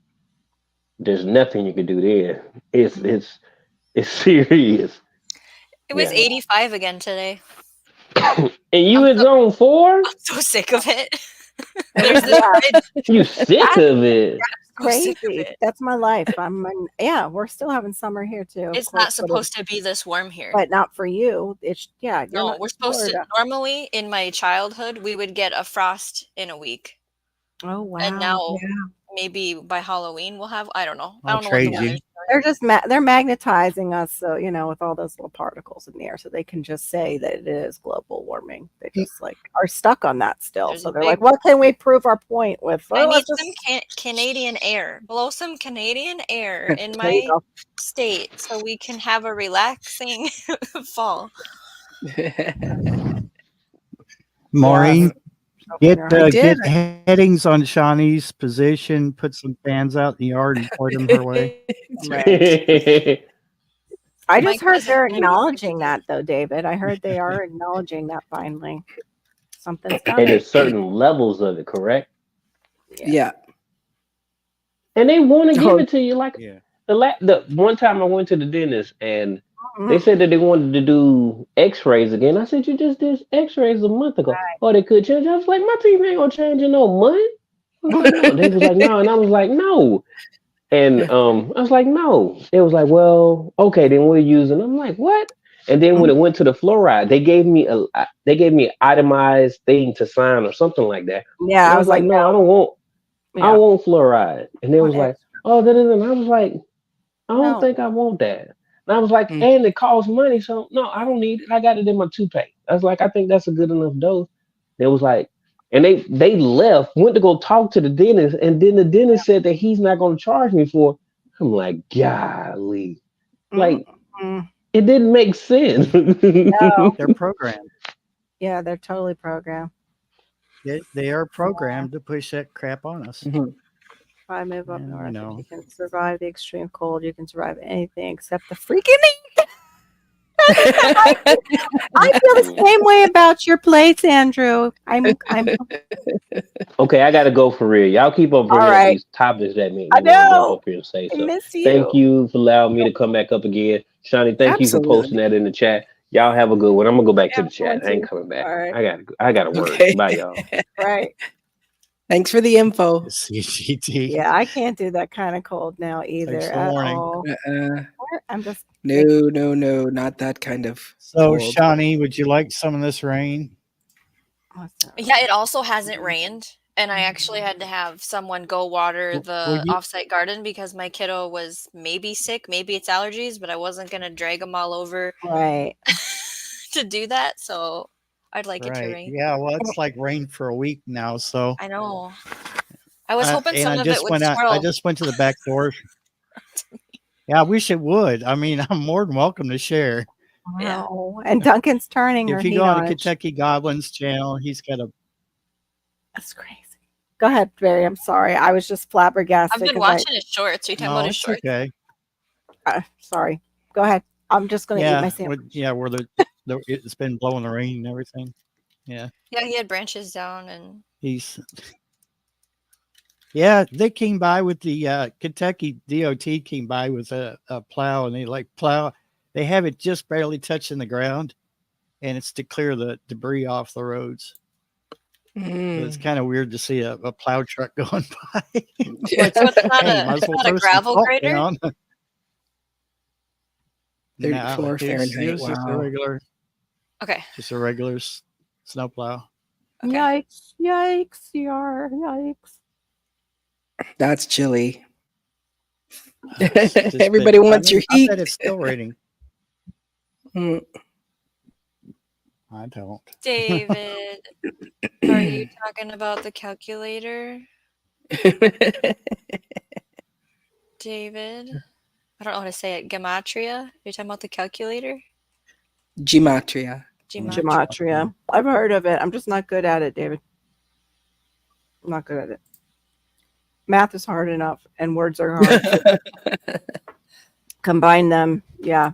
there's nothing you can do there. It's serious. It was 85 again today. And you in zone 4? I'm so sick of it. You sick of it? Crazy. That's my life. We're still having summer here too. It's not supposed to be this warm here. But not for you. It's no, we're supposed to normally in my childhood we would get a frost in a week. Oh wow. And now maybe by Halloween we'll have, I don't know. I don't know what the weather's They're just they're magnetizing us, so with all those little particles in the air, so they can just say that it is global warming. They just are stuck on that still. There's So a they're big- like, what can we prove our point with? I Well, need let's some Canadian air. Blow some Canadian air in There you my go. state so we can have a relaxing fall. Maureen, Open your eyes. get headings on Shawnee's position, put some fans out in the yard, and point them her way. Right. I My just heard cousin they're and I acknowledging that, though, David. I heard they are acknowledging that finally. Something's And coming. there's certain levels of it, correct? Yeah. And they want to give Oh, it to you. Like Yeah. the one time I went to the dentist and they Mm, said that they wanted to do X-rays again. I said, you just did X-rays a month ago. Oh, they could change. I was like, my teeth ain't gonna change in no month. I was like, no. They was like, no, and I was like, no. And I was like, no. It was like, well, okay, then we're using. I'm like, what? And then when it went to the fluoride, they gave me an itemized thing to sign or something like that. Yeah, And I I was was like, like, no, I don't want. I yeah. don't want fluoride. And they was like, oh, and I was like, I don't No. think I want that. And I was like, Mm. and it costs money, so no, I don't need it. I got it in my toupee. I was like, I think that's a good enough dose. It was like, and they left, went to go talk to the dentist, and then the dentist said that he's not going to charge me for. I'm like, golly, like Mm. it didn't make sense. No. They're programmed. Yeah, they're totally programmed. They are programmed to push that crap on us. Mhm. If I move up And, north, you know. if you can survive the extreme cold, you can survive anything except the freaking heat. I feel the same way about your place, Andrew. I'm Okay, I gotta go for real. Y'all keep on bringing All up right. these topics that make I me want to know. go up here and say I so. miss you. Thank you for allowing me to come back up again, Shawnee. Thank you for posting that in the chat. Y'all have a good one. I'm gonna go back to the chat. I ain't coming back. All right. I gotta work. Okay. Bye, y'all. Right. Thanks for the info. CGT. Yeah, I can't do that kind of cold now either Thanks for at warning. all. I'm just No, not that kind of. So, cold. Shawnee, would you like some of this rain? Yeah, it also hasn't rained. And I actually had to have someone go water the offsite garden because my kiddo was maybe sick, maybe it's allergies, but I wasn't going to drag him all over right to do that. So I'd like it to Right. rain. Yeah, well, it's like rain for a week now, so. I know. I was hoping and some I of it just would went out. I swirl. just went to the back door. Yeah, I wish it would. I mean, I'm more than welcome to share. Wow. And Duncan's turning her If you heat go on on. Kentucky Goblin's channel, he's got a. That's crazy. Go ahead, Barry. I'm sorry. I was just flabbergasted. I've been watching his shorts. Are you talking about his shorts? Okay. Sorry. Go ahead. I'm just going to eat my sandwich. Where it's been blowing the rain and everything. Yeah. Yeah, he had branches down and Yeah, they came by with the Kentucky DOT came by with a plow, and they plow. They have it just barely touching the ground, and it's to clear the debris off the roads. So it's kind of weird to see a plow truck going by. So it's not a gravel grader? No, 34 Fahrenheit. It was just a regular. Okay. Just a regular snow plow. Okay. Yikes! Yikes! That's chilly. Everybody wants your heat. I bet it's still raining. Mm. I don't. David, are you talking about the calculator? David? I don't know how to say it. Gematria? You're talking about the calculator? Gematria. Gematria. I've heard of it. I'm just not good at it, David. I'm not good at it. Math is hard enough, and words are hard. Combine them, yeah.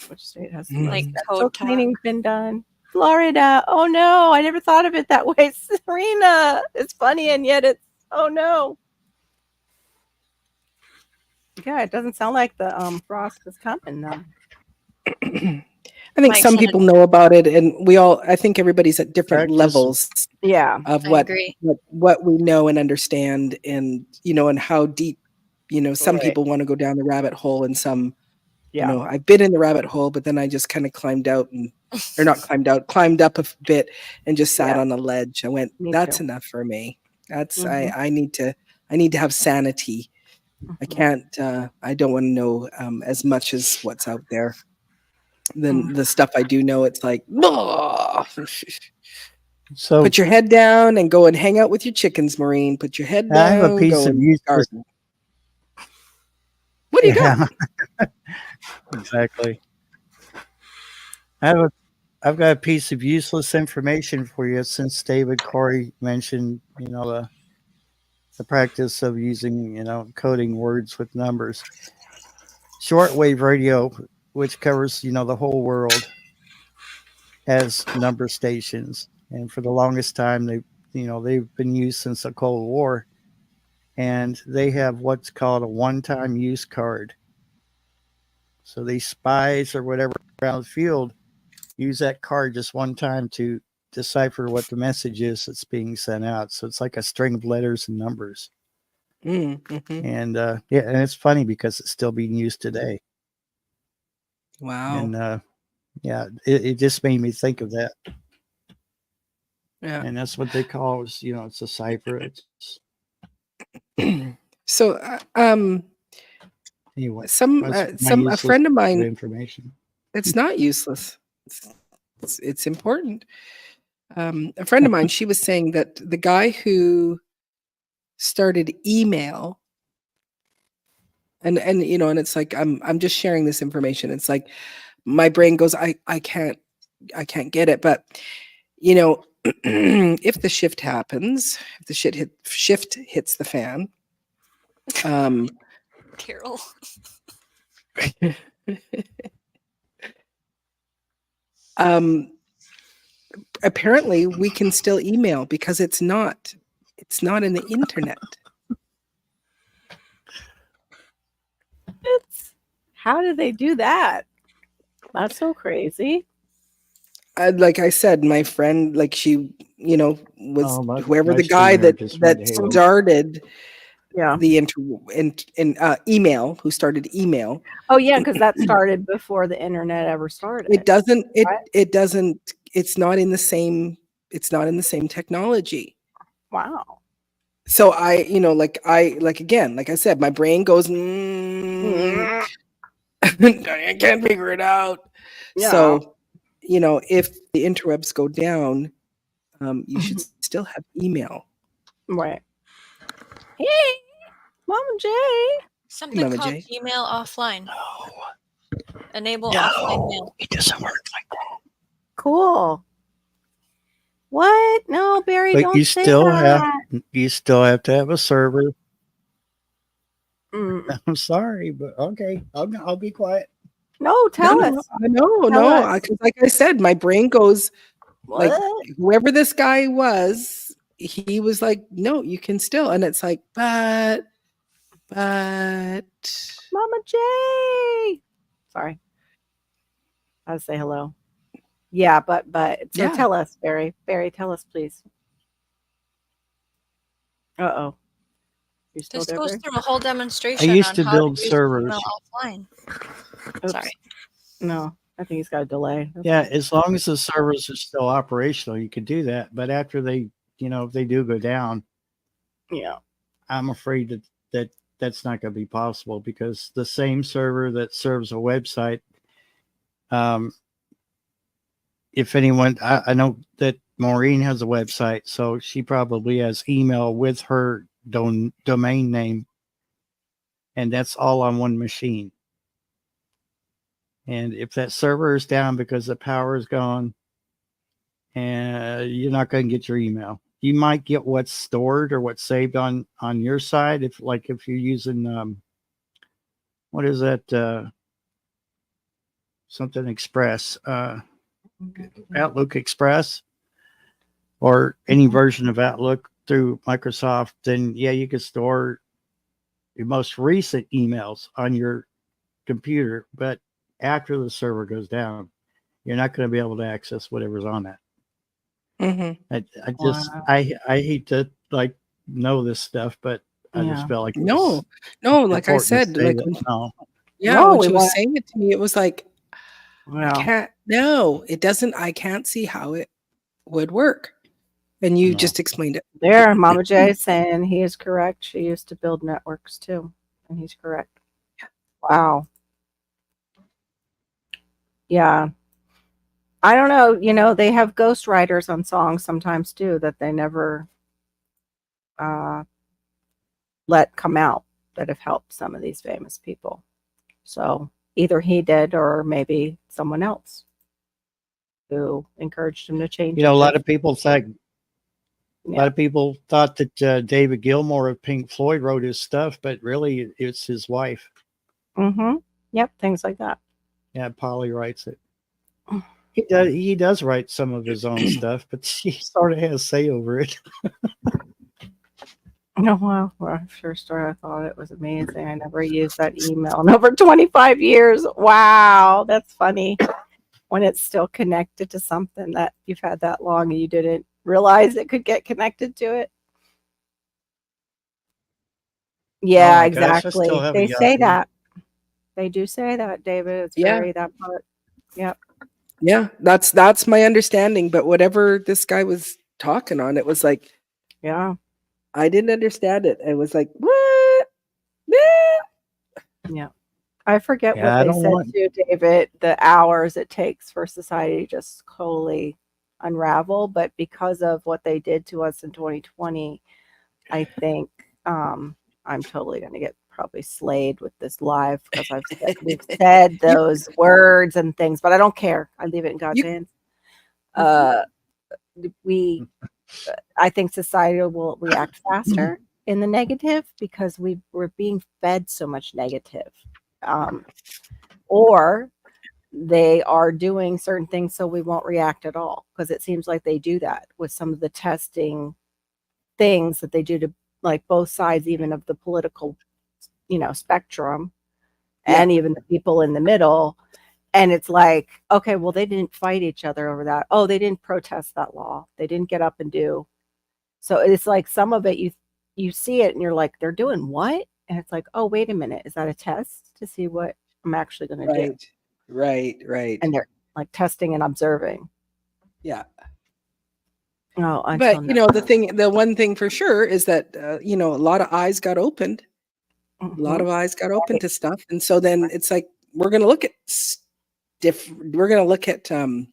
Which state has like code cleaning's been done? Florida. Oh no, I never thought of it that way. Serena. It's funny, and yet it's oh no. Yeah, it doesn't sound like the frost is coming though. I think some people know about it, and I think everybody's at different levels of what we know and understand, and and how deep, some people want to go down the rabbit hole, and some I've been in the rabbit hole, but then I just kind of climbed up a bit and just sat on a ledge. I went, that's enough for me. That's I need to have sanity I can't. I don't want to know as much as what's out there. Then the stuff I do know, it's like, So put your head down and go and hang out with your chickens, Maureen. Put your head I have a down, piece go of and useless. garden. What do you got? Exactly. I've got a piece of useless information for you since David Corey mentioned, the practice of using, coding words with numbers. Shortwave radio, which covers, the whole world, has number stations. And for the longest time, they've been used since the Cold War. And they have what's called a one-time use card. So these spies or whatever around the field use that card just one time to decipher what the message is that's being sent out. So it's like a string of letters and numbers. Mm-hmm. And and it's funny because it's still being used today. Wow. And it just made me think of that. Yeah. And that's what they call it. It's a cipher. It's so anyway. A friend of mine. Information. It's not useless. It's important. A friend of mine, she was saying that the guy who started email, and it's like I'm just sharing this information. It's like my brain goes, I can't get it, but if the shift happens, if the shift hits the fan, Carol. Apparently we can still email because it's not in the internet. How did they do that? That's so crazy. Like I said, my friend, like she, was whoever my the guy that streamer started the email, who started email. Oh yeah, because that started before the internet ever started. It doesn't. Right? It doesn't. It's not in the same. It's not in the same technology. Wow. So like I said, my brain goes. I can't figure it out. Yeah. So, if the interwebs go down, you should still have email. Right. Hey, Mama J. Something Mama called J. Gmail offline. Enable No, offline mail. it doesn't work like that. Cool. What? No, Barry, But don't you say still that. have to have a server. Mm. I'm sorry, but okay, I'll be quiet. No, tell us. No, because like I said, my brain goes, What? like, whoever this guy was, he was like, no, you can still. And it's like, but Mama J. Sorry. I'll say hello. Yeah, but so tell us, Barry. Barry, tell us, please. Uh-oh. You still This there, goes Barry? through a whole demonstration. I used on to how build use servers. email offline. Oops. Sorry. No, I think he's got a delay. Yeah, as long as the servers are still operational, you can do that. But after they, if they do go down, Yeah. I'm afraid that's not going to be possible because the same server that serves a website, if anyone, I know that Maureen has a website, so she probably has email with her domain name, and that's all on one machine. And if that server is down because the power is gone, and you're not going to get your email. You might get what's stored or what's saved on your side. If you're using what is that? Something Express, Outlook Express, or any version of Outlook through Microsoft, then yeah, you can store your most recent emails on your computer. But after the server goes down, you're not going to be able to access whatever's on that. I hate to know this stuff, but I just felt like no, like I said, like when she was saying it to me, it was like, it doesn't. I can't see how it would work, and you just explained it. There, Mama J saying he is correct. She used to build networks too. and he's correct. Wow. Yeah. I don't know. You know, they have ghostwriters on songs sometimes too that they never let come out that have helped some of these famous people. So either he did or maybe someone else who encouraged him to change. A lot of people thought that David Gilmour of Pink Floyd wrote his stuff, but really it's his wife. Mm-hmm. Yep, things like that. Yeah, Polly writes it. He does write some of his own stuff, but she sort of has say over it. Oh, well, I sure started. I thought it was amazing. I never used that email in over 25 years. Wow, that's funny. When it's still connected to something that you've had that long and you didn't realize it could get connected to it. Yeah, Oh gosh, exactly. They say that. They do say that, David. It's very that part. Yep. Yeah, that's my understanding. But whatever this guy was talking on, it was like, yeah, I didn't understand it. It was like, what? Yeah. I forget what they said too, David, the hours it takes for society to just totally unravel. But because of what they did to us in 2020, I think I'm totally going to get probably slayed with this live because we've said those words and things, but I don't care. I leave it in God's hands. I think society will react faster in the negative because we're being fed so much negative. Or they are doing certain things so we won't react at all, because it seems like they do that with some of the testing things that they do to like both sides, even of the political, spectrum, and even the people in the middle. And it's like, okay, well, they didn't fight each other over that. Oh, they didn't protest that law. They didn't get up and do. So it's like some of it, you see it and you're like, they're doing what? And it's like, oh, wait a minute. Is that a test to see what I'm actually going to do? Right. And they're like testing and observing. Yeah. Oh, but the one thing for sure is that a lot of eyes got opened. A lot of eyes got open to stuff, and so then it's like we're gonna look at we're gonna look at I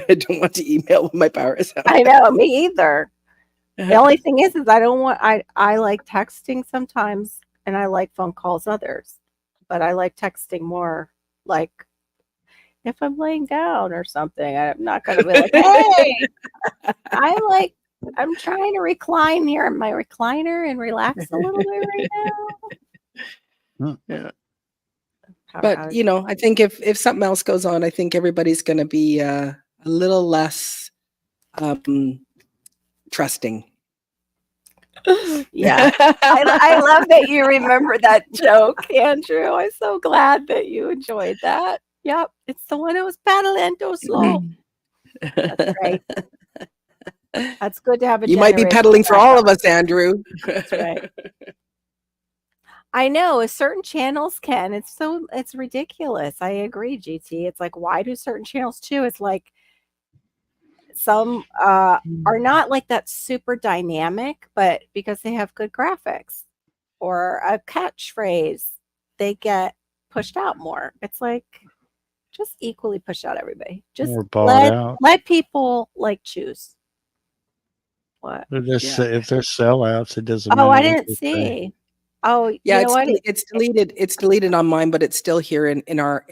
don't want to email when my power is out. I know, me either. The only thing is I don't want I like texting sometimes, and I like phone calls others, but I like texting more, like if I'm laying down or something. I'm not gonna be like, hey, I'm trying to recline here in my recliner and relax a little bit right now. Yeah. But I think if something else goes on, I think everybody's going to be a little less trusting. Yeah, I love that you remember that joke, Andrew. I'm so glad that you enjoyed that. Yep, it's the one that was paddling too slow. That's right. That's good to have a. You might be pedaling for all of us, Andrew. That's right. I know certain channels can. It's ridiculous. I agree, GT. It's like, why do certain channels too? It's like some are not like that super dynamic, but because they have good graphics or a catchphrase, they get pushed out more. It's like just equally push out everybody. Just let people like choose. What? If they're sellouts, it doesn't matter. Oh, I didn't see. Oh, yeah, you know it's deleted. It's deleted on mine, but it's still here in our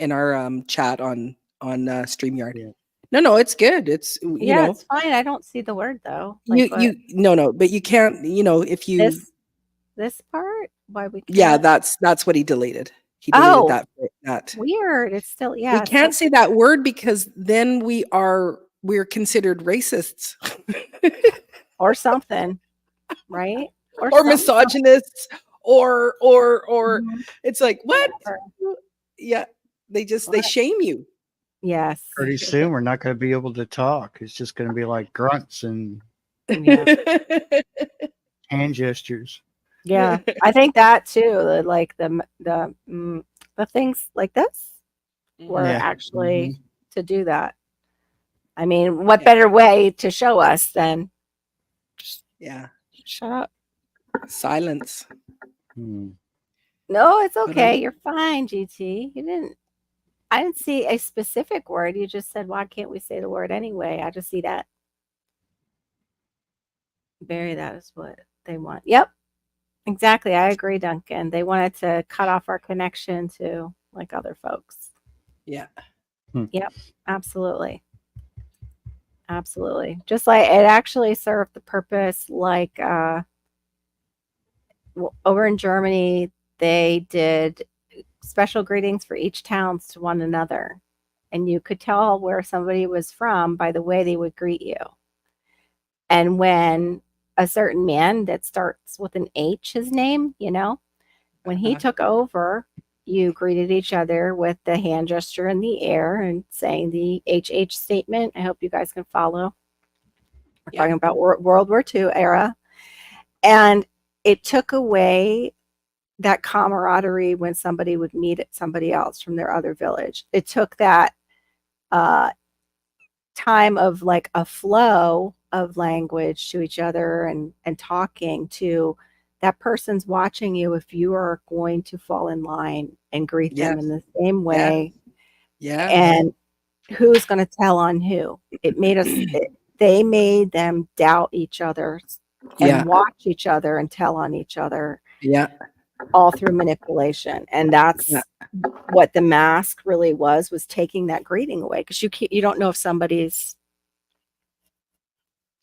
chat on StreamYard. Yeah. No, it's good. It's it's fine. I don't see the word though. Like, but you can't. If you this part, why we can't? Yeah, that's what he deleted. He deleted that. Weird. It's still we can't say that word because then we're considered racists or something, right? Or misogynists. Or it's like what? Yeah, they shame you. Yes. Pretty soon we're not going to be able to talk. It's just going to be like grunts and hand gestures. Yeah, I think that too. Like the things like this were actually to do that. I mean, what better way to show us than shut up, silence. No, it's okay. You're fine, GT. I didn't see a specific word. You just said, why can't we say the word anyway? I just see that. Bury that is what they want. Yep. Exactly. I agree, Duncan. They wanted to cut off our connection to like other folks. Yeah. Yep. Absolutely. Absolutely. Just like it actually served the purpose, like over in Germany, they did special greetings for each towns to one another. And you could tell where somebody was from by the way they would greet you. And when a certain man that starts with an H, his name, when he took over, you greeted each other with the hand gesture in the air and saying the HH statement. I hope you guys can follow. We're talking about World War II era. And it took away that camaraderie when somebody would meet somebody else from their other village. It took that time of like a flow of language to each other and talking to that person's watching you if you are going to fall in line and greet them in the same way. Yeah. And who's going to tell on who? It made us, they made them doubt each other and watch each other and tell on each other. Yeah. All through manipulation. And that's what the mask really was taking that greeting away. Because you don't know if somebody's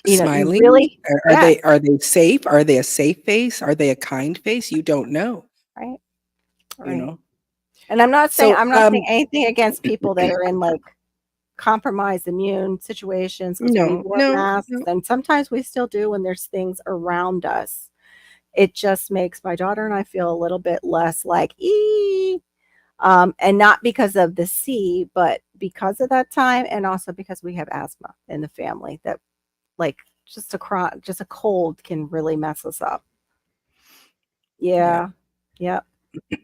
smiling. Really, are they safe? Are they a safe face? Are they a kind face? You don't know. Right. And I'm not saying saying anything against people that are in like compromised immune situations because we wear masks, and sometimes we still do when there's things around us. It just makes my daughter and I feel a little bit less like and not because of the C, but because of that time, and also because we have asthma in the family that like just a cold can really mess us up. Yeah.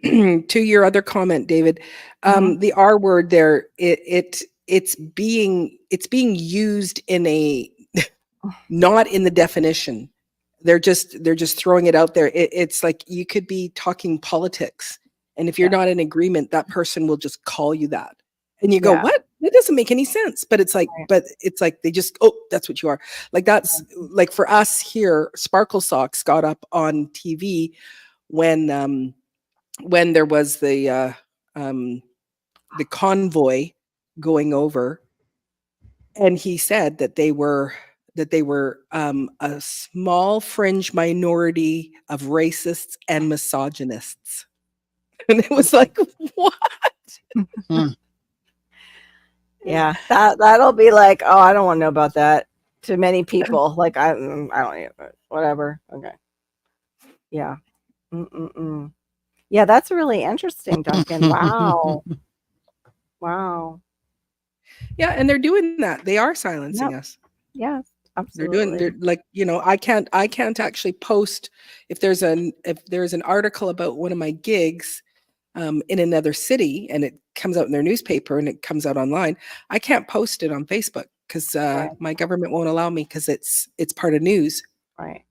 To your other comment, David, the R word there, it's being used in a not in the definition. They're just throwing it out there. It's like you could be talking politics, and if you're not in agreement, that person will just call you that, and you go, "What? That doesn't make any sense." But it's like, they just, "Oh, that's what you are." Like that's like for us here, Sparkle Socks got up on TV when there was the convoy going over, and he said that they were a small fringe minority of racists and misogynists. And it was like, what? Yeah, that'll be like, oh, I don't want to know about that to many people. Like I don't even, whatever. Okay. Yeah. Yeah, that's really interesting, Duncan. Wow. Wow. Yeah, and they're doing that. They are silencing us. Yes, absolutely. They're like, I can't actually post if there's an article about one of my gigs in another city and it comes out in their newspaper and it comes out online. I can't post it on Facebook because my government won't allow me because it's part of news. Right.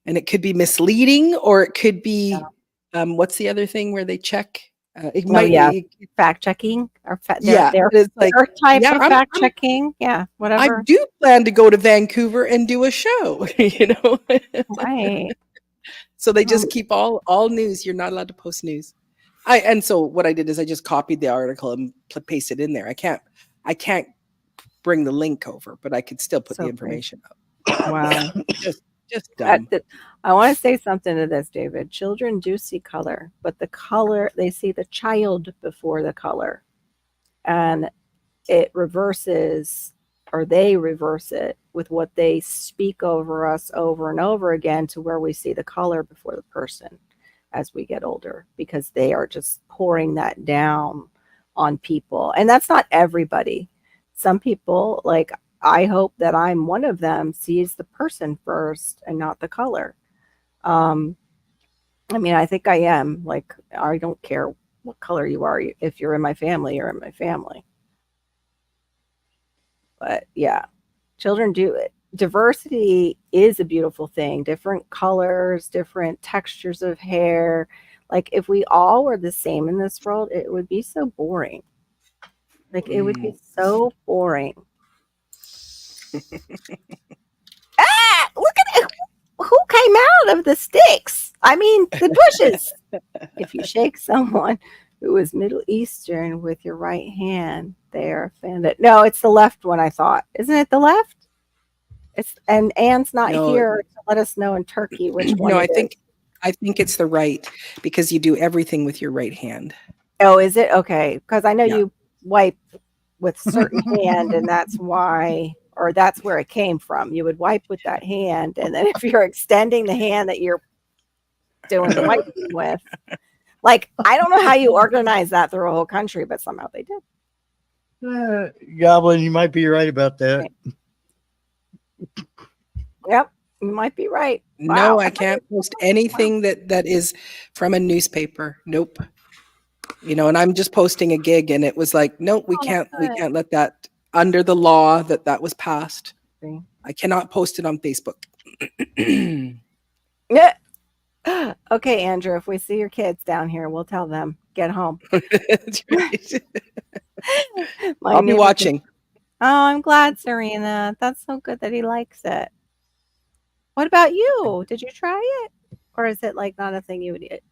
And it could be misleading, or it could be what's the other thing where they check? It might be fact checking or it's like their type of fact checking. Yeah, whatever. I do plan to go to Vancouver and do a show, Right. So they just keep all news. You're not allowed to post news. And so what I did is I just copied the article and pasted it in there. I can't bring the link over, but I could still put the information up. Wow. just dumb. I want to say something to this, David. Children do see color, but the color, they see the child before the color. And it reverses, or they reverse it with what they speak over us over and over again to where we see the color before the person as we get older, because they are just pouring that down on people. And that's not everybody. Some people, like I hope that I'm one of them, sees the person first and not the color. I mean, I think I am. Like, I don't care what color you are. If you're in my family, you're in my family. But yeah, children do it. Diversity is a beautiful thing. Different colors, different textures of hair. Like if we all were the same in this world, it would be so boring. Like it would be so boring. Look at it. Who came out of the sticks? I mean, the bushes. If you shake someone who is Middle Eastern with your right hand, they are offended. No, it's the left one, I thought. Isn't it the left? And Anne's not here to let us know in Turkey which one. No, I think it's the right, because you do everything with your right hand. Oh, is it? Okay. Because I know you wipe with certain hand, and that's why, or that's where it came from. You would wipe with that hand, and then if you're extending the hand that you're doing the wiping with, like, I don't know how you organize that through a whole country, but somehow they did. Goblin, you might be right about that. Yep, you might be right. Wow. No, I can't post anything that is from a newspaper. Nope. You know, and I'm just posting a gig, and it was like, no, we can't let that, under the law that was passed. Okay. I cannot post it on Facebook. Yeah. Okay, Andrew, if we see your kids down here, we'll tell them, get home. That's right. I'll be watching. Oh, I'm glad, Serena. That's so good that he likes it. What about you? Did you try it? Or is it like not a thing you would eat?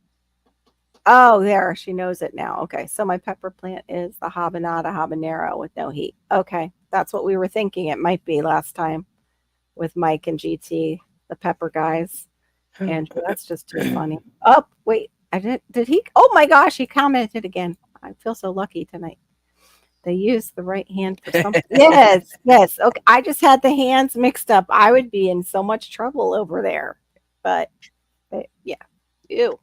Oh, there. She knows it now. Okay. So my pepper plant is the habanero with no heat. Okay. That's what we were thinking it might be last time with Mike and GT, the pepper guys. And that's just too funny. Oh, wait. Did he? Oh my gosh. He commented again. I feel so lucky tonight. They use the right hand for something. Yes. Okay. I just had the hands mixed up. I would be in so much trouble over there. But yeah. Ew.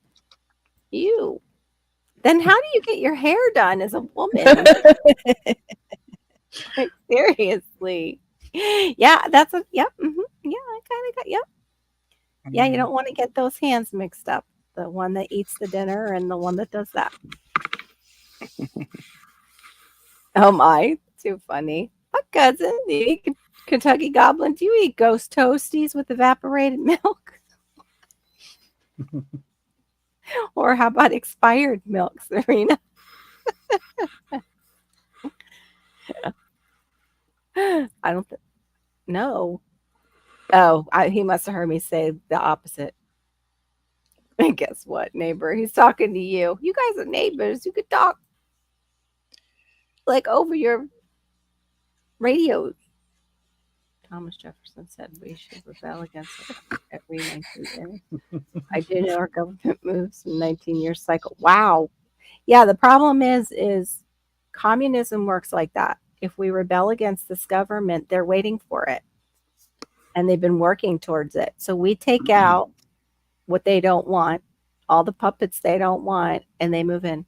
Then how do you get your hair done as a woman? Like, seriously. Yeah, that's a yep. Mm-hmm. Yeah, I kind of got yep. Yeah, you don't want to get those hands mixed up. The one that eats the dinner and the one that does that. Oh my, too funny. What cousin? Do you eat Kentucky Goblin? Do you eat ghost toasties with evaporated milk? Or how about expired milk, Serena? I don't no. Oh, he must have heard me say the opposite. And guess what, neighbor? He's talking to you. You guys are neighbors. You could talk like over your radio. Thomas Jefferson said we should rebel against it every 19 years. I do know our government moves in 19-year cycle. Wow. Yeah, the problem is communism works like that. If we rebel against this government, they're waiting for it. And they've been working towards it. So we take out what they don't want, all the puppets they don't want, and they move in.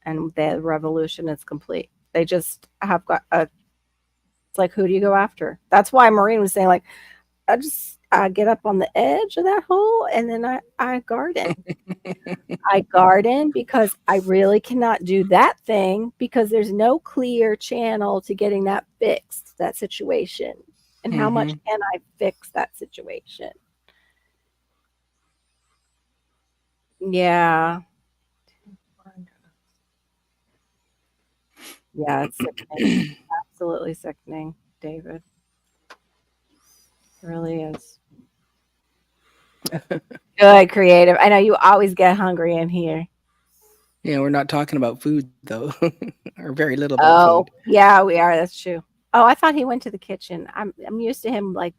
And the revolution is complete. They just have got it's like, who do you go after? That's why Maureen was saying, like, I get up on the edge of that hole and then I garden. I garden because I really cannot do that thing because there's no clear channel to getting that fixed, that situation. And how much can I fix that situation? Yeah. Yeah, it's sickening. Absolutely sickening, David. It really is. Good, creative. I know you always get hungry in here. Yeah, we're not talking about food though, or very little about food. Yeah, we are. That's true. Oh, I thought he went to the kitchen. I'm used to him like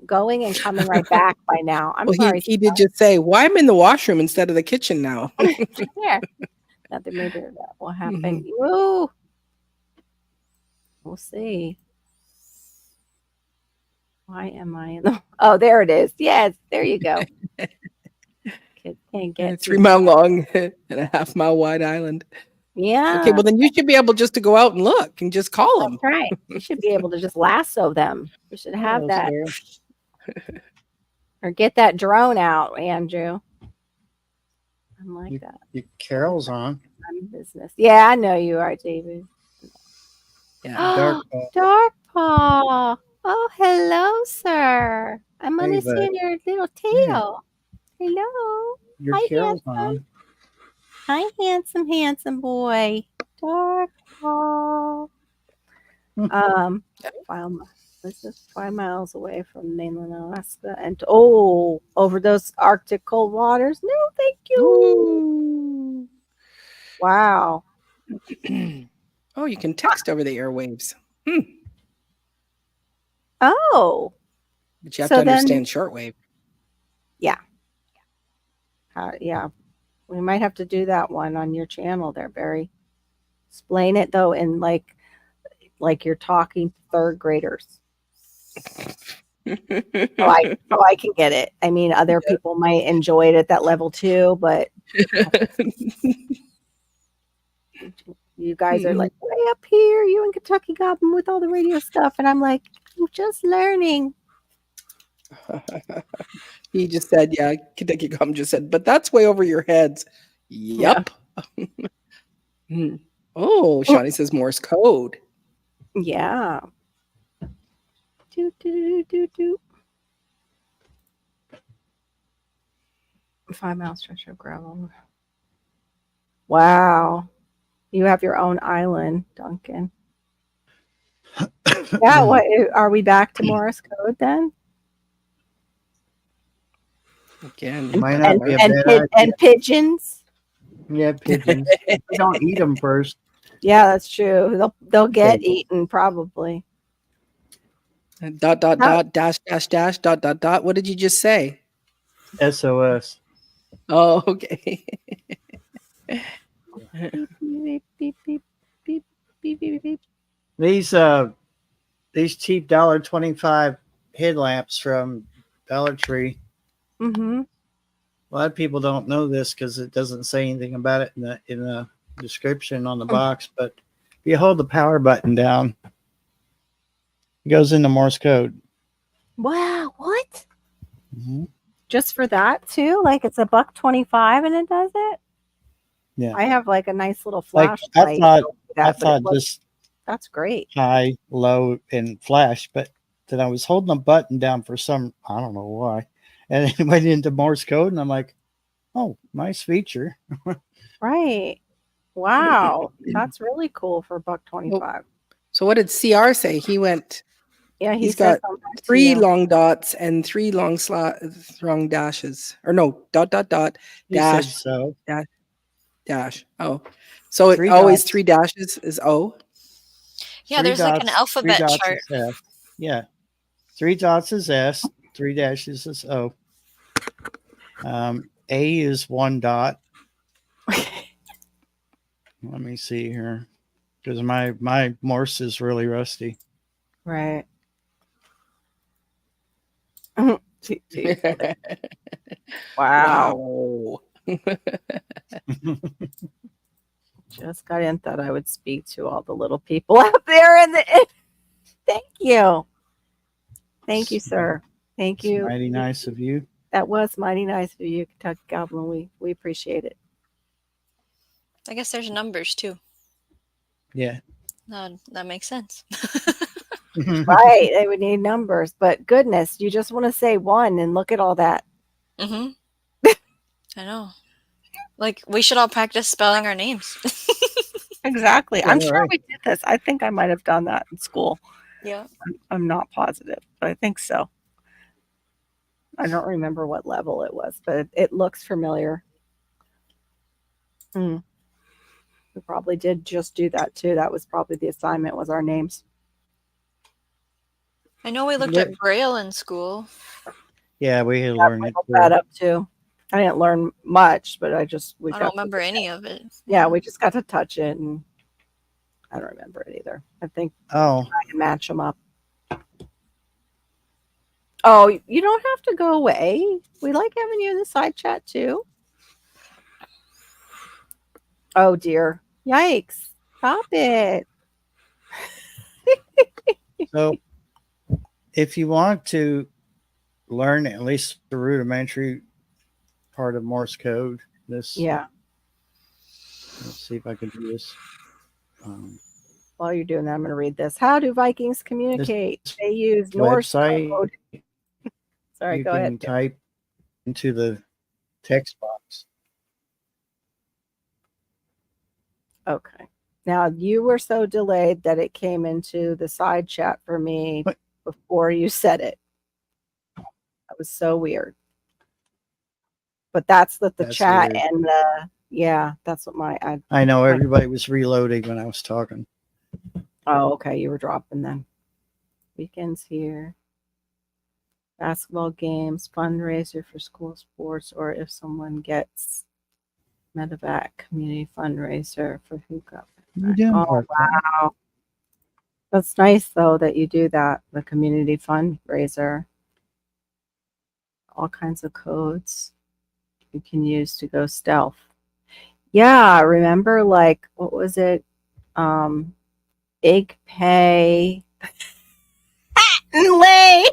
going and coming right back by now. I'm sorry. He did just say, "Why I'm in the washroom instead of the kitchen now?" Yeah, nothing maybe that will happen. Woo. We'll see. Why am I in the? Oh, there it is. Yes, there you go. Kids can't get 3 mile long and a half mile wide island. Yeah. Okay, well then you should be able just to go out and look and just call them. That's right. You should be able to just lasso them. You should have that. Or get that drone out, Andrew. I'm like that. Carol's on. I'm in business. Yeah, I know you are, David. Yeah. Dark Paw. Oh, hello, sir. I'm gonna see your little tail. Hello. Your Hi, Carol's handsome. on. Hi, handsome boy. Dark Paul. This is 5 miles away from mainland Alaska and over those Arctic cold waters. No, thank you. Ooh. Wow. Oh, you can text over the airwaves. Oh. But you have to understand shortwave. Yeah. Yeah. We might have to do that one on your channel there, Barry. Explain it though in like you're talking to third graders. So I can get it. I mean, other people might enjoy it at that level too, but you guys are like way up here, you and Kentucky Goblin with all the radio stuff, and I'm like, I'm just learning. He just said, yeah, Kentucky Goblin just said, but that's way over your heads. Yep. Yeah. Oh, Shawnee says Morse code. Yeah. 5 mile stretch of gravel. Wow. You have your own island, Duncan. Yeah, what are we back to Morse code then? Again. And pigeons. Yeah, pigeons. We don't eat them first. Yeah, that's true. They'll get eaten probably. Dash, dot. What did you just say? SOS. Oh, okay. Beep, beep, beep, beep, beep, beep, beep, beep. These cheap $1.25 headlamps from Dollar Tree. Mm-hmm. A lot of people don't know this because it doesn't say anything about it in the description on the box. But if you hold the power button down, it goes into Morse code. Wow, what? Mm-hmm. Just for that too? Like it's $1.25 and it does it? Yeah. I have like a nice little Like flashlight. I thought just that's great. High, low, and flash, but then I was holding the button down for I don't know why, and it went into Morse code, and I'm like, oh, nice feature. Right. Wow. That's really cool for $1.25. So what did CR say? He went. Yeah, he's got 3 long dots and 3 long dashes. Or no, dot, dash, said so. Dash. Oh. So it always 3 dashes is O? Yeah, there's like an alphabet chart. Yeah. 3 dots is S, 3 dashes is O. A is 1 dot. Let me see here. Because my Morse is really rusty. Right. Wow. Just got in, thought I would speak to all the little people out there thank you. Thank you, sir. Thank you. Mighty nice of you. That was mighty nice of you, Kentucky Goblin. We appreciate it. I guess there's numbers too. Yeah. That makes sense. Right. They would need numbers. But goodness, you just want to say 1 and look at all that. Mm-hmm. I know. Like, we should all practice spelling our names. Exactly. Yeah, I'm sure we did this. I think I might have done that in school. Yeah. I'm not positive, but I think so. I don't remember what level it was, but it looks familiar. We probably did just do that too. That was probably the assignment, was our names. I know we looked at Braille in school. Yeah, we had learned it. That up too. I didn't learn much, but I don't remember any of it. Yeah, we just got to touch it, and I don't remember it either. I think I can match them up. Oh, you don't have to go away. We like having you in the side chat too. Oh dear. Yikes. Stop it. So if you want to learn at least the rudimentary part of Morse code, let's see if I can do this. While you're doing that, I'm going to read this. How do Vikings communicate? They use Norse code. Sorry, go ahead. You can type into the text box. Okay. Now you were so delayed that it came into the side chat for me before you said it. That was so weird. But that's what the chat weird. and that's what I know everybody was reloading when I was talking. Oh, okay. You were dropping then. Weekends here. Basketball games, fundraiser for school sports, or if someone gets medevac, community fundraiser for hookah. Oh, wow. That's nice, though, that you do that, the community fundraiser. All kinds of codes you can use to go stealth. Yeah, remember, like, what was it? Egg pay. Lay.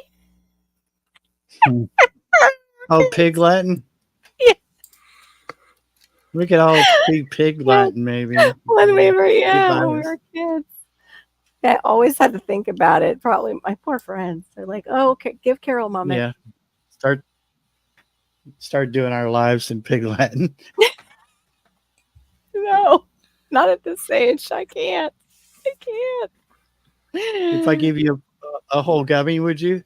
Oh, pig Latin? Yeah. We could all speak pig Latin, maybe. When we were kids. I always had to think about it. Probably my poor friends. They're like, "Oh, okay, give Carol a moment." Yeah. Start doing our lives in pig Latin. No, not at this age. I can't. If I give you a whole gummy, would you?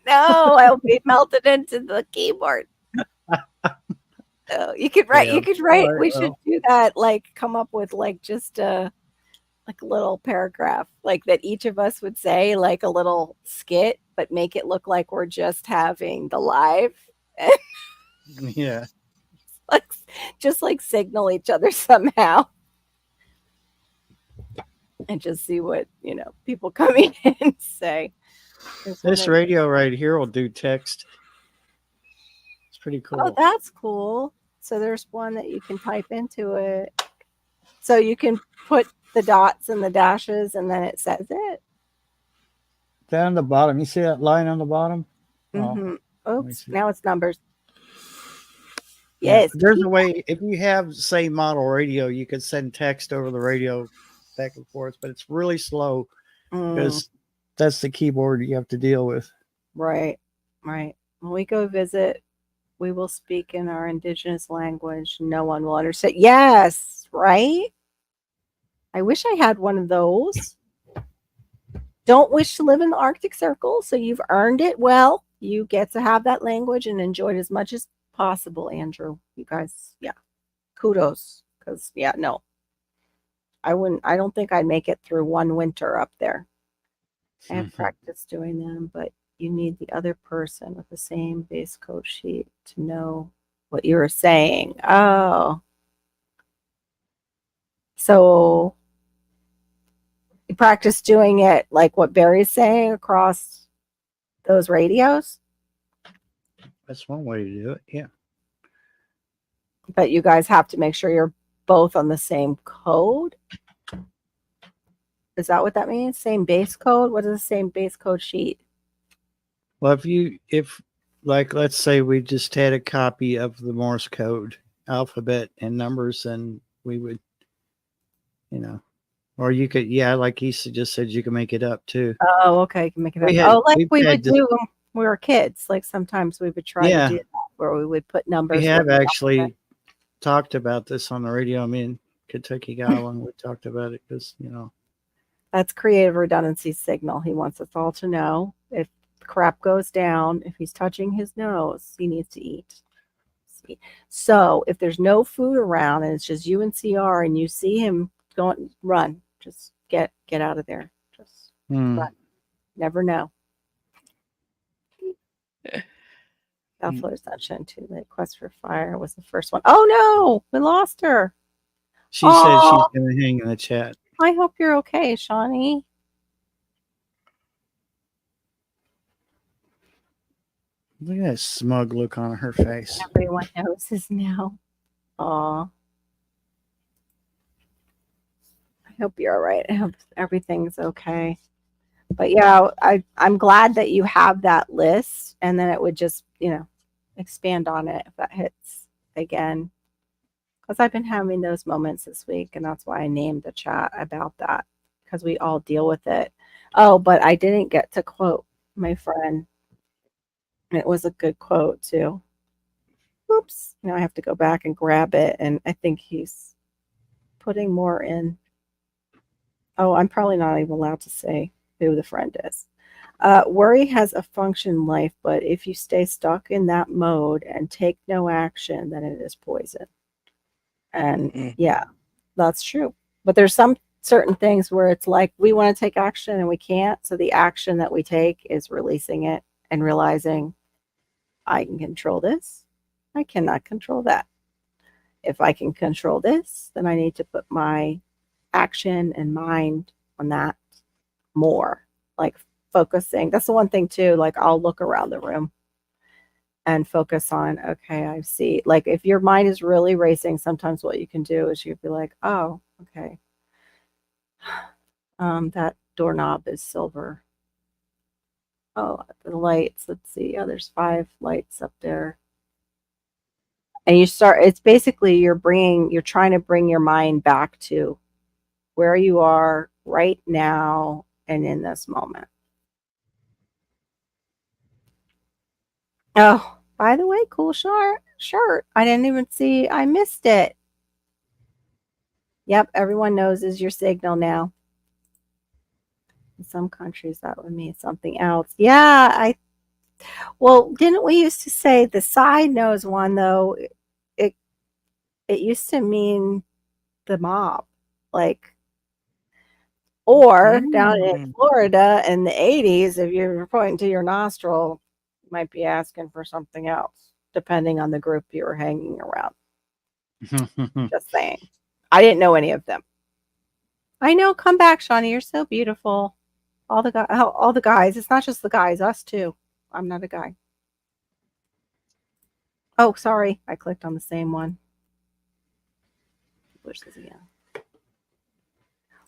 No, I'll be melted into the keyboard. You could write. Yeah. You could write. Right, We should do that. Like, come up with like just a little paragraph, like that each of us would say, like a little skit, but make it look like we're just having the live. Yeah. Like, just like signal each other somehow, and just see what people coming in say. This radio right here will do text. It's pretty cool. Oh, that's cool. So there's one that you can type into it. So you can put the dots and the dashes, and then it says it. Down the bottom. You see that line on the bottom? Mm-hmm. Oops. Now it's numbers. Yes. Yes. There's a way. If you have, say, model radio, you could send text over the radio back and forth, but it's really slow because that's the keyboard you have to deal with. Right. When we go visit, we will speak in our indigenous language. No one will understand. Yes, right? I wish I had one of those. Don't wish to live in the Arctic Circle, so you've earned it. Well, you get to have that language and enjoy it as much as possible, Andrew. You guys, kudos. Because, no. I don't think I'd make it through one winter up there. I have practice doing them, but you need the other person with the same base code sheet to know what you were saying. Oh. So you practice doing it like what Barry's saying across those radios? That's one way to do it, yeah. But you guys have to make sure you're both on the same code? Is that what that means? Same base code? What is the same base code sheet? Well, if like, let's say we just had a copy of the Morse code alphabet and numbers, and we would, or you could, like he just said, you can make it up too. Oh, okay. You can make it up. Like we would do when we were kids. Like sometimes we would try to do that where we would put numbers. We have actually talked about this on the radio. I mean, Kentucky Goblin, we talked about it because, That's creative redundancy signal. He wants us all to know if crap goes down, if he's touching his nose, he needs to eat. So if there's no food around and it's just you and CR and you see him going, run. Just get out of there. Just run. Never know. Bellflower Sunshine too late. Quest for Fire was the first one. Oh no, we lost her. She said she's going to hang in the chat. I hope you're okay, Shawnee. Look at that smug look on her face. Everyone knows this now. Aw. I hope you're all right. I hope everything's okay. But I'm glad that you have that list, and then it would just, expand on it if that hits again. Because I've been having those moments this week, and that's why I named the chat about that, because we all deal with it. Oh, but I didn't get to quote my friend. It was a good quote, too. Oops. Now I have to go back and grab it, and I think he's putting more in. Oh, I'm probably not even allowed to say who the friend is. Worry has a function in life, but if you stay stuck in that mode and take no action, then it is poison. And yeah, that's true. But there's some certain things where it's like we want to take action and we can't. So the action that we take is releasing it and realizing I can control this. I cannot control that. If I can control this, then I need to put my action and mind on that more. Like focusing. That's the one thing too. Like I'll look around the room and focus on, okay, I see. Like if your mind is really racing, sometimes what you can do is you'd be like, oh, okay. That doorknob is silver. Oh, the lights. Let's see. Oh, there's 5 lights up there. And you start, it's basically you're trying to bring your mind back to where you are right now and in this moment. Oh, by the way, cool shirt. I didn't even see, I missed it. Yep, everyone knows is your signal now. In some countries that would mean something else. Yeah, well, didn't we used to say the side nose one though? It used to mean the mob, like, or down in Florida in the 80s, if you're pointing to your nostril, you might be asking for something else, depending on the group you were hanging around. Just saying. I didn't know any of them. I know. Come back, Shawnee. You're so beautiful. All the guys. It's not just the guys. Us too. I'm not a guy. Oh, sorry. I clicked on the same one. Push this again.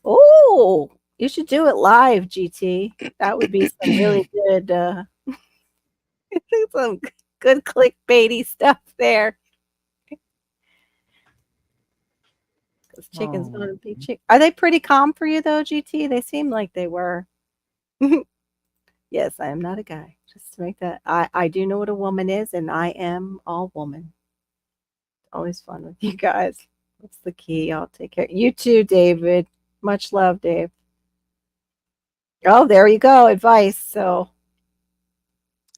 Oh, you should do it live, GT. That would be some really good, some good clickbaity stuff there. Those chickens gonna be chick. Are they pretty calm for you though, GT? They seem like they were. Yes, I am not a guy. Just to make that, I do know what a woman is, and I am all woman. Always fun with you guys. What's the key? I'll take care. You too, David. Much love, Dave. Oh, there you go. Advice. So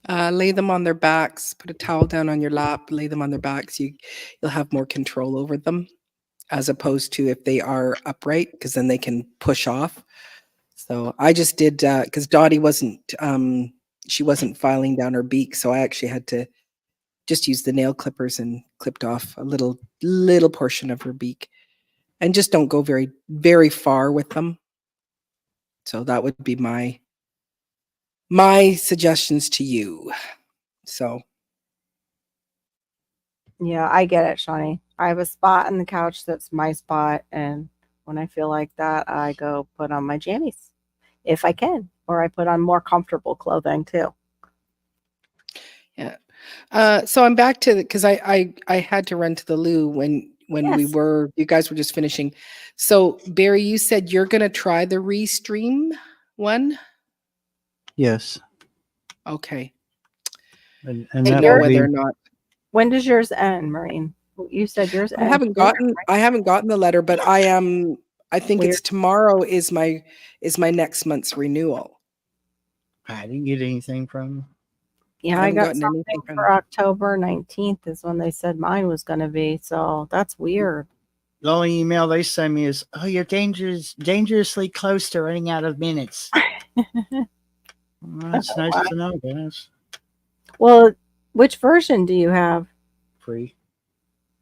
lay them on their backs, put a towel down on your lap, lay them on their backs. You'll have more control over them as opposed to if they are upright, because then they can push off. So I just did because Dottie she wasn't filing down her beak, so I actually had to just use the nail clippers and clipped off a little portion of her beak. And just don't go very, very far with them. So that would be my suggestions to you. So. Yeah, I get it, Shawnee. I have a spot on the couch that's my spot. And when I feel like that, I go put on my jammies if I can, or I put on more comfortable clothing too. Yeah. So I'm back to because I had to run to the loo when Yes. you guys were just finishing. So Barry, you said you're gonna try the restream one? Yes. Okay. And I know whether or not. When does yours end, Maureen? You said yours ends. I haven't gotten the letter, but I think Weird. it's tomorrow is my next month's renewal. I didn't get anything from them. Yeah, I got something for October 19th is when they said mine was going to be. So that's weird. The only email they send me is, "Oh, you're dangerously close to running out of minutes." Well, that's nice to know, guys. Well, which version do you have? Free.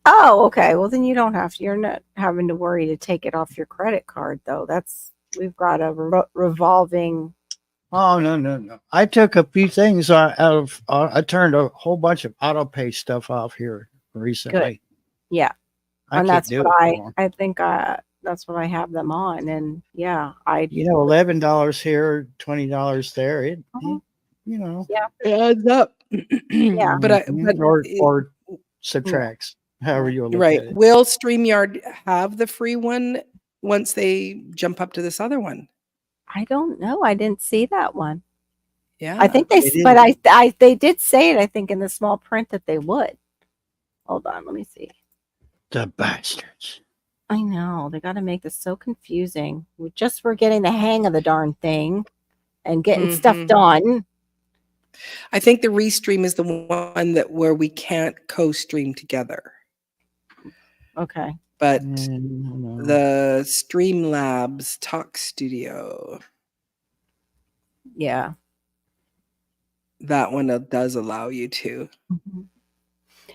Oh, okay. Well, then you don't have to. You're not having to worry to take it off your credit card, though. We've got a revolving. Oh, no. I took a few things out of, I turned a whole bunch of auto pay stuff off here recently. Good. Yeah. And that's what I think that's what I have them on. And yeah, $11 here, $20 there. It yeah, it adds up. Yeah. or subtracts, however you look at it. Will StreamYard have the free one once they jump up to this other one? I don't know. I didn't see that one. Yeah, I think they did say it. I think in the small print that they would. Hold on, let me see. The bastards. I know. They got to make this so confusing. We're getting the hang of the darn thing and getting stuff done. I think the Restream is the one where we can't co-stream together. Okay. But the Streamlabs Talk Studio. Yeah. That one does allow you to. Mm-hmm.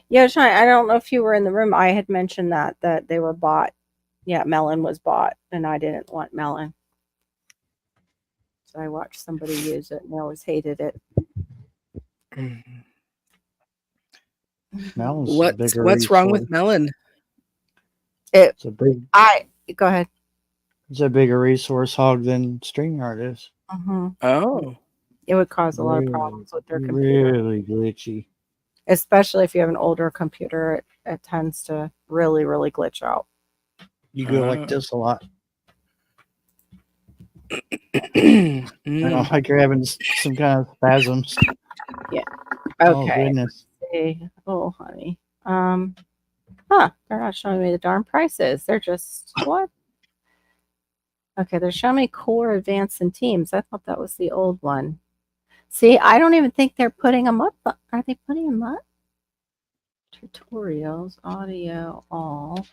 Yeah, Shine, I don't know if you were in the room. I had mentioned that they were bought. Yeah, Melon was bought, and I didn't want Melon. So I watched somebody use it, and I always hated it. Melon's what's wrong with Melon? Go ahead. It's a bigger resource hog than StreamYard is. Mm-hmm. Oh. It would cause a lot of problems with their computer. Really glitchy. Especially if you have an older computer, it tends to really, really glitch out. You go like this a lot. I don't like you're having some kind of spasms. Yeah. Okay. Oh, goodness. Oh, honey. They're not showing me the darn prices. They're just what? Okay, they're showing me Core, Advanced, and Teams. I thought that was the old one. See, I don't even think they're putting them up. Are they putting them up? Tutorials, audio, all.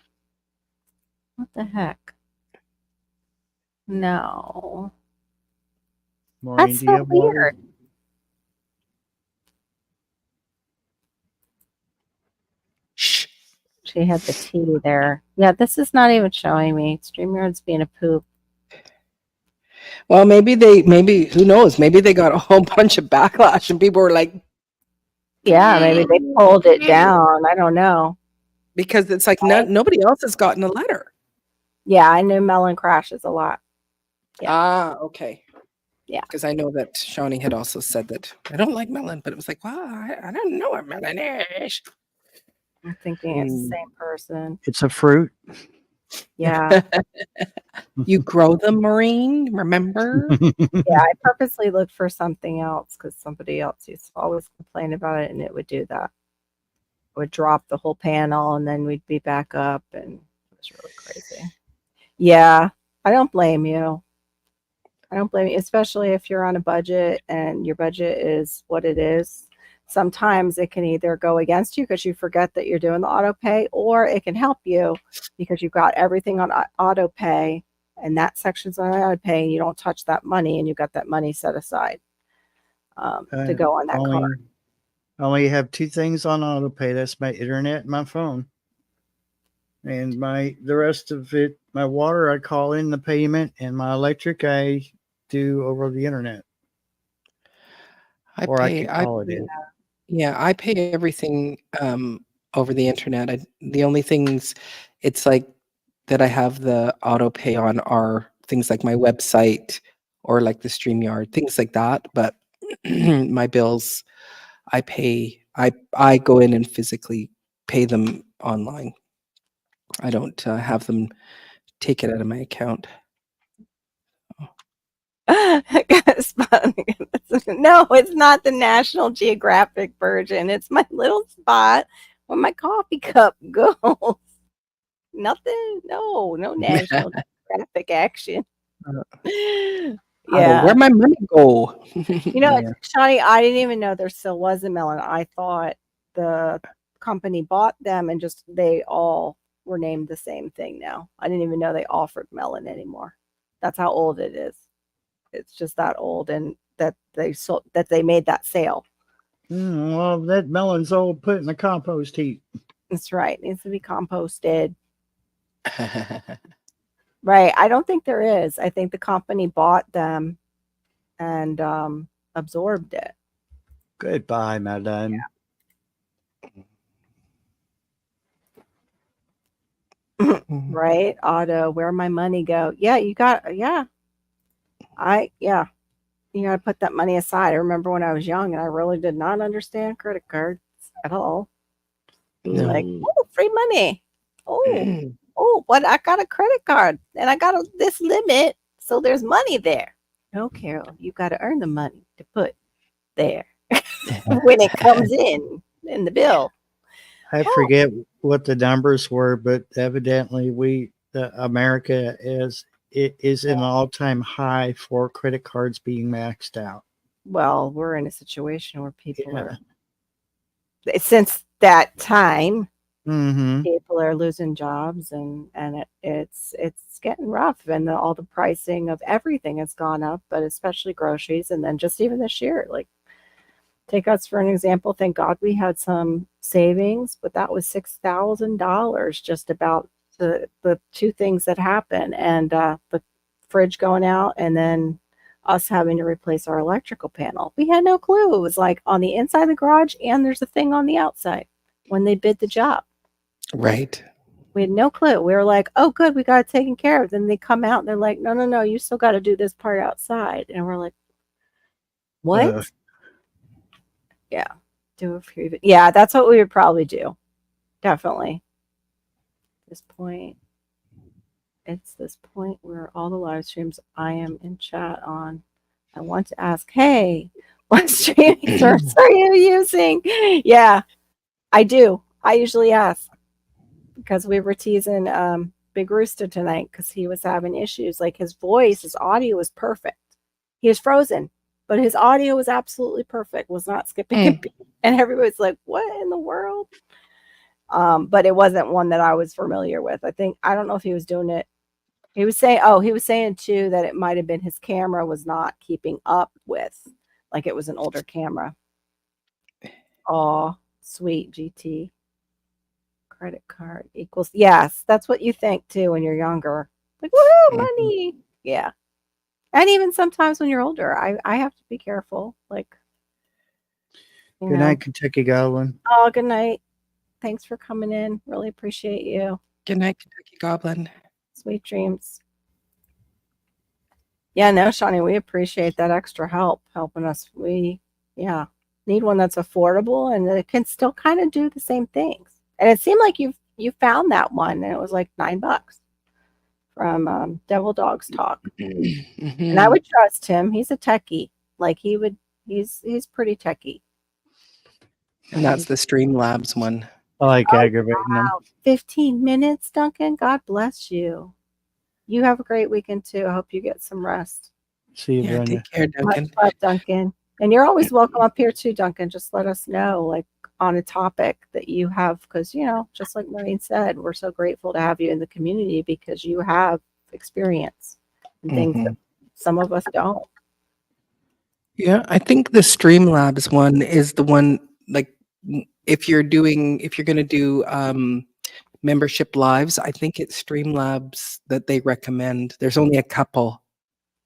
What the heck? No. Maureen, That's so weird. Shh. She had the T there. Yeah, this is not even showing me. StreamYard's being a poop. Well, maybe who knows? Maybe they got a whole bunch of backlash and people were like, yeah, maybe they pulled it down. I don't know. Because it's like nobody else has gotten a letter. Yeah, I know Melon crashes a lot. Yeah. Ah, okay. Yeah. Because I know that Shawnee had also said that I don't like Melon, but it was like, wow, I don't know what Melon is. I'm thinking it's the same person. It's a fruit. Yeah. You grow them, Maureen, remember? Yeah, I purposely looked for something else because somebody else used to always complain about it, and it would do that. It would drop the whole panel, and then we'd be back up, and it was really crazy. Yeah, I don't blame you. I don't blame you, especially if you're on a budget and your budget is what it is. Sometimes it can either go against you because you forget that you're doing the auto pay, or it can help you because you've got everything on auto pay and that section's on auto pay and you don't touch that money and you've got that money set aside to go on that card. I only have two things on auto pay. That's my internet and my phone. And the rest of it, my water, I call in the payment, and my electric I do over the internet. I can call it in. Yeah, I pay everything over the internet. The only things it's like that I have the auto pay on are things like my website or like the StreamYard, things like that. But my bills, I go in and physically pay them online. I don't have them take it out of my account. No, it's not the National Geographic version. It's my little spot where my coffee cup goes. Nothing. No National Geographic action. Yeah. Where'd my money go? Shawnee, I didn't even know there still was a Melon. I thought the company bought them and just they all were named the same thing now. I didn't even know they offered Melon anymore. That's how old it is. It's just that old, and that they made that sale. Well, that melon's old. Put in the compost heap. That's right. It needs to be composted. Right. I don't think there is. I think the company bought them and absorbed it. Goodbye, madam. Yeah. Right. Auto, where my money go? Yeah, you got. Yeah. You got to put that money aside. I remember when I was young and I really did not understand credit cards at all. Like, oh, free money. Oh, but I got a credit card and I got this limit. So there's money there. No, Carol, you got to earn the money to put there when it comes in the bill. I forget what the numbers were, but evidently that America is an all-time high for credit cards being maxed out. Well, we're in a situation where people are, since that time, people are losing jobs, and it's getting rough, and all the pricing of everything has gone up, but especially groceries. And then just even this year, like, take us for an example. Thank God we had some savings, but that was $6,000 just about the two things that happened, and the fridge going out, and then us having to replace our electrical panel. We had no clue. It was like on the inside of the garage, and there's a thing on the outside when they bid the job. Right. We had no clue. We were like, oh, good, we got it taken care of. Then they come out and they're like, no, you still got to do this part outside. And we're like, what? Yeah. Do it for you. Yeah, that's what we would probably do. Definitely. This point. It's this point where all the live streams I am in chat on, I want to ask, hey, what streaming source are you using? Yeah, I do. I usually ask, because we were teasing Big Rooster tonight because he was having issues. Like, his voice, his audio was perfect. He was frozen, but his audio was absolutely perfect, was not skipping a beat. And everybody's like, what in the world? But it wasn't one that I was familiar with. I don't know if he was doing it. He was saying too that it might have been his camera was not keeping up with, like, it was an older camera. Oh, sweet GT. Credit card equals, yes, that's what you think too when you're younger. Like, woohoo, money. Yeah. And even sometimes when you're older, I have to be careful. Like, good night, Kentucky Goblin. Oh, good night. Thanks for coming in. Really appreciate you. Good night, Kentucky Goblin. Sweet dreams. Yeah, no, Shawnee, we appreciate that extra help helping us. We need one that's affordable and that can still kind of do the same things. And it seemed like you found that one, and it was like $9 from Devil Dogs Talk. And I would trust him. He's a techie. Like, he's pretty techie. And that's the Streamlabs one. I like aggravating them. 15 minutes, Duncan. God bless you. You have a great weekend too. I hope you get some rest. See you, Brenda. Take care, Duncan. Much love, Duncan. And you're always welcome up here too, Duncan. Just let us know, like, on a topic that you have, because, just like Maureen said, we're so grateful to have you in the community because you have experience and things that some of us don't. Yeah, I think the Streamlabs one is the one, like, if you're going to do membership lives, I think it's Streamlabs that they recommend. There's only a couple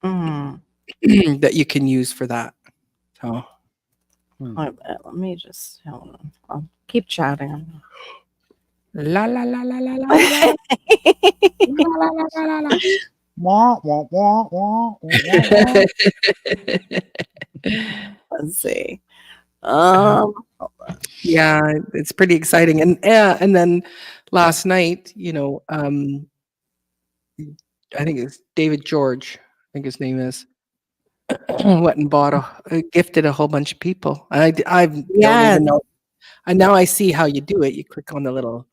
that you can use for that. So let me just hold on. I'll keep chatting. La la la la la la la la la la la. Wah, wah, wah, wah, wah. Let's see. Yeah, it's pretty exciting. And then last night, I think it's David George, I think his name is, went and gifted a whole bunch of people. I don't even know. And now I see how you do it. You click on the little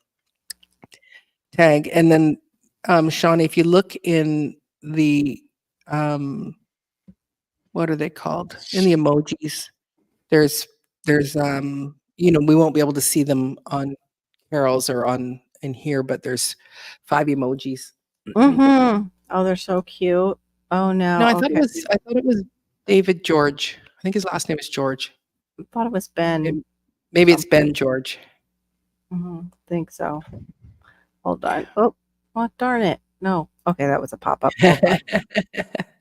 tag, and then Shawnee, if you look in the what are they called? In the emojis, there's we won't be able to see them on Carol's or in here, but there's 5 emojis. Oh, they're so cute. Oh no. No, I thought it was David George. I think his last name is George. I thought it was Ben. Maybe it's Ben George. I think so. Hold on. Oh, darn it. No. Okay, that was a pop-up.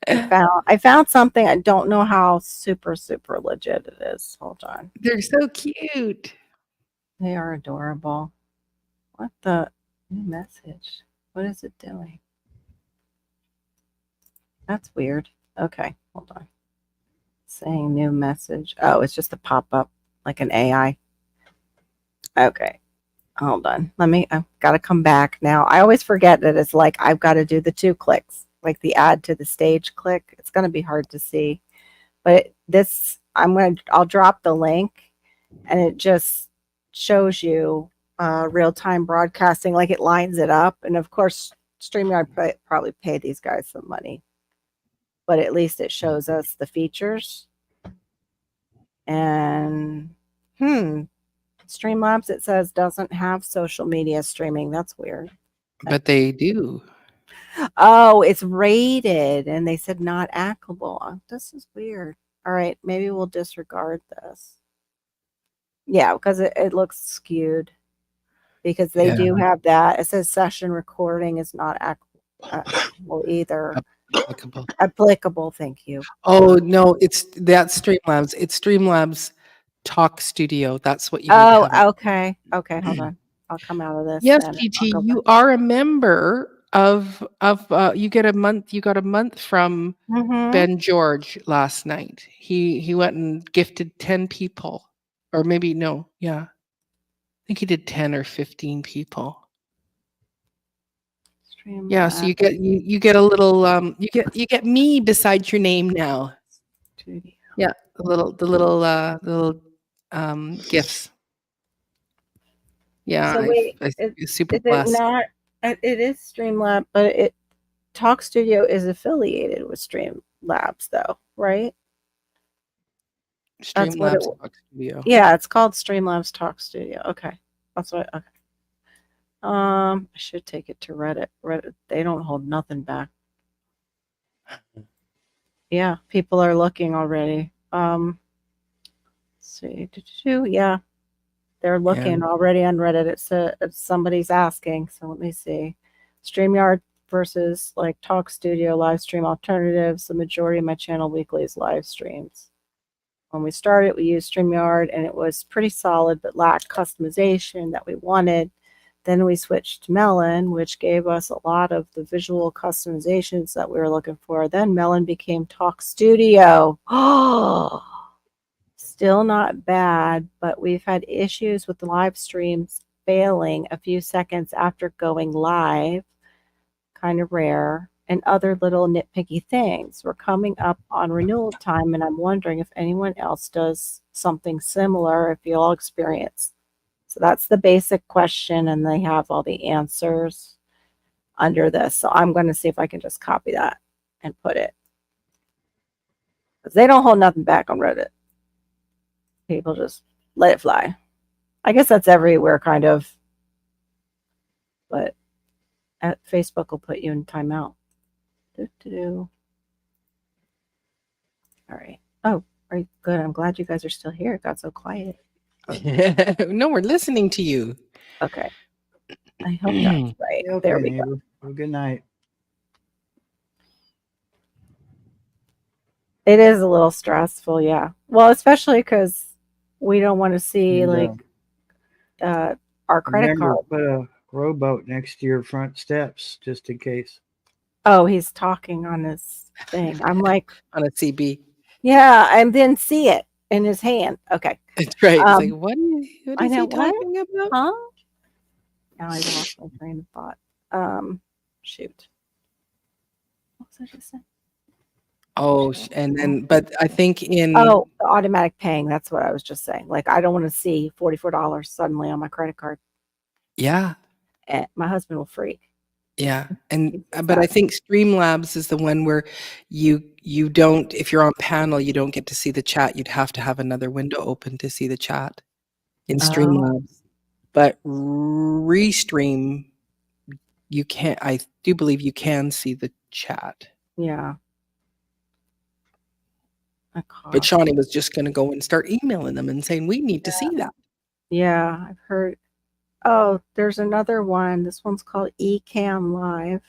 I found something. I don't know how super, super legit it is. Hold on. They're so cute. They are adorable. What the new message? What is it doing? That's weird. Okay, hold on. Saying new message. Oh, it's just a pop-up, like an AI. Okay. Hold on. I've got to come back now. I always forget that it's like I've got to do the 2 clicks, like the add to the stage click. It's going to be hard to see. But I'll drop the link, and it just shows you real-time broadcasting, like it lines it up. And of course, StreamYard probably paid these guys some money, but at least it shows us the features. And Streamlabs, it says, doesn't have social media streaming. That's weird. But they do. Oh, it's rated, and they said not applicable. This is weird. All right, maybe we'll disregard this. Yeah, because it looks skewed. Because they do have that. It says session recording is not applicable either. Applicable, thank you. Oh no, that's Streamlabs. It's Streamlabs Talk Studio. That's what you need to have. Okay. Okay, hold on. I'll come out of this. Yes, then. PT, you are a member of you got a month from Ben George last night. He went and gifted 10 people. Or maybe no, yeah. I think he did 10 or 15 people. Yeah, so you get a little you get me beside your name now. Yeah, the little gifts. Yeah, So wait, it's super is it blessed. not? It is Streamlab, but Talk Studio is affiliated with Streamlabs, though, right? Streamlabs Talk Studio. Yeah, it's called Streamlabs Talk Studio. Okay, that's what. Okay. I should take it to Reddit. Reddit, they don't hold nothing back. Yeah, people are looking already. Let's see. Yeah, they're looking already on Reddit. It's somebody's asking. So let me see. StreamYard versus like Talk Studio live stream alternatives. The majority of my channel weekly is live streams. When we started, we used StreamYard and it was pretty solid, but lacked customization that we wanted. Then we switched to Melon, which gave us a lot of the visual customizations that we were looking for. Then Melon became Talk Studio. Oh, still not bad, but we've had issues with the live streams failing a few seconds after going live. Kind of rare. And other little nitpicky things. We're coming up on renewal time, and I'm wondering if anyone else does something similar, if you all experience. So that's the basic question, and they have all the answers under this. So I'm going to see if I can just copy that and put it. Because they don't hold nothing back on Reddit. People just let it fly. I guess that's everywhere, kind of. But Facebook will put you in timeout. All right. Oh, are you good? I'm glad you guys are still here. It got so quiet. No, we're listening to you. Okay. I hope that's right. Okay, there we go. Well, good night. It is a little stressful, yeah. Well, especially because we don't want to see our credit card. Put a rowboat next to your front steps just in case. Oh, he's talking on his thing. I'm like on a CB. Yeah, and then see it in his hand. Okay. That's right. It's like, what is he talking about? Huh? Now I lost my train of thought. Shoot. What was I just saying? Oh, and then, but I think the automatic paying. That's what I was just saying. Like, I don't want to see $44 suddenly on my credit card. Yeah. And my husband will freak. Yeah. But I think Streamlabs is the one where you don't, if you're on panel, you don't get to see the chat. You'd have to have another window open to see the chat in Streamlabs. But Restream, you can't, I do believe you can see the chat. Yeah. But Shawnee was just going to go and start emailing them and saying, we need to see that. Yeah, I've heard. Oh, there's another one. This one's called Ecamm Live.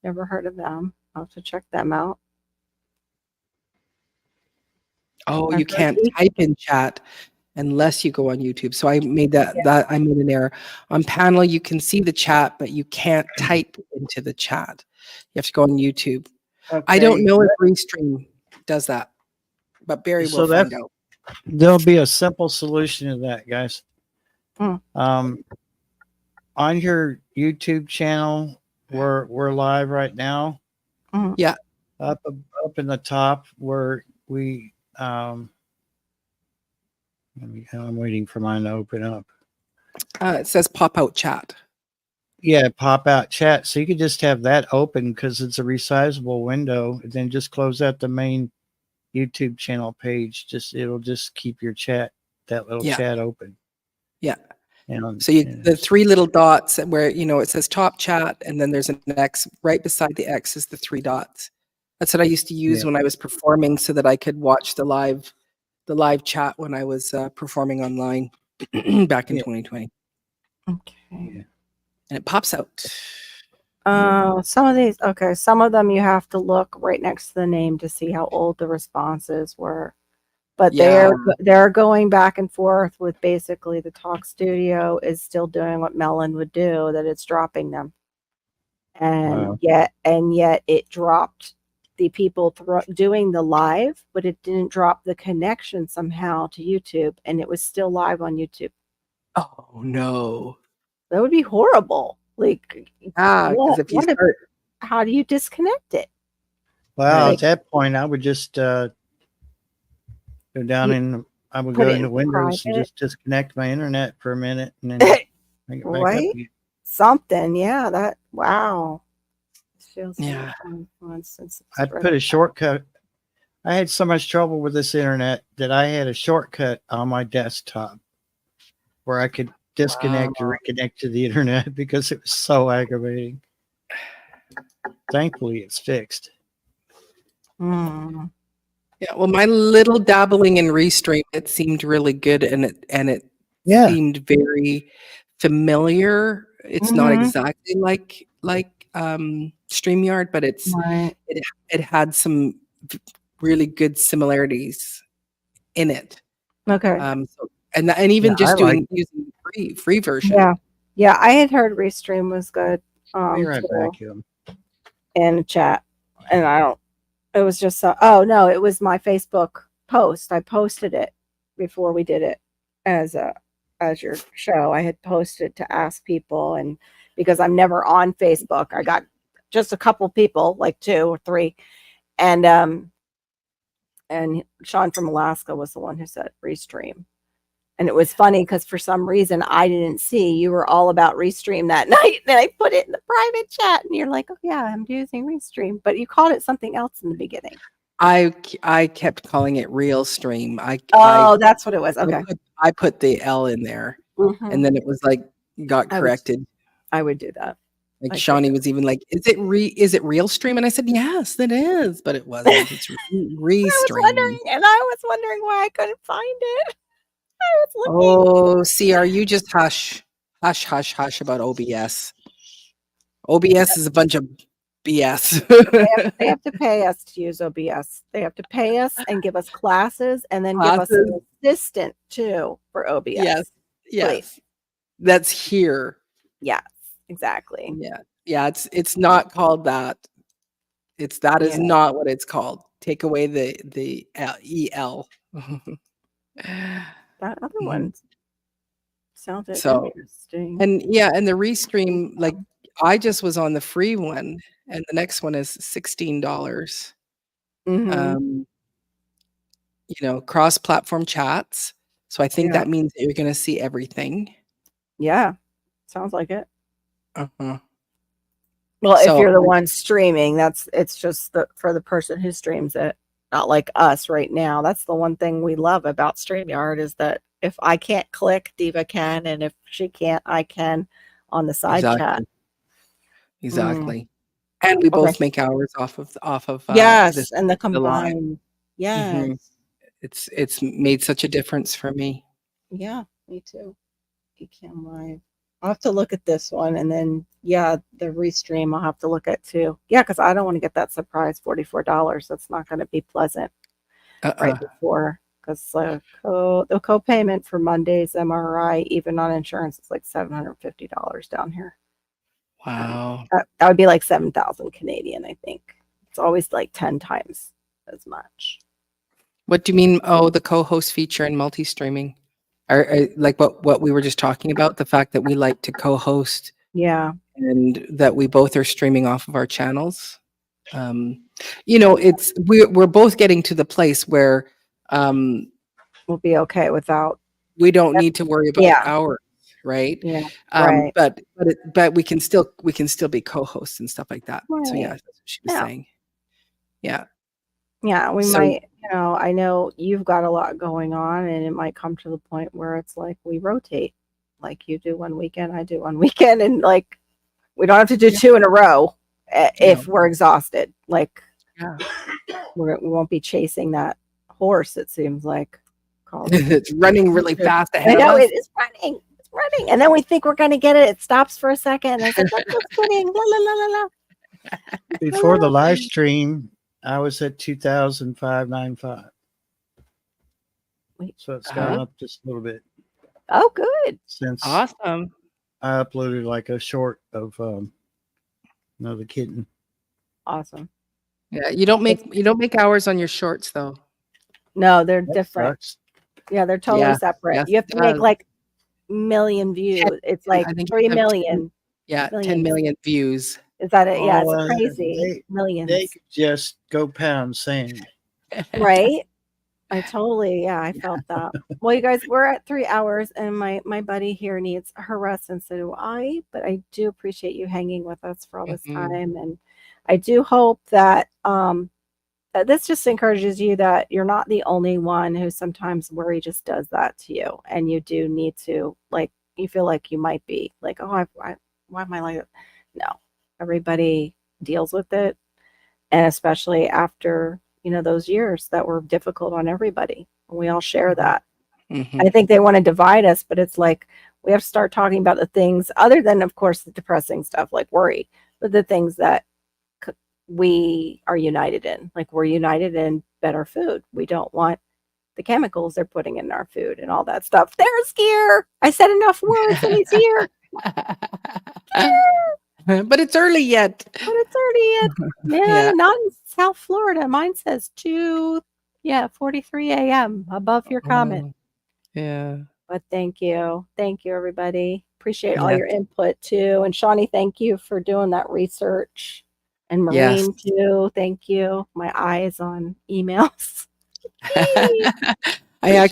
Never heard of them. I'll have to check them out. Oh, you can't type in chat unless you go on YouTube. So I made I made an error. On panel, you can see the chat, but you can't type into the chat. You have to go on YouTube. Okay. I don't know if Restream does that, but Barry will find out. There'll be a simple solution to that, guys. On your YouTube channel, we're live right now. Yeah. Up in the top where we I'm waiting for mine to open up. It says pop out chat. Yeah, pop out chat. So you could just have that open because it's a resizable window, and then just close out the main YouTube channel page. It'll just keep your chat, that little chat open. Yeah. And, So the 3 little dots where, it says top chat, and then there's an X. Right beside the X is the 3 dots. That's what I used to use when I was performing, so that I could watch the live chat when I was performing online back in 2020. Okay. Yeah. And it pops out. Some of these, okay, some of them you have to look right next to the name to see how old the responses were. But they're going back and forth with basically the Talk Studio is still doing what Melon would do, that it's dropping them. And yet it dropped the people doing the live, but it didn't drop the connection somehow to YouTube, and it was still live on YouTube. Oh no. That would be horrible. Like, because if you start, how do you disconnect it? Well, at that point, I would just go down I would go into Windows and just disconnect my internet for a minute and then bring it back up again. Something, yeah. Wow. Yeah. I put a shortcut. I had so much trouble with this internet that I had a shortcut on my desktop where I could disconnect or reconnect to the internet because it was so aggravating. Thankfully, it's fixed. Yeah, well, my little dabbling in Restream, it seemed really good, and it seemed very familiar. It's not exactly like StreamYard, but it had some really good similarities in it. Okay. And even just using the free version. Yeah. I had heard Restream was good. Be right back, you. In chat, and it was just it was my Facebook post. I posted it before we did it as your show. I had posted to ask people, and because I'm never on Facebook, I got just a couple people, like 2 or 3, and Sean from Alaska was the one who said Restream. And it was funny because for some reason I didn't see you were all about Restream that night. And I put it in the private chat and you're like, oh yeah, I'm using Restream. But you called it something else in the beginning. I kept calling it Realstream. That's what it was. Okay. I put the L in there, and then it was got corrected. I would do that. Like Shawnee was even like, is it Realstream? And I said, yes, it is, but it wasn't. It's Restream. I was wondering why I couldn't find it. I was looking. Oh, CR, you just hush about OBS. OBS is a bunch of BS. They have to pay us to use OBS. They have to pay us and give us classes and then give us an assistant too for OBS. Yes. Please. That's here. Yes, exactly. Yeah. It's not called that. Is not what it's called. Take away the EL. That other one sounded interesting. And the Restream, like I just was on the free one, and the next one is $16. Cross-platform chats. So I think that means that you're going to see everything. Yeah, sounds like it. Uh-huh. Well, if you're the one streaming, it's just for the person who streams it. Not like us right now. That's the one thing we love about StreamYard is that if I can't click, Diva can, and if she can't, I can on the side chat. Exactly. And we both make hours off of yes, and the combined. Yes. It's made such a difference for me. Yeah, me too. Ecam Live. I'll have to look at this one, and then the Restream I'll have to look at too. Yeah, because I don't want to get that surprise $44. That's not going to be pleasant right before, because the co-payment for Monday's MRI, even on insurance, is like $750 down here. Wow, that would be like 7,000 Canadian. I think it's always like 10 times as much. What do you mean? Oh, the co-host feature and multi-streaming. Or like what we were just talking about, the fact that we like to co-host, and that we both are streaming off of our channels. We're both getting to the place where we'll be okay without. We don't need to worry about hours, right? Yeah. Right. But we can still be co-hosts and stuff like that. So yeah, Right. that's what she was Yeah. saying. Yeah. Yeah, we So might, I know you've got a lot going on, and it might come to the point where it's like we rotate. Like you do one weekend, I do one weekend, and like we don't have to do yeah, two in a row no, if we're exhausted. Like yeah. we won't be chasing that horse, it seems like. Called It's running really fast I ahead of know us. it is running. It's running. And then we think we're gonna get it. It stops for a second, and it's like, let's go swimming. La la la la la. Before the live stream, I was at 2,595. Wait. So it's gone up just a little bit Oh, good. since Awesome. I uploaded like a short of another kitten. Awesome. Yeah, you don't make hours on your shorts though. No, they're That different. sucks. Yeah, they're totally Yeah. separate. Yes, You have it to make does. like million views. It's like I think 3 you have 10 million. Yeah, 10 Millions. million views. Is that it? Yeah, it's Oh, crazy. Millions. They could just go pound sand. Right? I felt that. Well, you guys, we're at 3 hours, and my buddy here needs her rest, and so do I. But I do appreciate you hanging with us for all this time, and I do hope that this just encourages you that you're not the only one who sometimes worry just does that to you, and you do need to, like, you feel like you might be like, oh, why am I like that? No, everybody deals with it, and especially after those years that were difficult on everybody. We all share that. I think they want to divide us, but it's like we have to start talking about the things other than, of course, the depressing stuff like worry, but the things that we are united in. Like we're united in better food. We don't want the chemicals they're putting in our food and all that stuff. There's here. I said enough words and he's here. But it's early yet. Yeah, not in South Florida. Mine says 43 a.m. above your comment. Yeah. But thank you everybody. Appreciate all your input too. And Shawnee, thank you for doing that research. And Maureen too. Thank you. My eye is on emails. I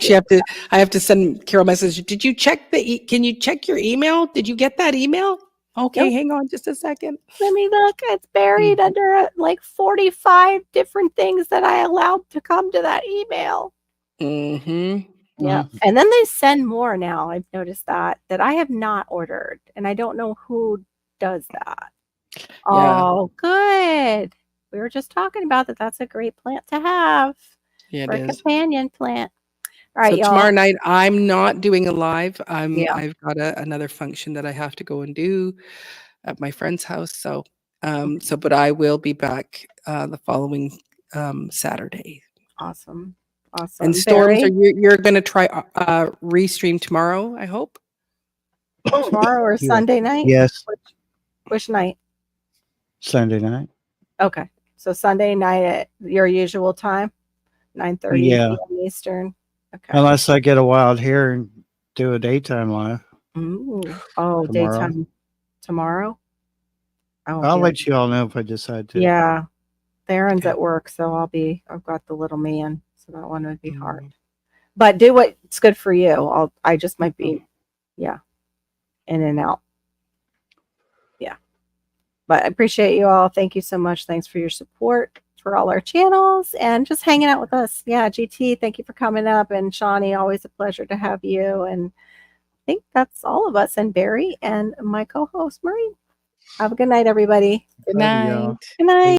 have to send Carol a message. Did you check can you check your email? Did you get that email? Okay, hang on just a second. Let me look. It's buried under like 45 different things that I allowed to come to that email. Yeah. And then they send more now. I've noticed that I have not ordered, and I don't know who does that. Oh, good. We were just talking about that. That's a great plant to have for a companion plant. All right, so y'all. Tomorrow night I'm not doing a live. I've got another function that I have to go and do at my friend's house. So but I will be back the following Saturday. Awesome. And Storms, you're going to try restream tomorrow, I hope? Tomorrow or Sunday night? Yes. Which night? Sunday night. Okay. So Sunday night at your usual time, 9:30 p.m. Eastern. Okay. Unless I get a wild hair and do a daytime live. Ooh. Oh, tomorrow. Daytime tomorrow? I'll let you all know if I decide to. Yeah. Theron's at work, so I've got the little man, so that one would be hard. But do what's good for you. I just might be, in and out. Yeah. But I appreciate you all. Thank you so much. Thanks for your support for all our channels and just hanging out with us. Yeah, GT, thank you for coming up. And Shawnee, always a pleasure to have you. And I think that's all of us. And Barry and my co-host, Marie. Have a good night, everybody. Good night. Good night.